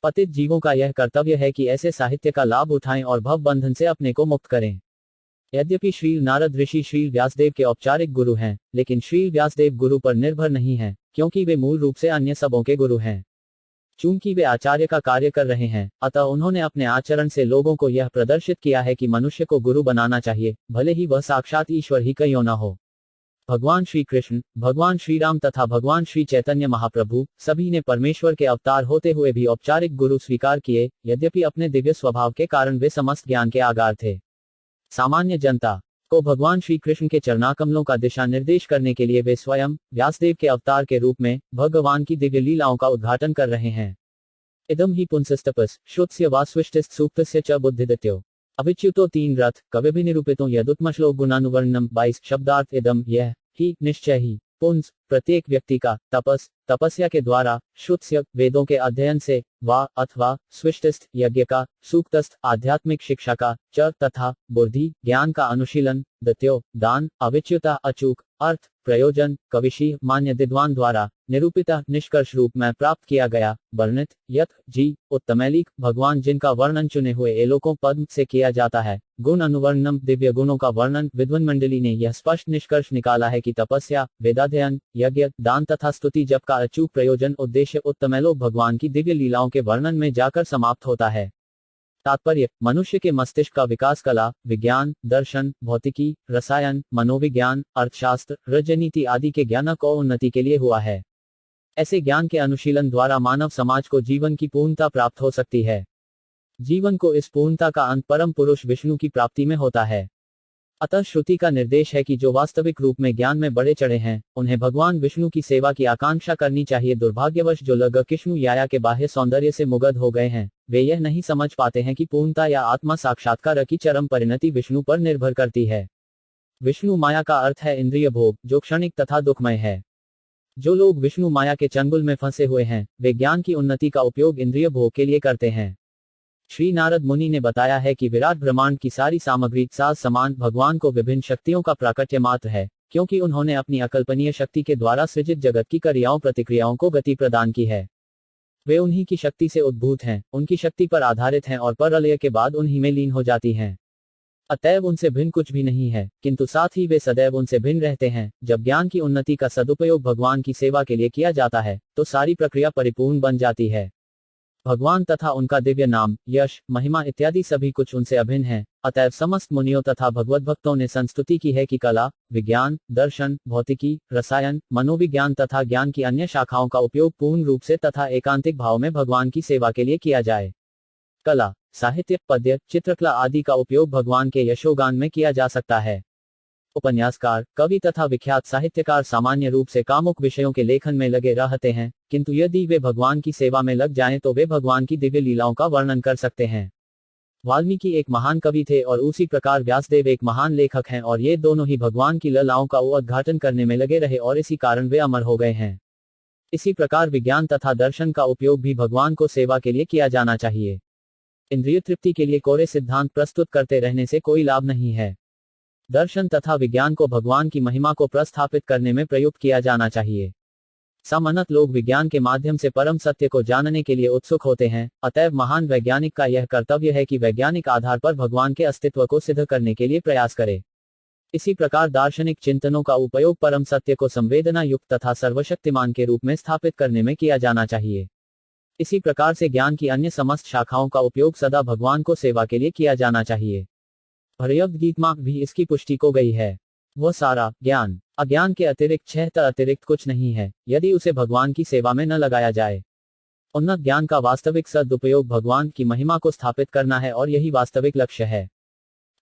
पतित जीवों का यह कर्तव्य है कि ऐसे साहित्य का लाभ उठाएं और भव बंधन से अपने को मुक्त करें। यद्यपि श्री नारद ऋषि श्री व्यासदेव के औपचारिक गुरु हैं, लेकिन श्री व्यासदेव गुरु पर निर्भर नहीं हैं, क्योंकि वे मूल रूप से अन्य सबों के गुरु हैं। चूंकि वे आचार्य का कार्य कर रहे हैं, अतः उन्होंने अपने आचरण से लोगों को यह प्रदर्शित किया है कि मनुष्य को गुरु बनाना चाहिए, भले ही वह साक्षात ईश्वर ही क्यों न हो। भगवान श्री कृष्ण, भगवान श्री राम तथा भगवान श्री चैतन्य महाप्रभु सभी ने परमेश्वर के अवतार होते हुए भी औपचारिक गुरु स्वीकार किए, यद्यपि अपने दिव्य स्वभाव के कारण वे समस्त ज्ञान के आगार थे। सामान्य जनता को भगवान श्री कृष्ण के चरणाकमलों का दिशा निर्देश करने के लिए वे स्वयं व्यासदेव के अवतार के रूप में भगवान की दिव्य लीलाओं का उद्घाटन कर रहे हैं। इदम ही पुंसस्तपस श्रुत्स्य वास्विष्टिस्त सूक्तस्य च बुद्धिदित्यो अभिच्युतो तीन रथ कविभिनिरूपितों यदुत्मश्लोक गुणानुवर्णनम 22 शब्दार्थ इदम यह ही निश्चय ही पुंस प्रत्येक व्यक्ति का तपस्या के द्वारा श्रुत्स्य वेदों के अध्ययन से वा अथवा स्विष्टिस्त यज्ञ का सूक्तस्थ आध्यात्मिक शिक्षा का च तथा बुद्धि ज्ञान का अनुशीलन दत्यो दान अविच्युता अचूक अर्थ प्रयोजन कविशी मान्य विद्वान द्वारा निरूपिता निष्कर्ष रूप में प्राप्त किया गया वर्णित यथ जी उत्तमैलिक भगवान जिनका वर्णन चुने हुए एलोकों पद्म से किया जाता है गुण अनुवर्णनम दिव्य गुणों का वर्णन विद्वान मंडली ने यह स्पष्ट निष्कर्ष निकाला है कि तपस्या वेदाध्ययन यज्ञ दान तथा स्तुति जप का अचूक प्रयोजन उद्देश्य उत्तमैलोक भगवान की दिव्य लीलाओं के वर्णन में जाकर समाप्त होता है। तात्पर्य मनुष्य के मस्तिष्क का विकास कला विज्ञान दर्शन भौतिकी रसायन मनोविज्ञान अर्थशास्त्र राजनीति आदि के ज्ञान को उन्नति के लिए हुआ है। ऐसे ज्ञान के अनुशीलन द्वारा मानव समाज को जीवन की पूर्णता प्राप्त हो सकती है। जीवन को इस पूर्णता का अंत परम पुरुष विष्णु की प्राप्ति में होता है। अतः श्रुति का निर्देश है कि जो वास्तविक रूप में ज्ञान में बढ़े चढ़े हैं उन्हें भगवान विष्णु की सेवा की आकांक्षा करनी चाहिए। दुर्भाग्यवश जो लोग कृष्ण याया के बाह्य सौंदर्य से मुग्ध हो गए हैं वे यह नहीं समझ पाते हैं कि पूर्णता या आत्मा साक्षात्कार की चरम परिणति विष्णु पर निर्भर करती है। विष्णु माया का अर्थ है इंद्रिय भोग जो क्षणिक तथा दुखमय है। जो लोग विष्णु माया के चंगुल में फंसे हुए हैं वे ज्ञान की उन्नति का उपयोग इंद्रिय भोग के लिए करते हैं। श्री नारद मुनि ने बताया है कि विराट ब्रह्मांड की सारी सामग्री साज समान भगवान को विभिन्न शक्तियों का प्राकट्य मात्र है, क्योंकि उन्होंने अपनी अकल्पनीय शक्ति के द्वारा सृजित जगत की क्रियाओं प्रतिक्रियाओं को गति प्रदान की है। वे उन्हीं की शक्ति से उद्भूत हैं, उनकी शक्ति पर आधारित हैं और प्रलय के बाद उन्हीं में लीन हो जाती हैं। अतएव उनसे भिन्न कुछ भी नहीं है, किंतु साथ ही वे सदैव उनसे भिन्न रहते हैं। जब ज्ञान की उन्नति का सदुपयोग भगवान की सेवा के लिए किया जाता है तो सारी प्रक्रिया परिपूर्ण बन जाती है। भगवान तथा उनका दिव्य नाम यश महिमा इत्यादि सभी कुछ उनसे अभिन्न है। अतएव समस्त मुनियों तथा भगवत भक्तों ने संस्तुति की है कि कला विज्ञान दर्शन भौतिकी रसायन मनोविज्ञान तथा ज्ञान की अन्य शाखाओं का उपयोग पूर्ण रूप से तथा एकांतिक भाव में भगवान की सेवा के लिए किया जाए। कला साहित्य पद्य चित्रकला आदि का उपयोग भगवान के यशोगान में किया जा सकता है। उपन्यासकार कवि तथा विख्यात साहित्यकार सामान्य रूप से कामुक विषयों के लेखन में लगे रहते हैं, किंतु यदि वे भगवान की सेवा में लग जाएं तो वे भगवान की दिव्य लीलाओं का वर्णन कर सकते हैं। वाल्मीकि एक महान कवि थे और उसी प्रकार व्यासदेव एक महान लेखक हैं और ये दोनों ही भगवान की लीलाओं का उद्घाटन करने में लगे रहे और इसी कारण वे अमर हो गए हैं। इसी प्रकार विज्ञान तथा दर्शन का उपयोग भी भगवान को सेवा के लिए किया जाना चाहिए। इंद्रिय तृप्ति के लिए कोरे सिद्धांत प्रस्तुत करते रहने से कोई लाभ नहीं है। दर्शन तथा विज्ञान को भगवान की महिमा को प्रस्थापित करने में प्रयुक्त किया जाना चाहिए। सामान्यतः लोग विज्ञान के माध्यम से परम सत्य को जानने के लिए उत्सुक होते हैं। अतएव महान वैज्ञानिक का यह कर्तव्य है कि वैज्ञानिक आधार पर भगवान के अस्तित्व को सिद्ध करने के लिए प्रयास करे। इसी प्रकार दार्शनिक चिंतनों का उपयोग परम सत्य को संवेदना युक्त तथा सर्वशक्तिमान के रूप में स्थापित करने में किया जाना चाहिए। इसी प्रकार से ज्ञान की अन्य समस्त शाखाओं का उपयोग सदा भगवान को सेवा के लिए किया जाना चाहिए। भगवद गीता में भी इसकी पुष्टि को गई है। वह सारा ज्ञान अज्ञान के अतिरिक्त छह अतिरिक्त कुछ नहीं है यदि उसे भगवान की सेवा में न लगाया जाए। उन्नत ज्ञान का वास्तविक सदुपयोग भगवान की महिमा को स्थापित करना है और यही वास्तविक लक्ष्य है।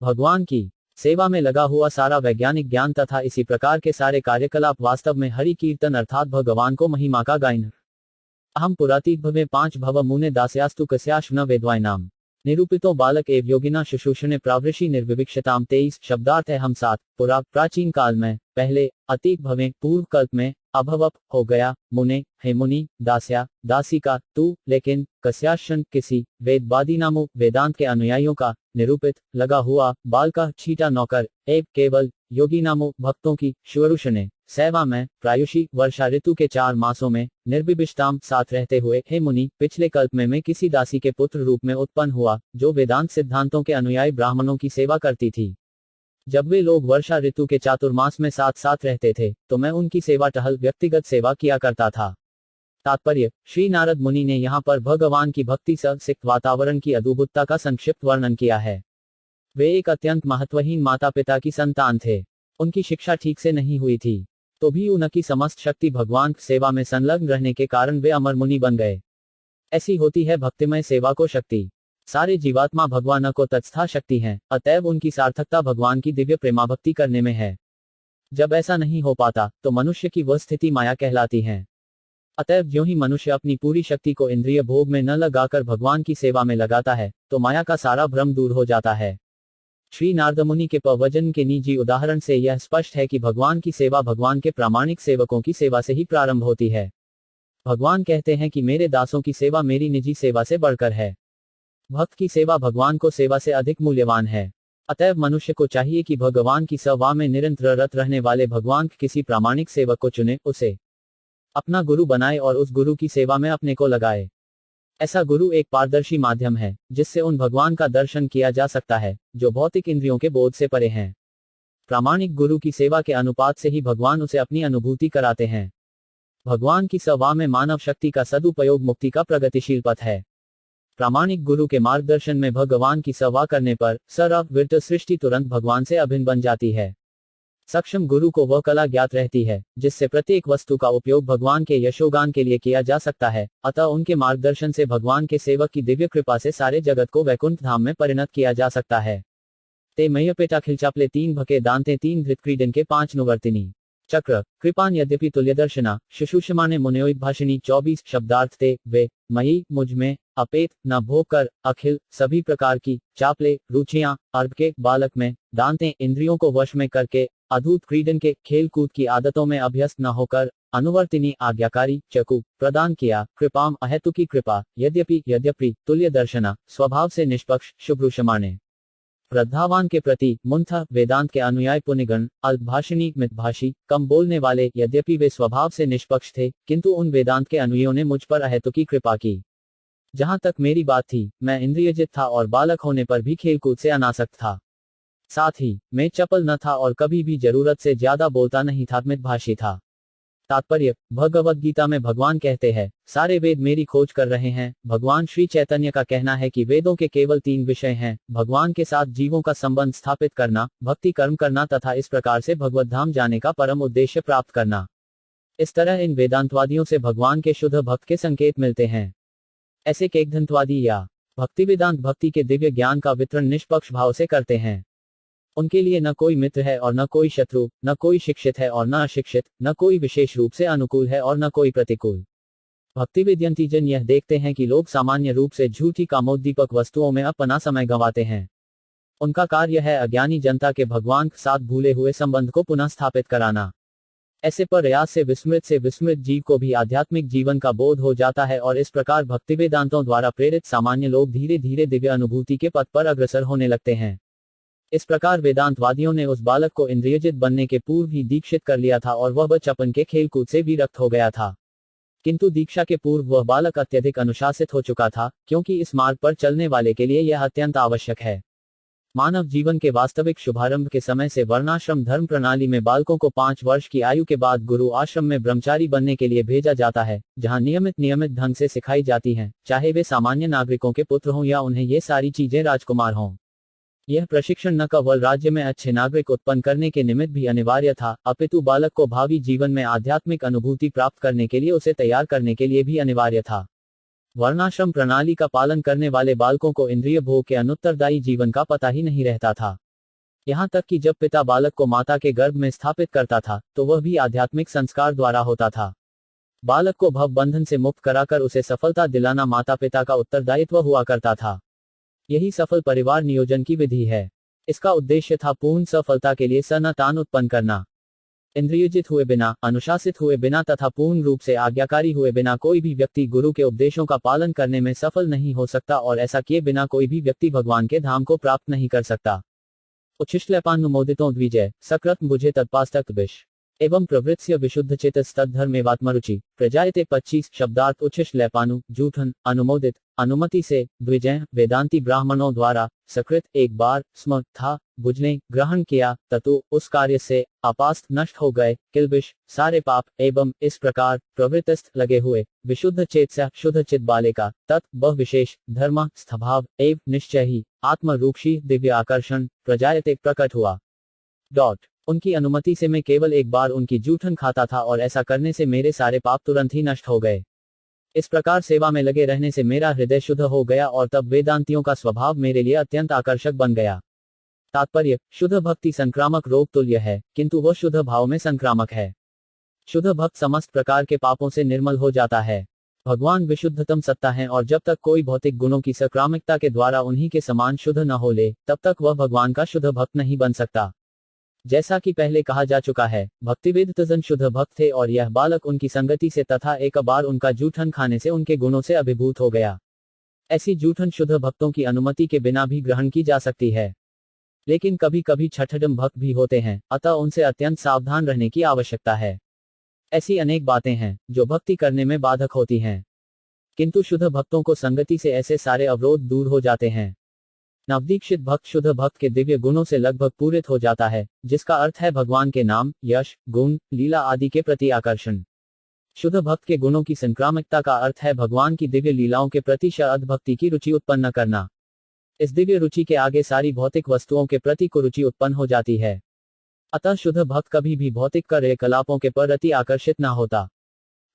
भगवान की सेवा में लगा हुआ सारा वैज्ञानिक ज्ञान तथा इसी प्रकार के सारे कार्यकलाप वास्तव में हरि कीर्तन अर्थात भगवान को महिमा का गायन। अहम पुरातीत भवे 5 भव मुने दास्यास्तु कस्याश्न वेद्वायनाम निरूपितो बालक एव योगिना शुश्रूषणे प्रावृषि निर्विविक्षताम 23 शब्दार्थ है हम 7 पुरा प्राचीन काल में पहले अतीत भवे पूर्व कल्प में अभवप हो गया मुने हे मुनि दास्या दासी का तू लेकिन कस्याश्न किसी वेदवादी नामो वेदांत के अनुयायियों का निरूपित लगा हुआ बाल का छीटा नौकर एव केवल योगी नामो भक्तों की शुश्रूषणे सेवा में प्रायुषी वर्षा ऋतु के 4 मासों में निर्विविष्टाम साथ रहते हुए हे मुनि पिछले कल्प में मैं किसी दासी के पुत्र रूप में उत्पन्न हुआ जो वेदांत सिद्धांतों के अनुयायी ब्राह्मणों की सेवा करती थी। जब वे लोग वर्षा ऋतु के चातुर्मास में साथ साथ रहते थे तो मैं उनकी सेवा टहल व्यक्तिगत सेवा किया करता था। तात्पर्य श्री नारद मुनि ने यहाँ पर भगवान की भक्ति सिक्त वातावरण की अद्भुतता का संक्षिप्त वर्णन किया है। वे एक अत्यंत महत्वहीन माता पिता की संतान थे। उनकी शिक्षा ठीक से नहीं हुई थी, तो भी उनकी समस्त शक्ति भगवान की सेवा में संलग्न रहने के कारण वे अमर मुनि बन गए। ऐसी होती है भक्तिमय सेवा को शक्ति। सारे जीवात्मा भगवान को तत्स्था शक्ति हैं, अतएव उनकी सार्थकता भगवान की दिव्य प्रेमाभक्ति करने में है। जब ऐसा नहीं हो पाता तो मनुष्य की वह स्थिति माया कहलाती है। अतएव ज्यों ही मनुष्य अपनी पूरी शक्ति को इंद्रिय भोग में न लगाकर भगवान की सेवा में लगाता है, तो माया का सारा भ्रम दूर हो जाता है। श्री नारद मुनि के प्रवचन के निजी उदाहरण से यह स्पष्ट है कि भगवान की सेवा भगवान के प्रामाणिक सेवकों की सेवा से ही प्रारंभ होती है। भगवान कहते हैं कि मेरे दासों की सेवा मेरी निजी सेवा से बढ़कर है। भक्त की सेवा भगवान को सेवा से अधिक मूल्यवान है। अतएव मनुष्य को चाहिए कि भगवान की सेवा में निरंतर रत रहने वाले भगवान के किसी प्रामाणिक सेवक को चुने, उसे अपना गुरु बनाए और उस गुरु की सेवा में अपने को लगाए। ऐसा गुरु एक पारदर्शी माध्यम है, जिससे उन भगवान का दर्शन किया जा सकता है जो भौतिक इंद्रियों के बोध से परे हैं। प्रामाणिक गुरु की सेवा के अनुपात से ही भगवान उसे अपनी अनुभूति कराते हैं। भगवान की सेवा में मानव शक्ति का सदुपयोग मुक्ति का प्रगतिशील पथ है। प्रामाणिक गुरु के मार्गदर्शन में भगवान की सेवा करने पर सर्वविर्त सृष्टि तुरंत भगवान से अभिन्न बन जाती है। सक्षम गुरु को वह कला ज्ञात रहती है जिससे प्रत्येक वस्तु का उपयोग भगवान के यशोगान के लिए किया जा सकता है। अतः उनके मार्गदर्शन से भगवान के सेवक की दिव्य कृपा से सारे जगत को वैकुंठ धाम में परिणत किया जा सकता है। ते मयपेटा खिलचापले 3 भके दांते 3 धृतक्रीडन के 5 नुवर्तिनी चक्र कृपान यद्यपि तुल्यदर्शना शुशुषमाने मुनयोद्भाषिणी 24 शब्दार्थ ते वे मयि मुझ में अपेत न भोग कर अखिल सभी प्रकार की चापले रुचियां अर्भ के बालक में दांते इंद्रियों को वश में करके अद्भुत क्रीडन के खेल कूद की आदतों में अभ्यस्त न होकर अनुवर्तिनी आज्ञाकारी चकु प्रदान किया। कृपाम अहेतु की कृपा यद्यपि तुल्य दर्शना स्वभाव से निष्पक्ष शुभ्रुषमाणे श्रद्धावान के प्रति मुंथा वेदांत के अनुयायी पुण्यगण अल्पभाषिणी मितभाषी कम बोलने वाले यद्यपि वे स्वभाव से निष्पक्ष थे, किंतु उन वेदांत के अनुयायियों ने मुझ पर अहेतु की कृपा की। जहां तक मेरी बात थी, मैं इंद्रियजित था और बालक होने पर भी खेलकूद से अनासक्त था। साथ ही मैं चपल न था और कभी भी जरूरत से ज्यादा बोलता नहीं था, मितभाषी था। तात्पर्य, भगवद गीता में भगवान कहते हैं, सारे वेद मेरी खोज कर रहे हैं। भगवान श्री चैतन्य का कहना है कि वेदों के केवल 3 विषय हैं, भगवान के साथ जीवों का संबंध स्थापित करना, भक्ति कर्म करना तथा इस प्रकार से भगवत धाम जाने का परम उद्देश्य प्राप्त करना। इस तरह इन वेदांतवादियों से भगवान के शुद्ध भक्त के संकेत मिलते हैं। ऐसे केकधंतवादी या भक्ति वेदांत भक्ति के दिव्य ज्ञान का वितरण निष्पक्ष भाव से करते हैं। उनके लिए न कोई मित्र है और न कोई शत्रु, न कोई शिक्षित है और न अशिक्षित, न कोई विशेष रूप से अनुकूल है और न कोई प्रतिकूल। भक्तिवेद्यंतीजन यह देखते हैं कि लोग सामान्य रूप से झूठी कामोद्दीपक वस्तुओं में अपना समय गंवाते हैं। उनका कार्य है अज्ञानी जनता के भगवान के साथ भूले हुए संबंध को पुनः स्थापित कराना। ऐसे प्रयास से विस्मृत जीव को भी आध्यात्मिक जीवन का बोध हो जाता है और इस प्रकार भक्तिवेदांतों द्वारा प्रेरित सामान्य लोग धीरे धीरे दिव्य अनुभूति के पथ पर अग्रसर होने लगते हैं। इस प्रकार वेदांतवादियों ने उस बालक को इंद्रियजित बनने के पूर्व ही दीक्षित कर लिया था और वह बचपन के खेलकूद से विरक्त हो गया था। किंतु दीक्षा के पूर्व वह बालक अत्यधिक अनुशासित हो चुका था, क्योंकि इस मार्ग पर चलने वाले के लिए यह अत्यंत आवश्यक है। मानव जीवन के वास्तविक शुभारंभ के समय से वर्णाश्रम धर्म प्रणाली में बालकों को 5 वर्ष की आयु के बाद गुरु आश्रम में ब्रह्मचारी बनने के लिए भेजा जाता है, जहां नियमित ढंग से सिखाई जाती हैं, चाहे वे सामान्य नागरिकों के पुत्र हों या उन्हें ये सारी चीजें राजकुमार हों। यह प्रशिक्षण न केवल राज्य में अच्छे नागरिक उत्पन्न करने के निमित्त भी अनिवार्य था, अपितु बालक को भावी जीवन में आध्यात्मिक अनुभूति प्राप्त करने के लिए उसे तैयार करने के लिए भी अनिवार्य था। वर्णाश्रम प्रणाली का पालन करने वाले बालकों को इंद्रिय भोग के अनुत्तरदायी जीवन का पता ही नहीं रहता था। यहाँ तक कि जब पिता बालक को माता के गर्भ में स्थापित करता था, तो वह भी आध्यात्मिक संस्कार द्वारा होता था। बालक को भव बंधन से मुक्त कराकर उसे सफलता दिलाना माता पिता का उत्तरदायित्व हुआ करता था। यही सफल परिवार नियोजन की विधि है। इसका उद्देश्य था पूर्ण सफलता के लिए संतान उत्पन्न करना। इंद्रियजित हुए बिना, अनुशासित हुए बिना तथा पूर्ण रूप से आज्ञाकारी हुए बिना कोई भी व्यक्ति गुरु के उपदेशों का पालन करने में सफल नहीं हो सकता, और ऐसा किए बिना कोई भी व्यक्ति भगवान के धाम को प्राप्त नहीं कर सकता। उच्छिष्टलपानुमोदितों द्विजय सकृत बुझे तत्पास्तक विष एवं प्रवृत्स्य विशुद्ध चेतस्तद्धर्मेवात्मरुचि प्रजायते 25 शब्दार्थ उच्छिष्ट लेपानु जूठन अनुमोदित अनुमति से द्विजय वेदांती ब्राह्मणों द्वारा सकृत एक बार स्म था बुझने ग्रहण किया ततो उस कार्य से अपास्त नष्ट हो गए किलबिश सारे पाप एवं इस प्रकार प्रवृत्तस्थ लगे हुए विशुद्ध चेत से शुद्ध चित बाले का तत् बह विशेष धर्म स्थभाव एव निश्चय ही आत्म रूक्षी दिव्य आकर्षण प्रजायते प्रकट हुआ। उनकी अनुमति से मैं केवल एक बार उनकी जूठन खाता था और ऐसा करने से मेरे सारे पाप तुरंत ही नष्ट हो गए। इस प्रकार सेवा में लगे रहने से मेरा हृदय शुद्ध हो गया और तब वेदांतियों का स्वभाव मेरे लिए अत्यंत आकर्षक बन गया। तात्पर्य, शुद्ध भक्ति संक्रामक रोग तुल्य है, किंतु वह शुद्ध भाव में संक्रामक है। शुद्ध भक्त समस्त प्रकार के पापों से निर्मल हो जाता है। भगवान विशुद्धतम सत्ता है और जब तक कोई भौतिक गुणों की सकारात्मकता के द्वारा उन्हीं के समान शुद्ध न हो ले, तब तक वह भगवान का शुद्ध भक्त नहीं बन सकता। जैसा कि पहले कहा जा चुका है, भक्तिवेदांत शुद्ध भक्त थे और यह बालक उनकी संगति से तथा एक बार उनका जूठन खाने से उनके गुणों से अभिभूत हो गया। ऐसी जूठन शुद्ध भक्तों की अनुमति के बिना भी ग्रहण की जा सकती है, लेकिन कभी कभी छठडम भक्त भी होते हैं, अतः उनसे अत्यंत सावधान रहने की आवश्यकता है। ऐसी अनेक बातें हैं जो भक्ति करने में बाधक होती हैं, किंतु शुद्ध भक्तों को संगति से ऐसे सारे अवरोध दूर हो जाते हैं। नवदीक्षित भक्त शुद्ध भक्त के दिव्य गुणों से लगभग पूरित हो जाता है, जिसका अर्थ है भगवान के नाम, यश, गुण, लीला आदि के प्रति आकर्षण। शुद्ध भक्त के गुणों की संक्रामकता का अर्थ है भगवान की दिव्य लीलाओं के प्रति शरद भक्ति की रुचि उत्पन्न करना। इस दिव्य रुचि के आगे सारी भौतिक वस्तुओं के प्रति कुरुचि उत्पन्न हो जाती है। अतः शुद्ध भक्त कभी भी भौतिक क्रियाकलापों के प्रति आकर्षित न होता।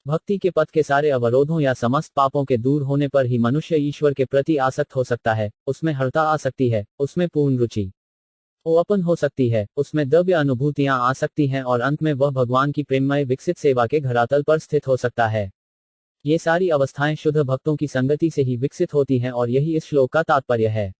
भक्ति के पथ के सारे अवरोधों या समस्त पापों के दूर होने पर ही मनुष्य ईश्वर के प्रति आसक्त हो सकता है, उसमें हरता आ सकती है, उसमें पूर्ण रुचि ओपन हो सकती है, उसमें दिव्य अनुभूतियां आ सकती हैं और अंत में वह भगवान की प्रेममय विकसित सेवा के धरातल पर स्थित हो सकता है। ये सारी अवस्थाएं शुद्ध भक्तों की संगति से ही विकसित होती हैं और यही इस श्लोक का तात्पर्य है।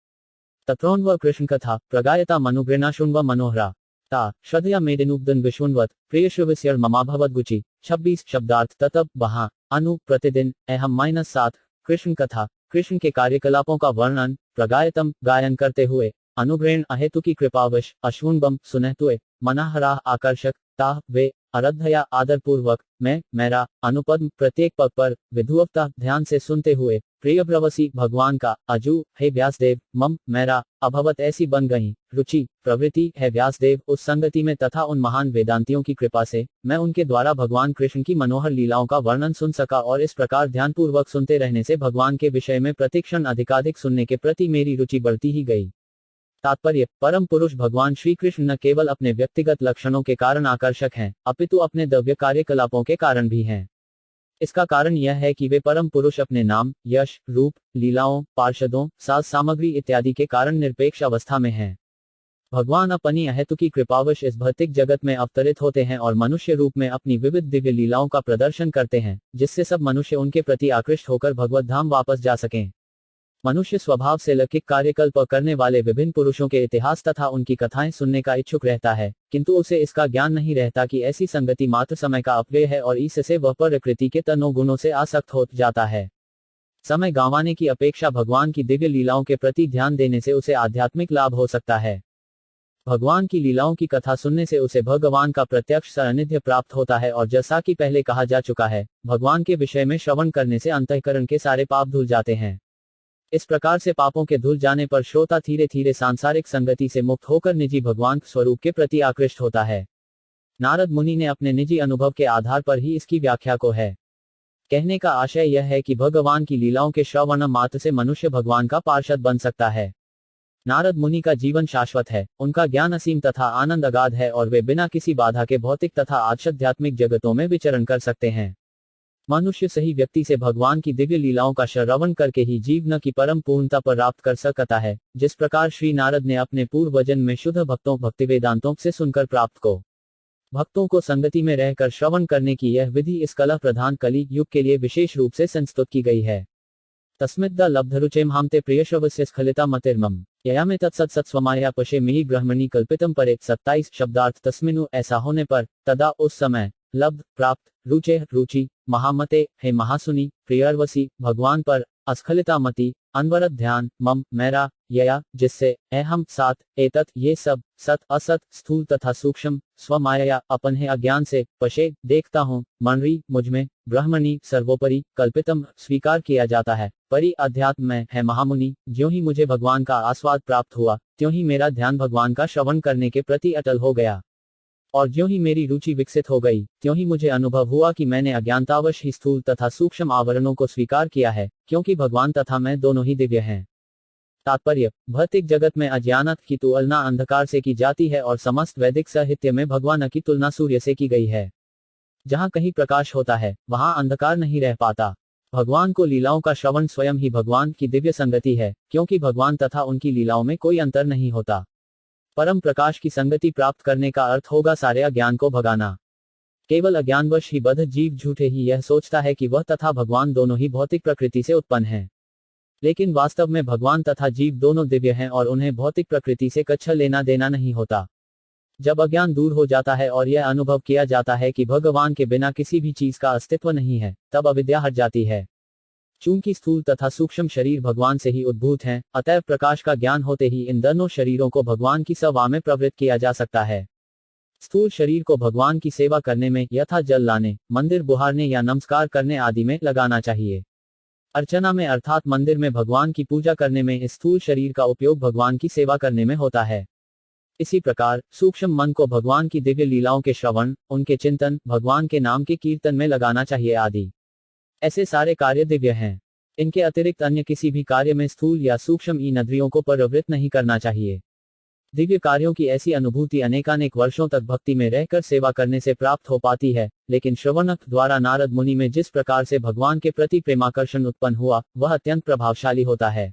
तत्रोन्व कृष्ण कथा प्रगायता मनुगृणा शुण्व मनोहरा ता श्रद्धया मेदिनुग्धन विश्वन्वत प्रियश्रवस्यर ममाभवत गुचि। 26 शब्दार्थ ततब वहां अनु प्रतिदिन अहम -7 कृष्ण कथा कृष्ण के कार्यकलापों का वर्णन प्रगायतम गायन करते हुए अनुग्रहण अहेतु की कृपावश अश्वुनबम सुनहतुए मनाहरा आकर्षक ताह वे आराधया आदरपूर्वक मैं मेरा अनुपद्म प्रत्येक पद पर विधुवता ध्यान से सुनते हुए प्रियव्रवसी भगवान का अजू हे व्यासदेव मम मेरा अभवत ऐसी बन गई रुचि प्रवृत्ति है व्यासदेव उस संगति में तथा उन महान वेदांतियों की कृपा से मैं उनके द्वारा भगवान कृष्ण की मनोहर लीलाओं का वर्णन सुन सका और इस प्रकार ध्यानपूर्वक सुनते रहने से भगवान के विषय में प्रतिक्षण अधिकाधिक सुनने के प्रति मेरी रुचि बढ़ती ही गई। तात्पर्य, परम पुरुष भगवान श्री कृष्ण न केवल अपने व्यक्तिगत लक्षणों के कारण आकर्षक हैं, अपितु अपने दिव्य कार्यकलापों के कारण भी हैं। इसका कारण यह है कि वे परम पुरुष अपने नाम, यश, रूप, लीलाओं, पार्षदों, साज सामग्री इत्यादि के कारण निरपेक्ष अवस्था में हैं। भगवान अपनी अहेतु की कृपावश इस भौतिक जगत में अवतरित होते हैं और मनुष्य रूप में अपनी विविध दिव्य लीलाओं का प्रदर्शन करते हैं, जिससे सब मनुष्य उनके प्रति आकृष्ट होकर भगवत धाम वापस जा सकें। मनुष्य स्वभाव से लौकिक कार्यकल्प करने वाले विभिन्न पुरुषों के इतिहास तथा उनकी कथाएं सुनने का इच्छुक रहता है, किंतु उसे इसका ज्ञान नहीं रहता कि ऐसी संगति मात्र समय का अपव्यय है और इससे वह प्रकृति के तनों गुणों से आसक्त हो जाता है। समय गंवाने की अपेक्षा भगवान की दिव्य लीलाओं के प्रति ध्यान देने से उसे आध्यात्मिक लाभ हो सकता है। भगवान की लीलाओं की कथा सुनने से उसे भगवान का प्रत्यक्ष सान्निध्य प्राप्त होता है और जैसा कि पहले कहा जा चुका है, भगवान के विषय में श्रवण करने से अंतःकरण के सारे पाप धुल जाते हैं। इस प्रकार से पापों के धुल जाने पर श्रोता धीरे धीरे सांसारिक संगति से मुक्त होकर निजी भगवान स्वरूप के प्रति आकृष्ट होता है। नारद मुनि ने अपने निजी अनुभव के आधार पर ही इसकी व्याख्या को है। कहने का आशय यह है कि भगवान की लीलाओं के श्रवण मात्र से मनुष्य भगवान का पार्षद बन सकता है। नारद मुनि का जीवन शाश्वत है, उनका ज्ञान असीम तथा आनंद अगाध है और वे बिना किसी बाधा के भौतिक तथा आध्यात्मिक जगतों में विचरण कर सकते हैं। मनुष्य सही व्यक्ति से भगवान की दिव्य लीलाओं का श्रवण करके ही जीवन की परम पूर्णता प्राप्त कर सकता है, जिस प्रकार श्री नारद ने अपने पूर्वजन में शुद्ध भक्तों भक्तिवेदांतों से सुनकर प्राप्त को। भक्तों को संगति में रहकर श्रवण करने की यह विधि इस कलह प्रधान कली युग के लिए विशेष रूप से संस्तुत की गई है। तस्मिद्दा लब्धरुचेम हामते प्रियश्रवस्य स्खलिता मतिर्मम ययामे तत्सत् स्वमाया पशे मिहि ब्रह्मणि कल्पितम परे। 27 शब्दार्थ तस्मिनु ऐसा होने पर तदा उस समय लब्ध प्राप्त रुचे रुचि महामते हे महासुनी प्रियर्वसी भगवान पर अस्खलिता मति अनवरत ध्यान मम मेरा यया जिससे अहम सात एतत ये सब सत असत स्थूल तथा सूक्ष्म स्वमाया अपन है अज्ञान से पशे देखता हूँ मनरी मुझमें ब्रह्मणि सर्वोपरि कल्पितम स्वीकार किया जाता है परि अध्यात्म में है महामुनि। ज्यों ही मुझे भगवान का आस्वाद प्राप्त हुआ त्यों ही मेरा ध्यान भगवान का श्रवण करने के प्रति अटल हो गया और ज्यों ही मेरी रुचि विकसित हो गई त्यों ही मुझे अनुभव हुआ कि मैंने अज्ञानतावश ही स्थूल तथा सूक्ष्म आवरणों को स्वीकार किया है, क्योंकि भगवान तथा मैं दोनों ही दिव्य हैं। तात्पर्य, भौतिक जगत में अज्ञानत की तुलना अंधकार से की जाती है और समस्त वैदिक साहित्य में भगवान की तुलना सूर्य से की गई है। जहाँ कहीं प्रकाश होता है वहाँ अंधकार नहीं रह पाता। भगवान को लीलाओं का श्रवण स्वयं ही भगवान की दिव्य संगति है, क्योंकि भगवान तथा उनकी लीलाओं में कोई अंतर नहीं होता। परम प्रकाश की संगति प्राप्त करने का अर्थ होगा सारे अज्ञान को भगाना। केवल अज्ञानवश ही बद्ध जीव झूठे ही यह सोचता है कि वह तथा भगवान दोनों ही भौतिक प्रकृति से उत्पन्न हैं। लेकिन वास्तव में भगवान तथा जीव दोनों दिव्य हैं और उन्हें भौतिक प्रकृति से कुछ लेना देना नहीं होता। जब अज्ञान दूर हो जाता है और यह अनुभव किया जाता है कि भगवान के बिना किसी भी चीज का अस्तित्व नहीं है, तब अविद्या हट जाती है। चूंकि स्थूल तथा सूक्ष्म शरीर भगवान से ही उद्भूत हैं, अतएव प्रकाश का ज्ञान होते ही इन दोनों शरीरों को भगवान की सेवा में प्रवृत्त किया जा सकता है। स्थूल शरीर को भगवान की सेवा करने में, यथा जल लाने, मंदिर बुहारने या नमस्कार करने आदि में लगाना चाहिए। अर्चना में अर्थात मंदिर में भगवान की पूजा करने में इस स्थूल शरीर का उपयोग भगवान की सेवा करने में होता है। इसी प्रकार सूक्ष्म मन को भगवान की दिव्य लीलाओं के श्रवण, उनके चिंतन, भगवान के नाम के कीर्तन में लगाना चाहिए आदि। ऐसे सारे कार्य दिव्य हैं। इनके अतिरिक्त अन्य किसी भी कार्य में स्थूल या सूक्ष्म इंद्रियों को प्रवृत्त नहीं करना चाहिए। दिव्य कार्यों की ऐसी अनुभूति अनेकानेक वर्षों तक भक्ति में रहकर सेवा करने से प्राप्त हो पाती है, लेकिन श्रवण द्वारा नारद मुनि में जिस प्रकार से भगवान के प्रति प्रेमाकर्षण उत्पन्न हुआ, वह अत्यंत प्रभावशाली होता है।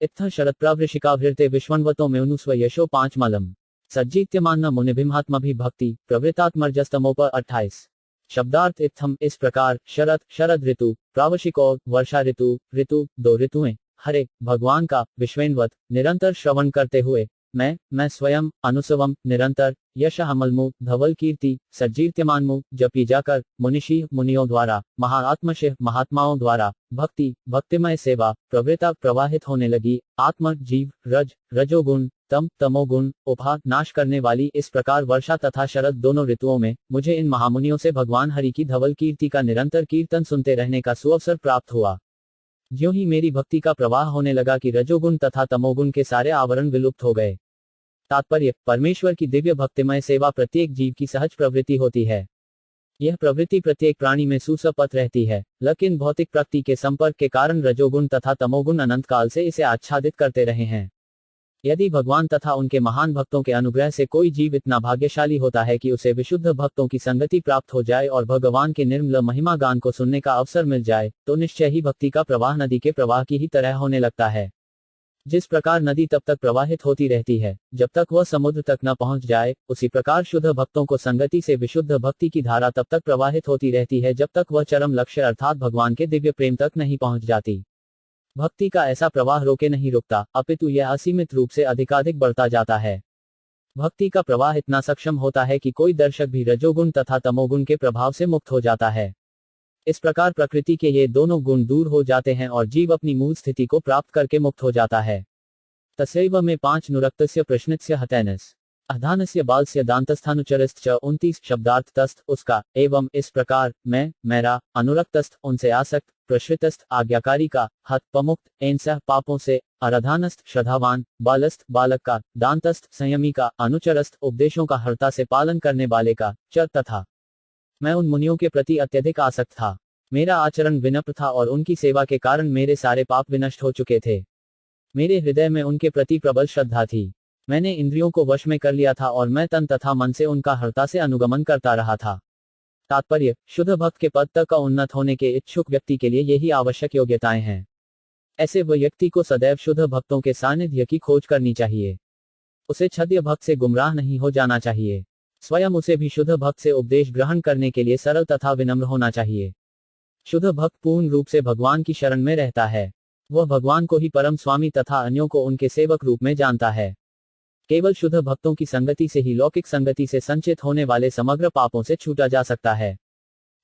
इत्थ शरद प्रवृषिकावृते विश्वन्वतो में अनुस्व यशो 5 मलम सज्जीत्यमान मुनिभिमात्मभि भक्ति प्रवृत्तात्मर्जस्तमोप 28। शब्दार्थ इत्थम इस प्रकार, शरद ऋतु, प्रावशिको वर्षा ऋतु, दो ऋतुएं, हरे भगवान का विश्वेन्वत निरंतर श्रवण करते हुए मैं स्वयं अनुसवम निरंतर यश हमलमु धवल कीर्ति सज्जीर्त्यमानमु जपी जाकर मुनिषि मुनियों द्वारा महाआत्मशः महात्माओं द्वारा भक्तिमय सेवा प्रवृत्ता प्रवाहित होने लगी। आत्म जीव रजोगुण तमोगुण उभा नाश करने वाली इस प्रकार वर्षा तथा शरद दोनों ऋतुओं में मुझे इन महामुनियों से भगवान हरि की धवल कीर्ति का निरंतर कीर्तन सुनते रहने का सुअवसर प्राप्त हुआ। ज्यों ही मेरी भक्ति का प्रवाह होने लगा कि रजोगुण तथा तमोगुण के सारे आवरण विलुप्त हो गए। तात्पर्य, परमेश्वर की दिव्य भक्तिमय सेवा प्रत्येक जीव की सहज प्रवृत्ति होती है। यह प्रवृत्ति प्रत्येक प्राणी में सुसपत रहती है, लेकिन भौतिक प्रकृति के संपर्क के कारण रजोगुण तथा तमोगुण अनंत काल से इसे आच्छादित करते रहे हैं। यदि भगवान तथा उनके महान भक्तों के अनुग्रह से कोई जीव इतना भाग्यशाली होता है कि उसे विशुद्ध भक्तों की संगति प्राप्त हो जाए और भगवान के निर्मल महिमा गान को सुनने का अवसर मिल जाए, तो निश्चय ही भक्ति का प्रवाह नदी के प्रवाह की ही तरह होने लगता है। जिस प्रकार नदी तब तक प्रवाहित होती रहती है जब तक वह समुद्र तक न पहुंच जाए, उसी प्रकार शुद्ध भक्तों को संगति से विशुद्ध भक्ति की धारा तब तक प्रवाहित होती रहती है जब तक वह चरम लक्ष्य अर्थात भगवान के दिव्य प्रेम तक नहीं पहुंच जाती। भक्ति का ऐसा प्रवाह रोके नहीं रुकता, अपितु यह असीमित रूप से अधिकाधिक बढ़ता जाता है। भक्ति का प्रवाह इतना सक्षम होता है कि कोई दर्शक भी रजोगुण तथा तमोगुण के प्रभाव से मुक्त हो जाता है। इस प्रकार प्रकृति के ये दोनों गुण दूर हो जाते हैं और जीव अपनी मूल स्थिति को प्राप्त करके मुक्त हो जाता है। तस्यैव में 5 नुरक्तस्य प्रश्नस्य हतैनस अधानस्य बालस्य दांतस्थानुचरश्च 29 शब्दार्थ तस्थ उसका एवं इस प्रकार मेरा अनुरक्तस्थ उनसे आसक्त प्रश्रितस्थ आज्ञाकारी का हत पमुक्त एनसह पापों से अराधानस्थ श्रद्धावान बालस्थ बालक का दांतस्थ संयमी का अनुचरस्थ उपदेशों का हरता से पालन करने वाले का चर तथा मैं उन मुनियों के प्रति अत्यधिक आसक्त था। मेरा आचरण विनम्र था और उनकी सेवा के कारण मेरे सारे पाप विनष्ट हो चुके थे। मेरे हृदय में उनके प्रति प्रबल श्रद्धा थी। मैंने इंद्रियों को वश में कर लिया था और मैं तन तथा मन से उनका हरता से अनुगमन करता रहा था। तात्पर्य, शुद्ध भक्त के पद तक का उन्नत होने के इच्छुक व्यक्ति के लिए यही आवश्यक योग्यताएं हैं। ऐसे व्यक्ति को सदैव शुद्ध भक्तों के सानिध्य की खोज करनी चाहिए। उसे छद्य भक्त से गुमराह नहीं हो जाना चाहिए। स्वयं उसे भी शुद्ध भक्त से उपदेश ग्रहण करने के लिए सरल तथा विनम्र होना चाहिए। शुद्ध भक्त पूर्ण रूप से भगवान की शरण में रहता है। वह भगवान को ही परम स्वामी तथा अन्यों को उनके सेवक रूप में जानता है। केवल शुद्ध भक्तों की संगति से ही लौकिक संगति से संचित होने वाले समग्र पापों से छूटा जा सकता है।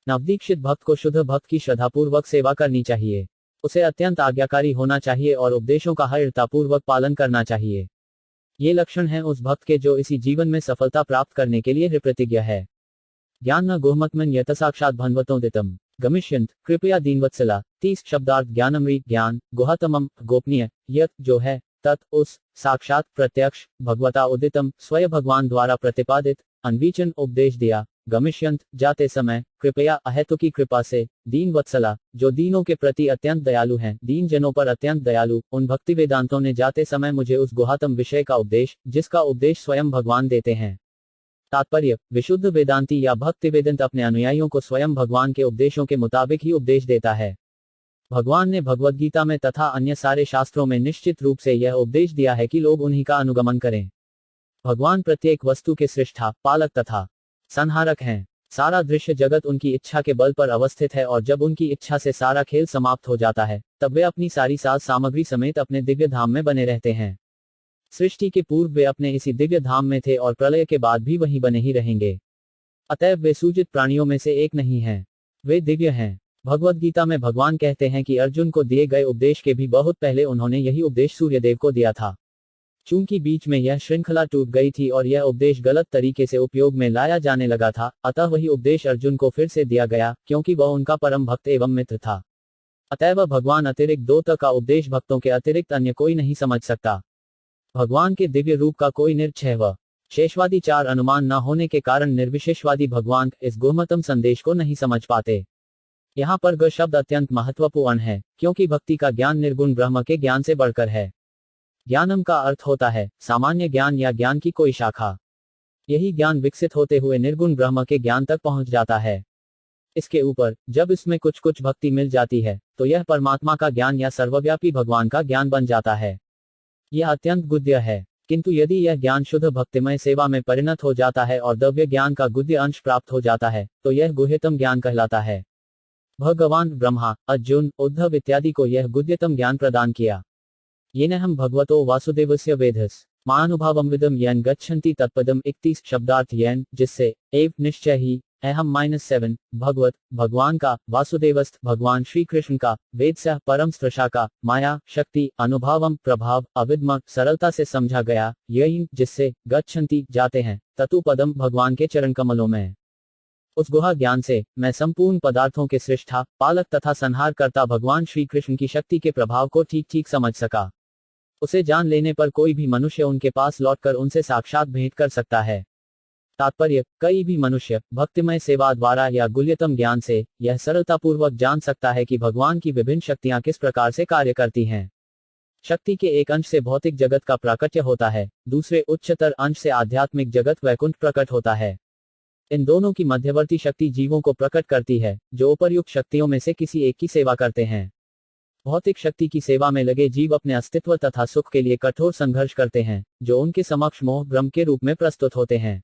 नवदीक्षित भक्त को शुद्ध भक्त की श्रद्धापूर्वक सेवा करनी चाहिए। उसे अत्यंत आज्ञाकारी होना चाहिए और उपदेशों का हृदयपूर्वक पालन करना चाहिए। ये लक्षण हैं उस भक्त के जो इसी जीवन में सफलता प्राप्त करने के लिए प्रतिज्ञ है। ज्ञान न गुहमतमन यत साक्षात भन्वतोदितम गमिष्यंत कृपया दीनवत्सला 30 शब्दार्थ ज्ञानमृत ज्ञान गुहातमम गोपनीय यत जो है तत् उस साक्षात प्रत्यक्ष भगवता उदितम स्वयं भगवान द्वारा प्रतिपादित अनविचन उपदेश दिया गमिष्यंत, जाते समय, कृपया, अहेतु की कृपा से, दीन वत्सला, जो दीनों के प्रति अत्यंत दयालु हैं, दीन जनों पर अत्यंत दयालु, उन भक्ति वेदांतों ने जाते समय मुझे उस गुहातम विषय का उपदेश, जिसका उपदेश स्वयं भगवान देते हैं। तात्पर्य, विशुद्ध वेदांती या भक्ति वेदांत अपने अनुयायियों को स्वयं भगवान के उपदेशों के मुताबिक ही उपदेश देता है। भगवान ने भगवद गीता में तथा अन्य सारे शास्त्रों में निश्चित रूप से यह उपदेश दिया है कि लोग उन्हीं का अनुगमन करें। भगवान प्रत्येक वस्तु के सृष्टा, पालक तथा संहारक हैं। सारा दृश्य जगत उनकी इच्छा के बल पर अवस्थित है और जब उनकी इच्छा से सारा खेल समाप्त हो जाता है, तब वे अपनी सारी साज सामग्री समेत अपने दिव्य धाम में बने रहते हैं। सृष्टि के पूर्व वे अपने इसी दिव्य धाम में थे और प्रलय के बाद भी वहीं बने ही रहेंगे। अतएव वे सूजित प्राणियों में से एक नहीं हैं, वे दिव्य हैं। भगवद गीता में भगवान कहते हैं कि अर्जुन को दिए गए उपदेश के भी बहुत पहले उन्होंने यही उपदेश सूर्यदेव को दिया था। चूंकि बीच में यह श्रृंखला टूट गई थी और यह उपदेश गलत तरीके से उपयोग में लाया जाने लगा था, अतः वही उपदेश अर्जुन को फिर से दिया गया, क्योंकि वह उनका परम भक्त एवं मित्र था। अतएव भगवान अतिरिक्त दो का उपदेश भक्तों के अतिरिक्त अन्य कोई नहीं समझ सकता। भगवान के दिव्य रूप का कोई निरक्षय व शेषवादी चार अनुमान न होने के कारण निर्विशेषवादी भगवान इस गुह्यतम संदेश को नहीं समझ पाते। यहाँ पर ग शब्द अत्यंत महत्वपूर्ण है, क्योंकि भक्ति का ज्ञान निर्गुण ब्रह्म के ज्ञान से बढ़कर है। ज्ञानम का अर्थ होता है सामान्य ज्ञान या ज्ञान की कोई शाखा। यही ज्ञान विकसित होते हुए निर्गुण ब्रह्म के ज्ञान तक पहुंच जाता है। इसके ऊपर जब इसमें कुछ कुछ भक्ति मिल जाती है, तो यह परमात्मा का ज्ञान या सर्वव्यापी भगवान का ज्ञान बन जाता है। यह अत्यंत गुह्य है, किंतु यदि यह ज्ञान शुद्ध भक्तिमय सेवा में परिणत हो जाता है और दिव्य ज्ञान का गुह्य अंश प्राप्त हो जाता है, तो यह गुह्यतम ज्ञान कहलाता है। भगवान ब्रह्मा, अर्जुन, उद्धव इत्यादि को यह गुह्यतम ज्ञान प्रदान किया। येन हम भगवतो वासुदेवस्य वेधस मानुभावम विदम येन गच्छन्ति तत्पदम 31 शब्दार्थ येन, जिससे एव निश्चय ही अहम -7 भगवत, भगवान का, वासुदेवस्त, भगवान श्री कृष्ण का, वेद से परम स्त्रशा का, माया शक्ति, अनुभवम प्रभाव, अविद्म सरलता से समझा गया, यही जिससे गच्छन्ति जाते हैं, ततुपदम भगवान के चरण कमलों में। उस गुहा ज्ञान से मैं संपूर्ण पदार्थों के सृष्टा, पालक तथा संहार करता भगवान श्री कृष्ण की शक्ति के प्रभाव को ठीक ठीक समझ सका। उसे जान लेने पर कोई भी मनुष्य उनके पास लौटकर उनसे साक्षात भेंट कर सकता है। तात्पर्य, कई भी मनुष्य भक्तिमय सेवा द्वारा या गुह्यतम ज्ञान से यह सरलतापूर्वक जान सकता है कि भगवान की विभिन्न शक्तियां किस प्रकार से कार्य करती हैं। शक्ति के एक अंश से भौतिक जगत का प्राकट्य होता है, दूसरे उच्चतर अंश से आध्यात्मिक जगत वैकुंठ प्रकट होता है। इन दोनों की मध्यवर्ती शक्ति जीवों को प्रकट करती है, जो उपर्युक्त शक्तियों में से किसी एक की सेवा करते हैं। भौतिक शक्ति की सेवा में लगे जीव अपने अस्तित्व तथा सुख के लिए कठोर संघर्ष करते हैं, जो उनके समक्ष मोह भ्रम के रूप में प्रस्तुत होते हैं।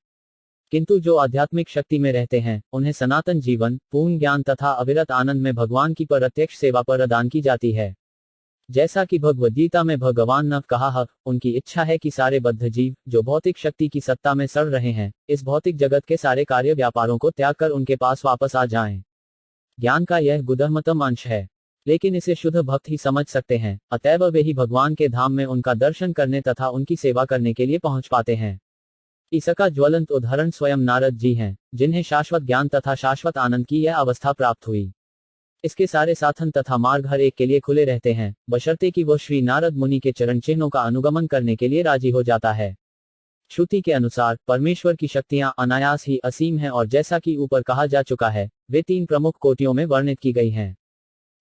किंतु जो आध्यात्मिक शक्ति में रहते हैं, उन्हें सनातन जीवन, पूर्ण ज्ञान तथा अविरत आनंद में भगवान की प्रत्यक्ष सेवा प्रदान की जाती है। जैसा कि भगवद गीता में भगवान ने कहा है, उनकी इच्छा है कि सारे बद्ध जीव, जो भौतिक शक्ति की सत्ता में सड़ रहे हैं, इस भौतिक जगत के सारे कार्य व्यापारों को त्याग कर उनके पास वापस आ जाएं। ज्ञान का यह गुह्यतम अंश है, लेकिन इसे शुद्ध भक्त ही समझ सकते हैं। अतएव वे ही भगवान के धाम में उनका दर्शन करने तथा उनकी सेवा करने के लिए पहुंच पाते हैं। इसका ज्वलंत उदाहरण स्वयं नारद जी हैं, जिन्हें शाश्वत ज्ञान तथा शाश्वत आनंद की यह अवस्था प्राप्त हुई। इसके सारे साधन तथा मार्ग हर एक के लिए खुले रहते हैं, बशर्ते कि वह श्री नारद मुनि के चरण चिन्हों का अनुगमन करने के लिए राजी हो जाता है। श्रुति के अनुसार परमेश्वर की शक्तियां अनायास ही असीम हैं और जैसा कि ऊपर कहा जा चुका है, वे 3 प्रमुख कोटियों में वर्णित की गई हैं।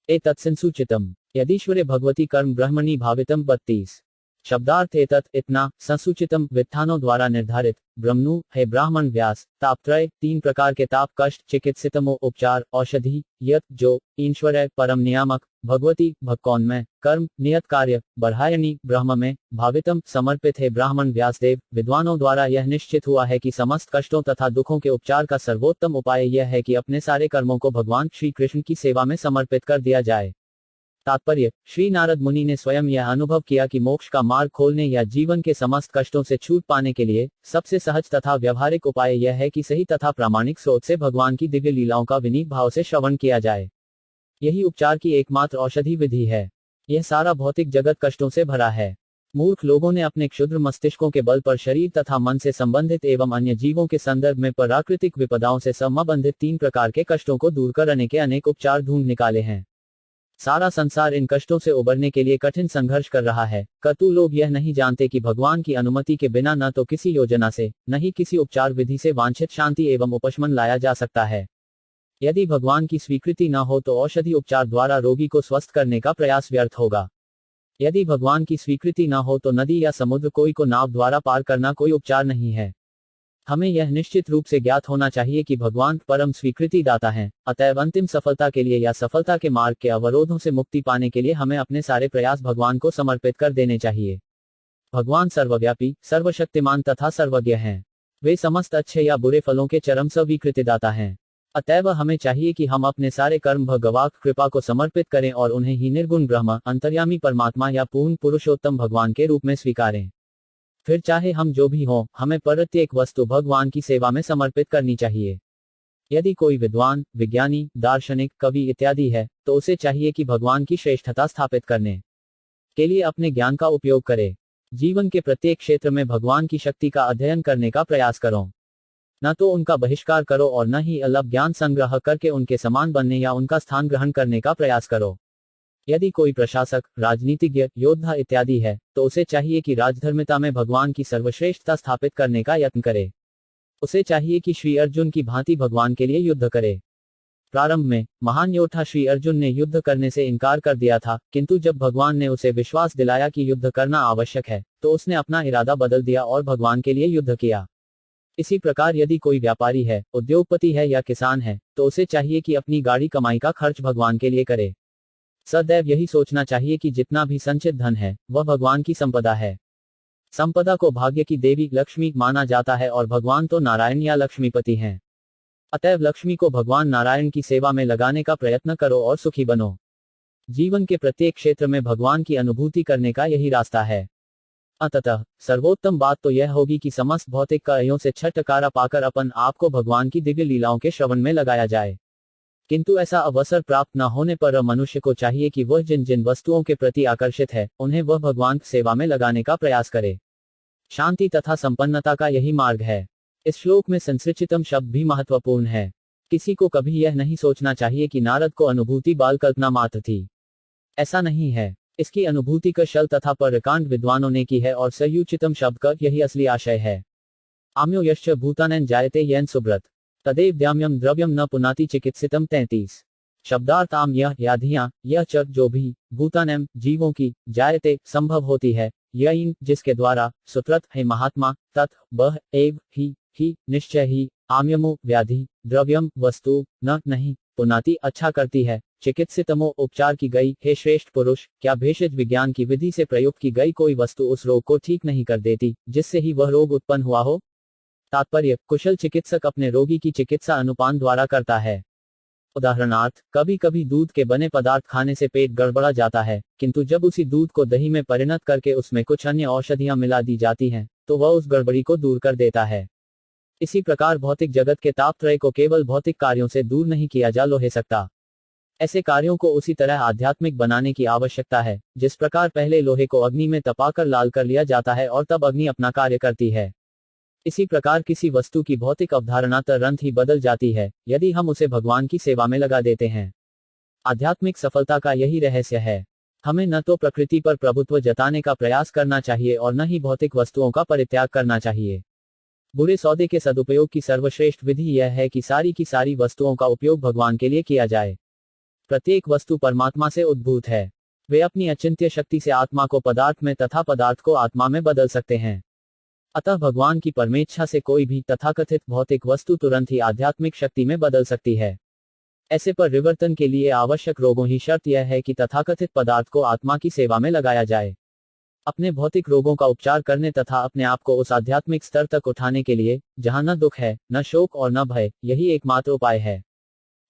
एतत् संसूचितम यदीश्वरे भगवती कर्म ब्रह्मणि भावितम 32 शब्दार्थ एतत् इतना संसूचितम विद्वानों द्वारा निर्धारित ब्रह्मणु है ब्राह्मण व्यास तापत्रय 3 प्रकार के ताप कष्ट चिकित्सितमो उपचार औषधि यत जो ईश्वर है परम नियामक भगवती भक्कौन्मय कर्म नियत कार्य बरहायणी ब्रह्म में भावितम समर्पित है ब्राह्मण व्यासदेव। विद्वानों द्वारा यह निश्चित हुआ है कि समस्त कष्टों तथा दुखों के उपचार का सर्वोत्तम उपाय यह है कि अपने सारे कर्मों को भगवान श्री कृष्ण की सेवा में समर्पित कर दिया जाए। तात्पर्य, श्री नारद मुनि ने स्वयं यह अनुभव किया कि मोक्ष का मार्ग खोलने या जीवन के समस्त कष्टों से छूट पाने के लिए सबसे सहज तथा व्यवहारिक उपाय यह है कि सही तथा प्रामाणिक स्रोत से भगवान की दिव्य लीलाओं का विनीत भाव से श्रवण किया जाए। यही उपचार की एकमात्र औषधि विधि है। यह सारा भौतिक जगत कष्टों से भरा है। मूर्ख लोगों ने अपने क्षुद्र मस्तिष्कों के बल पर शरीर तथा मन से संबंधित एवं अन्य जीवों के संदर्भ में प्राकृतिक विपदाओं से संबंधित 3 प्रकार के कष्टों को दूर करने के अनेक उपचार ढूंढ निकाले हैं। सारा संसार इन कष्टों से उबरने के लिए कठिन संघर्ष कर रहा है। कतु लोग यह नहीं जानते कि भगवान की अनुमति के बिना न तो किसी योजना से, न ही किसी उपचार विधि से वांछित शांति एवं उपशमन लाया जा सकता है। यदि भगवान की स्वीकृति न हो तो औषधि उपचार द्वारा रोगी को स्वस्थ करने का प्रयास व्यर्थ होगा। यदि भगवान की स्वीकृति न हो तो नदी या समुद्र कोई को नाव द्वारा पार करना कोई उपचार नहीं है। हमें यह निश्चित रूप से ज्ञात होना चाहिए कि भगवान परम स्वीकृति दाता हैं। अतएव अंतिम सफलता के लिए या सफलता के मार्ग के अवरोधों से मुक्ति पाने के लिए हमें अपने सारे प्रयास भगवान को समर्पित कर देने चाहिए। भगवान सर्वव्यापी, सर्वशक्तिमान तथा सर्वज्ञ हैं। वे समस्त अच्छे या बुरे फलों के चरम स्वीकृति दाता हैं। अतएव हमें चाहिए कि हम अपने सारे कर्म भगवान कृपा को समर्पित करें और उन्हें ही निर्गुण ब्रह्म, अंतर्यामी परमात्मा या पूर्ण पुरुषोत्तम भगवान के रूप में स्वीकारें। फिर चाहे हम जो भी हों, हमें प्रत्येक वस्तु भगवान की सेवा में समर्पित करनी चाहिए। यदि कोई विद्वान, विज्ञानी, दार्शनिक, कवि इत्यादि है, तो उसे चाहिए कि भगवान की श्रेष्ठता स्थापित करने के लिए अपने ज्ञान का उपयोग करे। जीवन के प्रत्येक क्षेत्र में भगवान की शक्ति का अध्ययन करने का प्रयास करो। न तो उनका बहिष्कार करो और न ही अलग ज्ञान संग्रह करके उनके समान बनने या उनका स्थान ग्रहण करने का प्रयास करो। यदि कोई प्रशासक, राजनीतिज्ञ, योद्धा इत्यादि है, तो उसे चाहिए कि राजधर्मिता में भगवान की सर्वश्रेष्ठता स्थापित करने का यत्न करे। उसे चाहिए कि श्री अर्जुन की भांति भगवान के लिए युद्ध करे। प्रारंभ में महान योद्धा श्री अर्जुन ने युद्ध करने से इनकार कर दिया था, किंतु जब भगवान ने उसे विश्वास दिलाया कि युद्ध करना आवश्यक है, तो उसने अपना इरादा बदल दिया और भगवान के लिए युद्ध किया। इसी प्रकार यदि कोई व्यापारी है, उद्योगपति है या किसान है, तो उसे चाहिए कि अपनी गाड़ी कमाई का खर्च भगवान के लिए करे। सदैव यही सोचना चाहिए कि जितना भी संचित धन है, वह भगवान की संपदा है। संपदा को भाग्य की देवी लक्ष्मी माना जाता है और भगवान तो नारायण या लक्ष्मीपति हैं। अतएव लक्ष्मी को भगवान नारायण की सेवा में लगाने का प्रयत्न करो और सुखी बनो। जीवन के प्रत्येक क्षेत्र में भगवान की अनुभूति करने का यही रास्ता है। अतः सर्वोत्तम बात तो यह होगी कि समस्त भौतिक कार्यों से छुटकारा पाकर अपन आप को भगवान की दिव्य लीलाओं के श्रवण में लगाया जाए। किंतु ऐसा अवसर प्राप्त न होने पर मनुष्य को चाहिए कि वह जिन जिन वस्तुओं के प्रति आकर्षित है, उन्हें वह भगवान की सेवा में लगाने का प्रयास करे। शांति तथा संपन्नता का यही मार्ग है। इस श्लोक में संसृचितम शब्द भी महत्वपूर्ण है। किसी को कभी यह नहीं सोचना चाहिए कि नारद को अनुभूति बाल कल्पना मात्र थी। ऐसा नहीं है। इसकी अनुभूति का शल तथा परकांड विद्वानों ने की है और सयुचितम शब्द का यही असली आशय है। आम्यो यश्च भूतानैन जायते येन सुब्रत तदेव द्याम्यम द्रव्यम न पुनाति चिकित्सितम 33। शब्दार्थ आम यह याधियां, यह च जो भी, भूतानैम जीवों की, जायते संभव होती है, यह जिसके द्वारा, सुत्रत है महात्मा, तत् बह एव ही निश्चय ही, आम्यमो व्याधि, द्रव्यम वस्तु, न नहीं, पुनाति अच्छा करती है, चिकित्सितमो उपचार की गई, हे श्रेष्ठ पुरुष, क्या भेषज विज्ञान की विधि से प्रयुक्त की गई कोई वस्तु उस रोग को ठीक नहीं कर देती, जिससे ही वह रोग उत्पन्न हुआ हो। तात्पर्य, कुशल चिकित्सक अपने रोगी की चिकित्सा अनुपान द्वारा करता है। उदाहरणार्थ, कभी कभी दूध के बने पदार्थ खाने से पेट गड़बड़ा जाता है, किंतु जब उसी दूध को दही में परिणत करके उसमें कुछ अन्य औषधियां मिला दी जाती हैं, तो वह उस गड़बड़ी को दूर कर देता है। इसी प्रकार भौतिक जगत के तापत्रय को केवल भौतिक कार्यों से दूर नहीं किया जा लोहे सकता। ऐसे कार्यों को उसी तरह आध्यात्मिक बनाने की आवश्यकता है, जिस प्रकार पहले लोहे को अग्नि में तपाकर लाल कर लिया जाता है और तब अग्नि अपना कार्य करती है। इसी प्रकार किसी वस्तु की भौतिक अवधारणा तुरंत ही बदल जाती है, यदि हम उसे भगवान की सेवा में लगा देते हैं। आध्यात्मिक सफलता का यही रहस्य है। हमें न तो प्रकृति पर प्रभुत्व जताने का प्रयास करना चाहिए और न ही भौतिक वस्तुओं का परित्याग करना चाहिए। बुरे सौदे के सदुपयोग की सर्वश्रेष्ठ विधि यह है कि सारी की सारी वस्तुओं का उपयोग भगवान के लिए किया जाए। प्रत्येक वस्तु परमात्मा से उद्भूत है। वे अपनी अचिंत्य शक्ति से आत्मा को पदार्थ में तथा पदार्थ को आत्मा में बदल सकते हैं। अतः भगवान की परमेच्छा से कोई भी तथाकथित भौतिक वस्तु तुरंत ही आध्यात्मिक शक्ति में बदल सकती है। ऐसे परिवर्तन के लिए आवश्यक रोगों ही शर्त यह है कि तथाकथित पदार्थ को आत्मा की सेवा में लगाया जाए। अपने भौतिक रोगों का उपचार करने तथा अपने आप को उस आध्यात्मिक स्तर तक उठाने के लिए, जहां न दुख है, न शोक और न भय, यही एकमात्र उपाय है।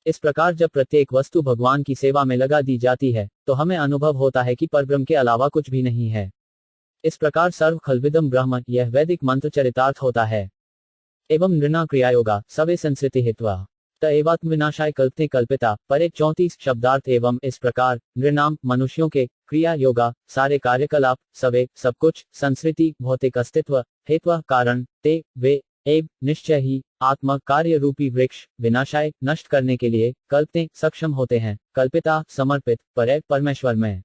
इस प्रकार जब प्रत्येक वस्तु भगवान की सेवा में लगा दी जाती है, तो हमें अनुभव होता है कि परब्रह्म के अलावा कुछ भी नहीं है। इस प्रकार सर्व खल्विदम ब्रह्म, यह वैदिक मंत्र चरितार्थ होता है। एवं नृणा क्रियायोगा सवे संस्कृति हित्वा त एवात्म विनाशाय कल्पते कल्पिता परे 34 शब्दार्थ। एवं इस प्रकार नृणाम मनुष्यों के, क्रिया योगा सारे कार्यकलाप, सवे सब कुछ, संस्कृति भौतिक अस्तित्व, हेत्वा कारण, ते वे एवं निश्चय ही आत्मा कार्य रूपी वृक्ष विनाशाय नष्ट करने के लिए कल्पते सक्षम होते हैं, कल्पिता समर्पित परे परमेश्वर में।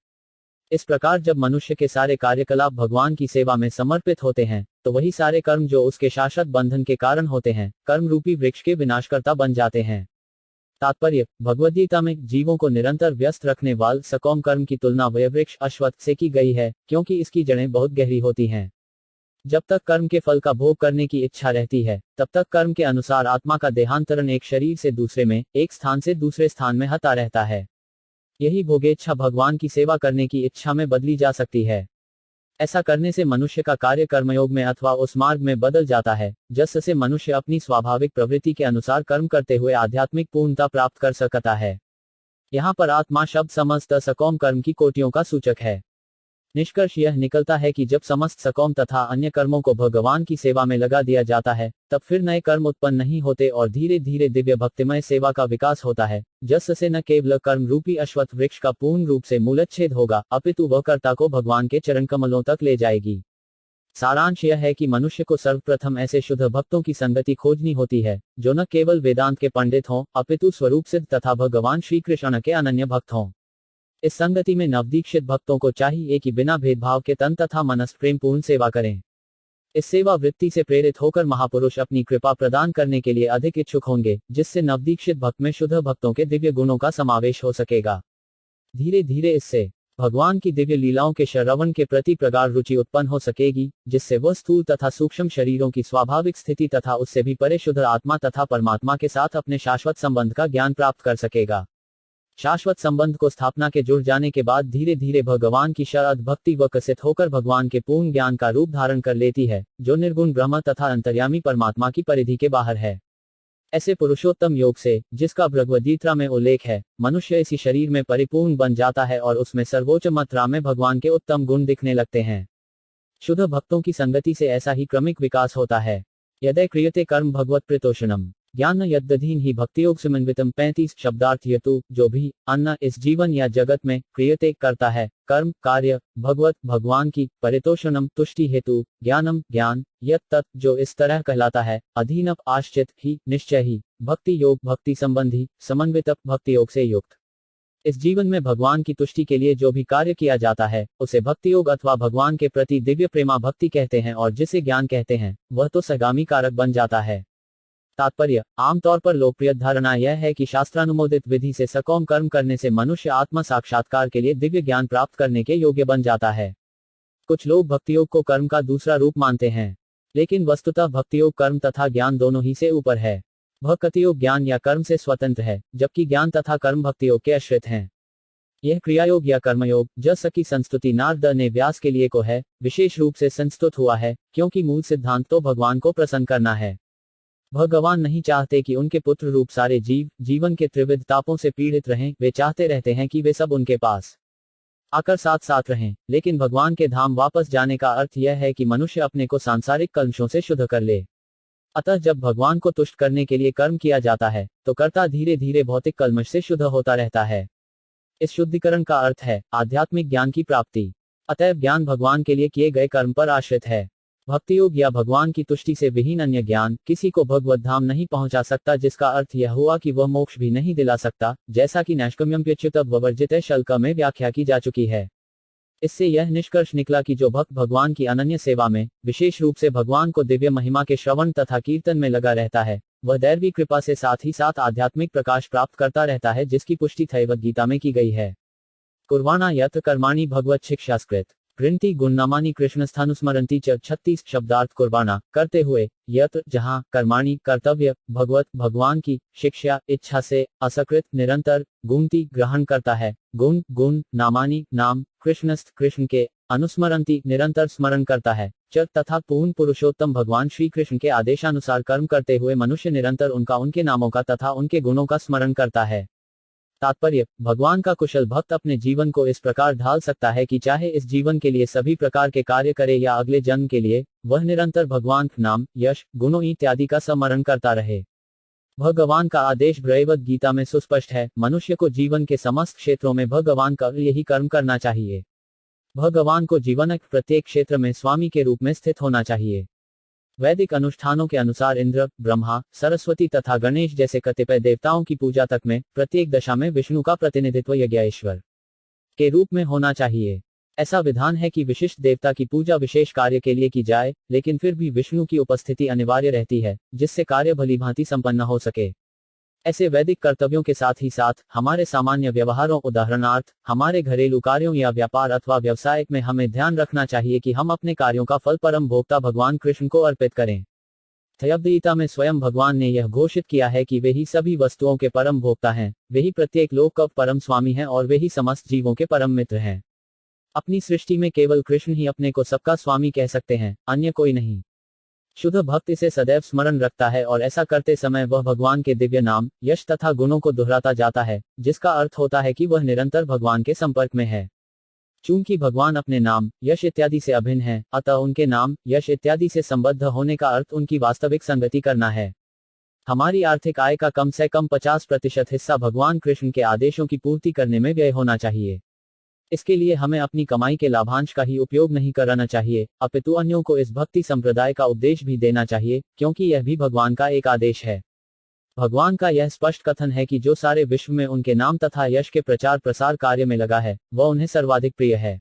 इस प्रकार जब मनुष्य के सारे कार्यकलाप भगवान की सेवा में समर्पित होते हैं, तो वही सारे कर्म जो उसके शाश्वत बंधन के कारण होते हैं, कर्म रूपी वृक्ष के विनाशकर्ता बन जाते हैं। तात्पर्य, भगवद्गीता में जीवों को निरंतर व्यस्त रखने वाल सकाम कर्म की तुलना वृक्ष अश्वत्थ से की गई है, क्योंकि इसकी जड़ें बहुत गहरी होती हैं। जब तक कर्म के फल का भोग करने की इच्छा रहती है, तब तक कर्म के अनुसार आत्मा का देहांतरण एक शरीर से दूसरे में, एक स्थान से दूसरे स्थान में होता रहता है। यही भोगेच्छा भगवान की सेवा करने की इच्छा में बदली जा सकती है। ऐसा करने से मनुष्य का कार्य कर्मयोग में अथवा उस मार्ग में बदल जाता है जिससे मनुष्य अपनी स्वाभाविक प्रवृत्ति के अनुसार कर्म करते हुए आध्यात्मिक पूर्णता प्राप्त कर सकता है। यहाँ पर आत्मा शब्द समस्त सकाम कर्म की कोटियों का सूचक है। निष्कर्ष यह निकलता है कि जब समस्त सकाम तथा अन्य कर्मों को भगवान की सेवा में लगा दिया जाता है, तब फिर नए कर्म उत्पन्न नहीं होते और धीरे धीरे दिव्य भक्तिमय सेवा का विकास होता है, जिससे न केवल कर्म रूपी अश्वत्थ वृक्ष का पूर्ण रूप से मूलच्छेद होगा, अपितु वह कर्ता को भगवान के चरण कमलों तक ले जाएगी। सारांश यह है कि मनुष्य को सर्वप्रथम ऐसे शुद्ध भक्तों की संगति खोजनी होती है, जो न केवल वेदांत के पंडित हों, अपितु स्वरूप सिद्ध तथा भगवान श्री कृष्ण के अनन्य भक्त हों। इस संगति में नवदीक्षित भक्तों को चाहिए कि बिना भेदभाव के तन तथा मनस प्रेम पूर्ण सेवा करें। इस सेवा वृत्ति से प्रेरित होकर महापुरुष अपनी कृपा प्रदान करने के लिए अधिक इच्छुक होंगे, जिससे नवदीक्षित भक्त में शुद्ध भक्तों के दिव्य गुणों का समावेश हो सकेगा। धीरे धीरे इससे भगवान की दिव्य लीलाओं के श्रवण के प्रति प्रगाढ़ रुचि उत्पन्न हो सकेगी, जिससे वह स्थूल तथा सूक्ष्म शरीरों की स्वाभाविक स्थिति तथा उससे भी परे शुद्ध आत्मा तथा परमात्मा के साथ अपने शाश्वत संबंध का ज्ञान प्राप्त कर सकेगा। शाश्वत संबंध को स्थापना के जुड़ जाने के बाद धीरे धीरे भगवान की शरद भक्ति विकसित होकर भगवान के पूर्ण ज्ञान का रूप धारण कर लेती है, जो निर्गुण ब्रह्म तथा अंतर्यामी परमात्मा की परिधि के बाहर है। ऐसे पुरुषोत्तम योग से, जिसका भगवद्गीता में उल्लेख है, मनुष्य इसी शरीर में परिपूर्ण बन जाता है और उसमें सर्वोच्च मात्रा में भगवान के उत्तम गुण दिखने लगते हैं। शुद्ध भक्तों की संगति से ऐसा ही क्रमिक विकास होता है। यदि क्रियते कर्म भगवत प्रीतोषणम ज्ञान यद्दधीन ही भक्तियोग समन्वितम 35 शब्दार्थ हेतु जो भी अन्य इस जीवन या जगत में क्रियते करता है, कर्म कार्य भगवत भगवान की परितोषणम तुष्टि हेतु ज्ञानम ज्ञान यत् तत् जो इस तरह कहलाता है, अधीनप आश्चित ही निश्चय ही भक्ति योग भक्ति संबंधी समन्वित भक्ति योग से युक्त। इस जीवन में भगवान की तुष्टि के लिए जो भी कार्य किया जाता है, उसे भक्ति योग अथवा भगवान के प्रति दिव्य प्रेमा भक्ति कहते हैं, और जिसे ज्ञान कहते हैं, वह तो सगामी कारक बन जाता है। तात्पर्य, आमतौर पर लोकप्रिय धारणा यह है कि शास्त्रानुमोदित विधि से सकाम कर्म करने से मनुष्य आत्मा साक्षात्कार के लिए दिव्य ज्ञान प्राप्त करने के योग्य बन जाता है। कुछ लोग भक्तियोग को कर्म का दूसरा रूप मानते हैं, लेकिन वस्तुतः भक्तियोग कर्म तथा ज्ञान दोनों ही से ऊपर है। भक्तियोग ज्ञान या कर्म से स्वतंत्र है, जबकि ज्ञान तथा कर्म भक्तियोग के आश्रित हैं। यह क्रियायोग या कर्मयोग, जैसा की संस्तुति नारद ने व्यास के लिए को है, विशेष रूप से संस्तुत हुआ है, क्योंकि मूल सिद्धांत तो भगवान को प्रसन्न करना है। भगवान नहीं चाहते कि उनके पुत्र रूप सारे जीव जीवन के त्रिविध तापों से पीड़ित रहें, वे चाहते रहते हैं कि वे सब उनके पास आकर साथ साथ रहें। लेकिन भगवान के धाम वापस जाने का अर्थ यह है कि मनुष्य अपने को सांसारिक कलंशों से शुद्ध कर ले। अतः जब भगवान को तुष्ट करने के लिए कर्म किया जाता है, तो कर्ता धीरे धीरे भौतिक कलमश से शुद्ध होता रहता है। इस शुद्धिकरण का अर्थ है आध्यात्मिक ज्ञान की प्राप्ति। अतएव ज्ञान भगवान के लिए किए गए कर्म पर आश्रित है। भक्तियोग या भगवान की तुष्टि से विहीन अन्य ज्ञान किसी को भगवत धाम नहीं पहुंचा सकता, जिसका अर्थ यह हुआ कि वह मोक्ष भी नहीं दिला सकता, जैसा कि नैष्कर्म्यच्युत वर्जित शल्क में व्याख्या की जा चुकी है। इससे यह निष्कर्ष निकला कि जो भक्त भगवान की अनन्य सेवा में, विशेष रूप से भगवान को दिव्य महिमा के श्रवण तथा कीर्तन में लगा रहता है, वह दैवी कृपा से साथ ही साथ आध्यात्मिक प्रकाश प्राप्त करता रहता है, जिसकी पुष्टि भगवद गीता में की गई है। कुर्वाणा यत्र कर्माणि भगवत शिक्षास्कृत गृह्णन्ति गुणनामानि कृष्णस्थानुस्मरन्ति च 36 शब्दार्थ कुर्बाना करते हुए यत्र जहाँ कर्माणि कर्तव्य भगवत भगवान की शिक्षा इच्छा से असकृत निरंतर गुणति ग्रहण करता है, गुण गुण नामानि नाम कृष्णस्थ कृष्ण के अनुस्मरन्ति निरंतर स्मरण करता है, च तथा पूर्ण पुरुषोत्तम भगवान श्री कृष्ण के आदेशानुसार कर्म करते हुए मनुष्य निरंतर उनके नामों का तथा उनके गुणों का स्मरण करता है। तात्पर्य, भगवान का कुशल भक्त अपने जीवन को इस प्रकार ढाल सकता है कि चाहे इस जीवन के लिए सभी प्रकार के कार्य करे या अगले जन्म के लिए, वह निरंतर भगवान नाम यश गुणों इत्यादि का स्मरण करता रहे। भगवान का आदेश भगवद गीता में सुस्पष्ट है, मनुष्य को जीवन के समस्त क्षेत्रों में भगवान का यही कर्म करना चाहिए। भगवान को जीवन के प्रत्येक क्षेत्र में स्वामी के रूप में स्थित होना चाहिए। वैदिक अनुष्ठानों के अनुसार इंद्र, ब्रह्मा, सरस्वती तथा गणेश जैसे कतिपय देवताओं की पूजा तक में प्रत्येक दशा में विष्णु का प्रतिनिधित्व यज्ञेश्वर के रूप में होना चाहिए। ऐसा विधान है कि विशिष्ट देवता की पूजा विशेष कार्य के लिए की जाए, लेकिन फिर भी विष्णु की उपस्थिति अनिवार्य रहती है, जिससे कार्य भलीभांति संपन्न हो सके। ऐसे वैदिक कर्तव्यों के साथ ही साथ हमारे सामान्य व्यवहारों, उदाहरणार्थ हमारे घरेलू कार्यों या व्यापार अथवा व्यवसाय में हमें ध्यान रखना चाहिए कि हम अपने कार्यों का फल परम भोक्ता भगवान कृष्ण को अर्पित करें। भगवद्गीता में स्वयं भगवान ने यह घोषित किया है कि वे ही सभी वस्तुओं के परम भोक्ता हैं, वे ही प्रत्येक लोक का परम स्वामी हैं और वे ही समस्त जीवों के परम मित्र हैं। अपनी सृष्टि में केवल कृष्ण ही अपने को सबका स्वामी कह सकते हैं, अन्य कोई नहीं। शुद्ध भक्त इसे सदैव स्मरण रखता है और ऐसा करते समय वह भगवान के दिव्य नाम, यश तथा गुणों को दोहराता जाता है, जिसका अर्थ होता है कि वह निरंतर भगवान के संपर्क में है। चूंकि भगवान अपने नाम, यश इत्यादि से अभिन्न है, अतः उनके नाम, यश इत्यादि से संबद्ध होने का अर्थ उनकी वास्तविक संगति करना है। हमारी आर्थिक आय का कम से कम 50% हिस्सा भगवान कृष्ण के आदेशों की पूर्ति करने में व्यय होना चाहिए। इसके लिए हमें अपनी कमाई के लाभांश का ही उपयोग नहीं करना चाहिए, अपितु अन्यों को इस भक्ति संप्रदाय का उपदेश भी देना चाहिए, क्योंकि यह भी भगवान का एक आदेश है। भगवान का यह स्पष्ट कथन है कि जो सारे विश्व में उनके नाम तथा यश के प्रचार प्रसार कार्य में लगा है, वह उन्हें सर्वाधिक प्रिय है।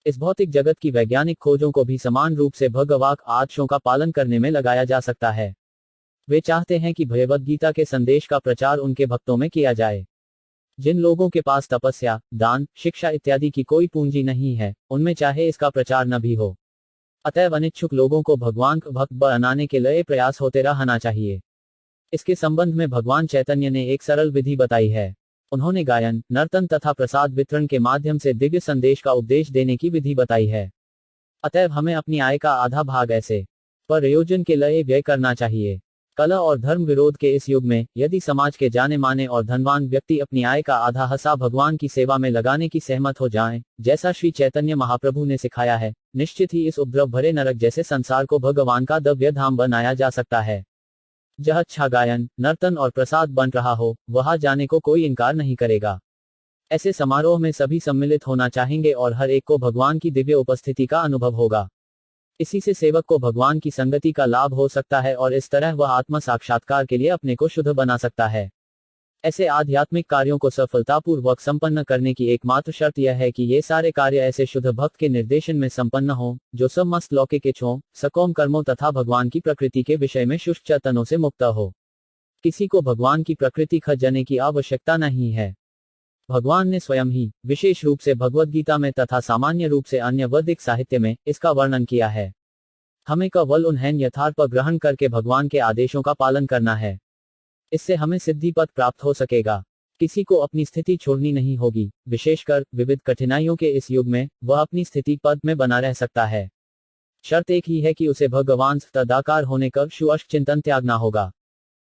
इस भौतिक जगत की वैज्ञानिक खोजों को भी समान रूप से भगवान आदेशों का पालन करने में लगाया जा सकता है। वे चाहते हैं कि भगवद्गीता के संदेश का प्रचार उनके भक्तों में किया जाए। जिन लोगों के पास तपस्या, दान, शिक्षा इत्यादि की कोई पूंजी नहीं है, उनमें चाहे इसका प्रचार न भी हो। अतएव अनिच्छुक लोगों को भगवान का भक्त बनाने के लिए प्रयास होते रहना चाहिए। इसके संबंध में भगवान चैतन्य ने एक सरल विधि बताई है। उन्होंने गायन, नर्तन तथा प्रसाद वितरण के माध्यम से दिव्य संदेश का उपदेश देने की विधि बताई है। अतएव हमें अपनी आय का आधा भाग ऐसे प्रयोजन के लिए व्यय करना चाहिए। कलह और धर्म विरोध के इस युग में यदि समाज के जाने माने और धनवान व्यक्ति अपनी आय का आधा हिस्सा भगवान की सेवा में लगाने की सहमत हो जाएं, जैसा श्री चैतन्य महाप्रभु ने सिखाया है, निश्चित ही इस उपद्रव भरे नरक जैसे संसार को भगवान का दिव्य धाम बनाया जा सकता है। जहाँ अच्छा गायन, नर्तन और प्रसाद बन रहा हो, वहां जाने को कोई इनकार नहीं करेगा। ऐसे समारोह में सभी सम्मिलित होना चाहेंगे और हर एक को भगवान की दिव्य उपस्थिति का अनुभव होगा। इसी से सेवक को भगवान की संगति का लाभ हो सकता है और इस तरह वह आत्म साक्षात्कार के लिए अपने को शुद्ध बना सकता है। ऐसे आध्यात्मिक कार्यों को सफलतापूर्वक संपन्न करने की एकमात्र शर्त यह है कि ये सारे कार्य ऐसे शुद्ध भक्त के निर्देशन में संपन्न हों, जो समस्त लौकिक इच्छाओं, सकौम कर्मों तथा भगवान की प्रकृति के विषय में शुष्क चेतनों से मुक्त हो। किसी को भगवान की प्रकृति खजाने की आवश्यकता नहीं है। भगवान ने स्वयं ही विशेष रूप से भगवद्गीता में तथा सामान्य रूप से अन्य वैदिक साहित्य में इसका वर्णन किया है। हमें केवल उन्हें यथार्थ पर ग्रहण करके भगवान के आदेशों का पालन करना है। इससे हमें सिद्धि पद प्राप्त हो सकेगा। किसी को अपनी स्थिति छोड़नी नहीं होगी, विशेषकर विविध कठिनाइयों के इस युग में वह अपनी स्थिति पद में बना रह सकता है। शर्त एक ही है कि उसे भगवान तदाकार होने का सुअष्ट चिंतन त्यागना होगा।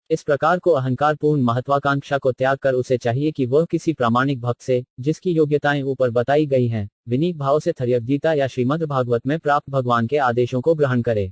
इस प्रकार को अहंकारपूर्ण महत्वाकांक्षा को त्याग कर उसे चाहिए कि वह किसी प्रामाणिक भक्त से, जिसकी योग्यताएं ऊपर बताई गई हैं, विनीत भाव से भगवद्गीता या श्रीमद् भागवत में प्राप्त भगवान के आदेशों को ग्रहण करे।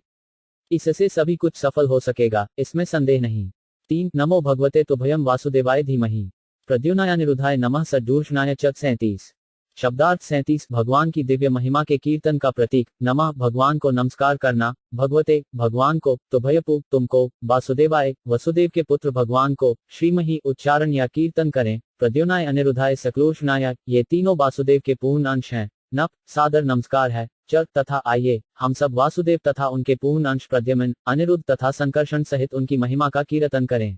इससे सभी कुछ सफल हो सकेगा, इसमें संदेह नहीं। 3 नमो भगवते तुभ्यं वासुदेवाय धीमहि प्रद्युम्नाय अनिरुद्धाय नमः सद्दूषणाय च 37। शब्दार्थ 37 भगवान की दिव्य महिमा के कीर्तन का प्रतीक। नमः भगवान को नमस्कार करना, भगवते भगवान को, तुभ्यपु तुमको, वासुदेवाय वसुदेव के पुत्र भगवान को, श्रीमहि उच्चारण या कीर्तन करें, प्रद्युम्नाय अनिरुद्धाय सक्लूषणाय ये तीनों वासुदेव के पूर्ण अंश हैं। नप सादर नमस्कार है, च तथा आइए हम सब वासुदेव तथा उनके पूर्ण अंश प्रद्युम्न, अनिरुद्ध तथा संकर्षण सहित उनकी महिमा का कीर्तन करें।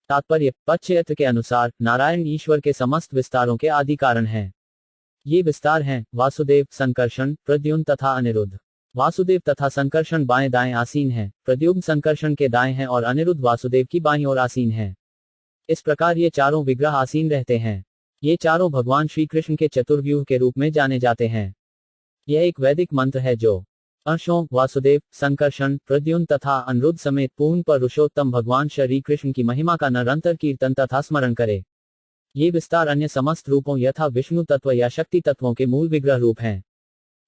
तात्पर्य पच्चयत्र के अनुसार नारायण ईश्वर के समस्त विस्तारों के आदि कारण हैं। ये विस्तार हैं वासुदेव, संकर्षण, प्रद्युम्न तथा अनिरुद्ध। वासुदेव तथा संकर्षण बाएं दाएं आसीन हैं, प्रद्युम्न संकर्षण के दाएं हैं और अनिरुद्ध वासुदेव की बाईं ओर आसीन हैं। इस प्रकार ये चारों विग्रह आसीन रहते हैं। ये चारों भगवान श्री कृष्ण के चतुर्व्यूह के रूप में जाने जाते हैं। यह एक वैदिक मंत्र है जो अंशों वासुदेव, संकर्षण, प्रद्युम्न तथा अनिरुद्ध समेत पूर्ण पुरुषोत्तम भगवान श्री कृष्ण की महिमा का निरंतर कीर्तन तथा स्मरण करे। ये विस्तार अन्य समस्त रूपों यथा विष्णु तत्व या शक्ति तत्वों के मूल विग्रह रूप हैं।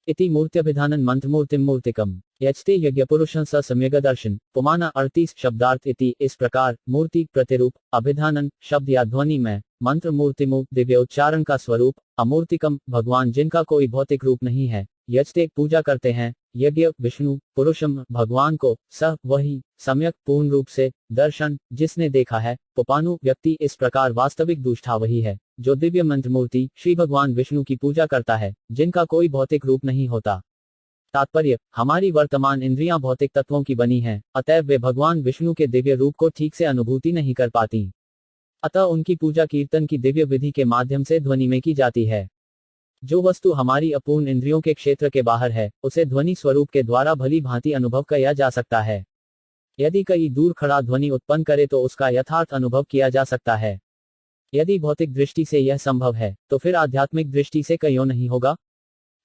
इति मूर्त्यभिधानन मंत्रमूर्तिम मूर्तिकम यजते यज्ञ पुरुषं स सम्यग दर्शन पुमाना 38 शब्दार्थ इति इस प्रकार मूर्ति प्रतिरूप, अभिधानन शब्द या ध्वनि में, मंत्र मूर्तिमु दिव्य उच्चारण का स्वरूप, अमूर्तिकम भगवान जिनका कोई भौतिक रूप नहीं है, यजते पूजा करते हैं, यज्ञ विष्णु पुरुषम भगवान को, स वही, सम्यक पूर्ण रूप से, दर्शन जिसने देखा है, पुपानु व्यक्ति इस प्रकार वास्तविक दुष्टा वही है जो दिव्य मंत्र मूर्ति श्री भगवान विष्णु की पूजा करता है जिनका कोई भौतिक रूप नहीं होता। तात्पर्य, हमारी वर्तमान इंद्रियां भौतिक तत्वों की बनी हैं, अतएव वे भगवान विष्णु के दिव्य रूप को ठीक से अनुभूति नहीं कर पाती। अतः उनकी पूजा कीर्तन की दिव्य विधि के माध्यम से ध्वनि में की जाती है। जो वस्तु हमारी अपूर्ण इंद्रियों के क्षेत्र के बाहर है, उसे ध्वनि स्वरूप के द्वारा भली भांति अनुभव किया जा सकता है। यदि कहीं दूर खड़ा ध्वनि उत्पन्न करे तो उसका यथार्थ अनुभव किया जा सकता है। यदि भौतिक दृष्टि से यह संभव है, तो फिर आध्यात्मिक दृष्टि से क्यों नहीं होगा?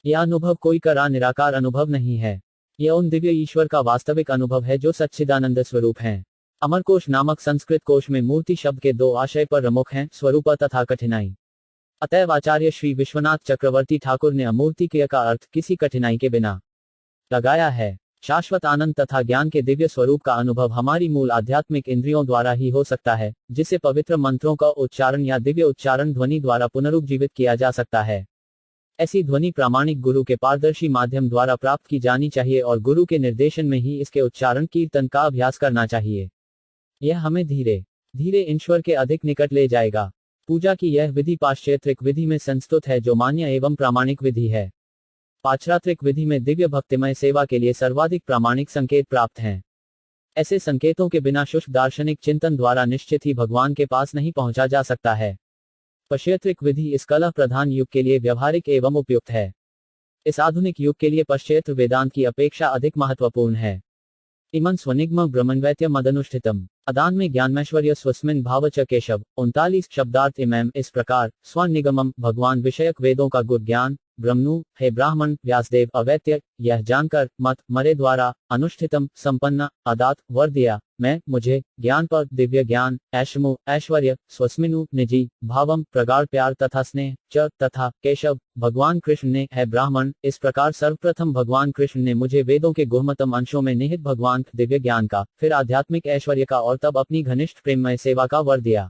यह अनुभव कोई करा निराकार अनुभव नहीं है। यह उन दिव्य ईश्वर का वास्तविक अनुभव है जो सच्चिदानंद स्वरूप हैं। अमरकोश नामक संस्कृत कोश में मूर्ति शब्द के दो आशय पर प्रमुख हैं, स्वरूप तथा कठिनाई। अतएव आचार्य श्री विश्वनाथ चक्रवर्ती ठाकुर ने अमूर्तिकेय का अर्थ किसी कठिनाई के बिना लगाया है। शाश्वत आनंद तथा ज्ञान के दिव्य स्वरूप का अनुभव हमारी मूल आध्यात्मिक इंद्रियों द्वारा ही हो सकता है, जिसे पवित्र मंत्रों का उच्चारण या दिव्य उच्चारण ध्वनि द्वारा पुनरुज्जीवित किया जा सकता है। ऐसी ध्वनि प्रामाणिक गुरु के पारदर्शी माध्यम द्वारा प्राप्त की जानी चाहिए और गुरु के निर्देशन में ही इसके उच्चारण कीर्तन का अभ्यास करना चाहिए। यह हमें धीरे धीरे ईश्वर के अधिक निकट ले जाएगा। पूजा की यह विधि पाश्चात्रिक विधि में संस्तुत है जो मान्य एवं प्रामाणिक विधि है। पाश्चात्रिक विधि में दिव्य भक्तिमय सेवा के लिए सर्वाधिक प्रामाणिक संकेत प्राप्त हैं। ऐसे संकेतों के बिना शुष्क दार्शनिक चिंतन द्वारा निश्चित ही भगवान के पास नहीं पहुंचा जा सकता है। पश्चात्रिक विधि इस कलह प्रधान युग के लिए व्यवहारिक एवं उपयुक्त है। इस आधुनिक युग के लिए पश्चात्र वेदांत की अपेक्षा अधिक महत्वपूर्ण है। इमं स्वनिग्म ब्रह्मन्वैत्य मदनुष्ठितम अदान में ज्ञानमैश्वर्य स्वस्मिन भावच केशव 39 शब्दार्थ इमं इस प्रकार स्वनिगमम भगवान विषयक वेदों का गुर ज्ञान, ब्रह्मनु हे ब्राह्मण व्यासदेव अवैत्य यह जानकर मत मरे द्वारा अनुष्ठितम संपन्न अदात वर दिया मैं मुझे ज्ञान पर दिव्य ज्ञान ऐशमु ऐश्वर्य स्वस्मिनु निजी भावम प्रगाढ़ प्यार तथा स्नेह च तथा केशव भगवान कृष्ण ने है ब्राह्मण। इस प्रकार सर्वप्रथम भगवान कृष्ण ने मुझे वेदों के गुह्यतम अंशों में निहित भगवान दिव्य ज्ञान का, फिर आध्यात्मिक ऐश्वर्य का और तब अपनी घनिष्ठ प्रेममय सेवा का वर दिया।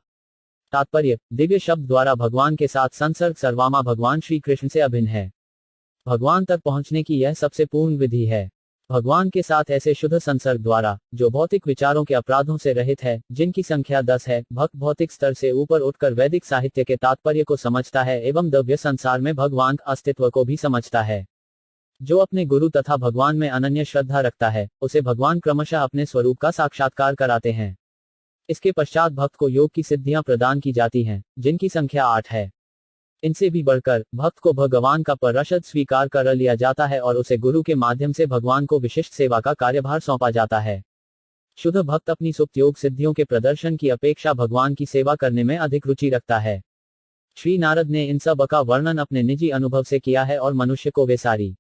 तात्पर्य, दिव्य शब्द द्वारा भगवान के साथ संसर्ग सर्वामा भगवान श्री कृष्ण से अभिन्न है। भगवान तक पहुंचने की यह सबसे पूर्ण विधि है। भगवान के साथ ऐसे शुद्ध संसर्ग द्वारा जो भौतिक विचारों के अपराधों से रहित है, जिनकी संख्या 10 है, भक्त भौतिक स्तर से ऊपर उठकर वैदिक साहित्य के तात्पर्य को समझता है एवं दिव्य संसार में भगवान अस्तित्व को भी समझता है। जो अपने गुरु तथा भगवान में अनन्य श्रद्धा रखता है, उसे भगवान क्रमशः अपने स्वरूप का साक्षात्कार कराते हैं। इसके पश्चात भक्त को योग की सिद्धियां प्रदान की जाती हैं, जिनकी संख्या 8 है। इनसे भी बढ़कर भक्त को भगवान का पार्षद स्वीकार कर लिया जाता है और उसे गुरु के माध्यम से भगवान को विशिष्ट सेवा का कार्यभार सौंपा जाता है। शुद्ध भक्त अपनी सुप्त योग सिद्धियों के प्रदर्शन की अपेक्षा भगवान की सेवा करने में अधिक रुचि रखता है। श्री नारद ने इन सब का वर्णन अपने निजी अनुभव से किया है और मनुष्य को वे सारी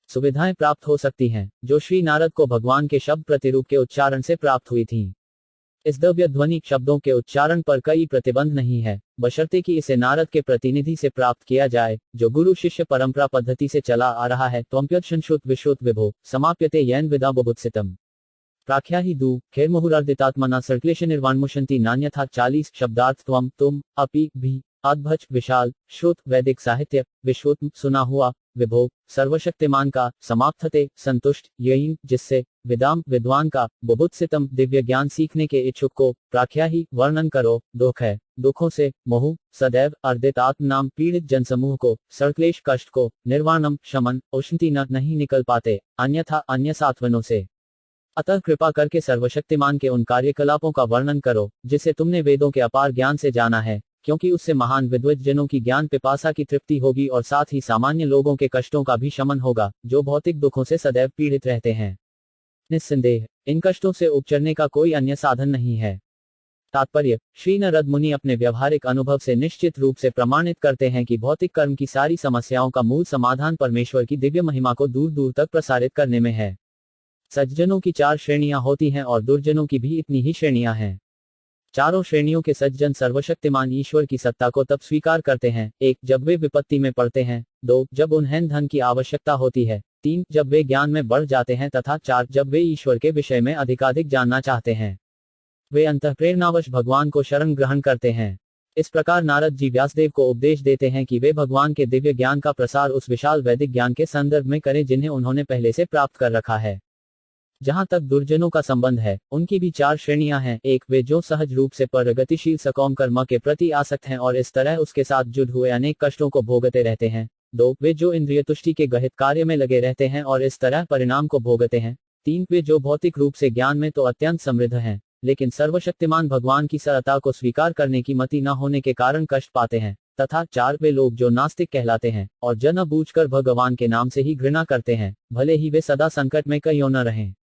सुविधाएं प्राप्त हो सकती हैं जो श्री नारद को भगवान के शब्द प्रतिरूप के उच्चारण से प्राप्त हुई थीं। इस दिव्य ध्वनि शब्दों के उच्चारण पर कोई प्रतिबंध नहीं है, बशर्ते कि इसे नारद के प्रतिनिधि से प्राप्त किया जाए, जो गुरु शिष्य परंपरा पद्धति से चला आ रहा है। त्वम्प्यच्छ्रुत विश्रुत विभो समाप्यते यैन विदा बुभुत्सितम प्राख्या ही दू खेर मुहुरार्दितात्मना सर्क्लेश निर्वाणमुशंति नान्यथा 40 शब्दार्थ त्वम तुम अपि भी अद्भुत विशाल श्रुत वैदिक साहित्य विश्रुत सुना हुआ विभो सर्वशक्तिमान का समाप्तते संतुष्ट यही जिससे विदाम विद्वान का बुभुत्सितम दिव्य ज्ञान सीखने के इच्छुक को प्राख्या ही वर्णन करो। दुख है दुखों से मोह सदैव अर्दित आत्म नाम पीड़ित जनसमूह को सर्क्लेश कष्ट को निर्वाणम शमन उष्णति न नहीं निकल पाते अन्यथा अन्य सात्वनों से। अतः कृपा करके सर्वशक्तिमान के उन कार्यकलापों का वर्णन करो जिसे तुमने वेदों के अपार ज्ञान से जाना है, क्योंकि उससे महान विद्वत जनों की ज्ञान पिपासा की तृप्ति होगी और साथ ही सामान्य लोगों के कष्टों का भी शमन होगा जो भौतिक दुखों से सदैव पीड़ित रहते हैं। निस्संदेह इन कष्टों से उपचरने का कोई अन्य साधन नहीं है। तात्पर्य, श्री नारद मुनि अपने व्यवहारिक अनुभव से निश्चित रूप से प्रमाणित करते हैं कि भौतिक कर्म की सारी समस्याओं का मूल समाधान परमेश्वर की दिव्य महिमा को दूर दूर तक प्रसारित करने में है। सज्जनों की 4 श्रेणियां होती हैं और दुर्जनों की भी इतनी ही श्रेणियां हैं। चारों श्रेणियों के सज्जन सर्वशक्तिमान ईश्वर की सत्ता को तब स्वीकार करते हैं: 1 जब वे विपत्ति में पड़ते हैं, 2 जब उन्हें धन की आवश्यकता होती है, 3 जब वे ज्ञान में बढ़ जाते हैं तथा 4 जब वे ईश्वर के विषय में अधिकाधिक जानना चाहते हैं। वे अंतःप्रेरणावश भगवान को शरण ग्रहण करते हैं। इस प्रकार नारद जी व्यासदेव को उपदेश देते हैं कि वे भगवान के दिव्य ज्ञान का प्रसार उस विशाल वैदिक ज्ञान के संदर्भ में करें जिन्हें उन्होंने पहले से प्राप्त कर रखा है। जहां तक दुर्जनों का संबंध है, उनकी भी 4 श्रेणियां हैं। 1, वे जो सहज रूप से प्रगतिशील सकौम कर्म के प्रति आसक्त हैं और इस तरह उसके साथ जुड़ हुए अनेक कष्टों को भोगते रहते हैं। 2, वे जो इंद्रिय तुष्टि के गहित कार्य में लगे रहते हैं और इस तरह परिणाम को भोगते हैं। 3, वे जो भौतिक रूप से ज्ञान में तो अत्यंत समृद्ध हैं, लेकिन सर्वशक्तिमान भगवान की सरलता को स्वीकार करने की मति न होने के कारण कष्ट पाते हैं। तथा 4, वे लोग जो नास्तिक कहलाते हैं और जानबूझकर भगवान के नाम से ही घृणा करते हैं, भले ही वे सदा संकट में क्यों न रहें।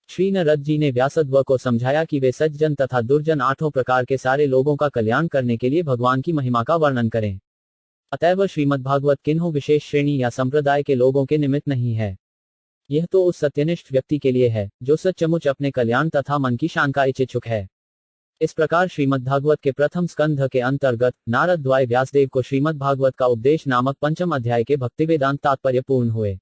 श्री नारद जी ने व्यासदेव को समझाया कि वे सज्जन तथा दुर्जन 8 प्रकार के सारे लोगों का कल्याण करने के लिए भगवान की महिमा का वर्णन करें। अतएव श्रीमद्भागवत किन्हों विशेष श्रेणी या संप्रदाय के लोगों के निमित्त नहीं है। यह तो उस सत्यनिष्ठ व्यक्ति के लिए है जो सचमुच अपने कल्याण तथा मन की शान का इच्छुक है। इस प्रकार श्रीमद्भागवत के प्रथम स्कंध के अंतर्गत नारद द्वारा व्यासदेव को श्रीमद्भागवत का उपदेश नामक 5म अध्याय के भक्तिवेदांत तात्पर्य पूर्ण हुए।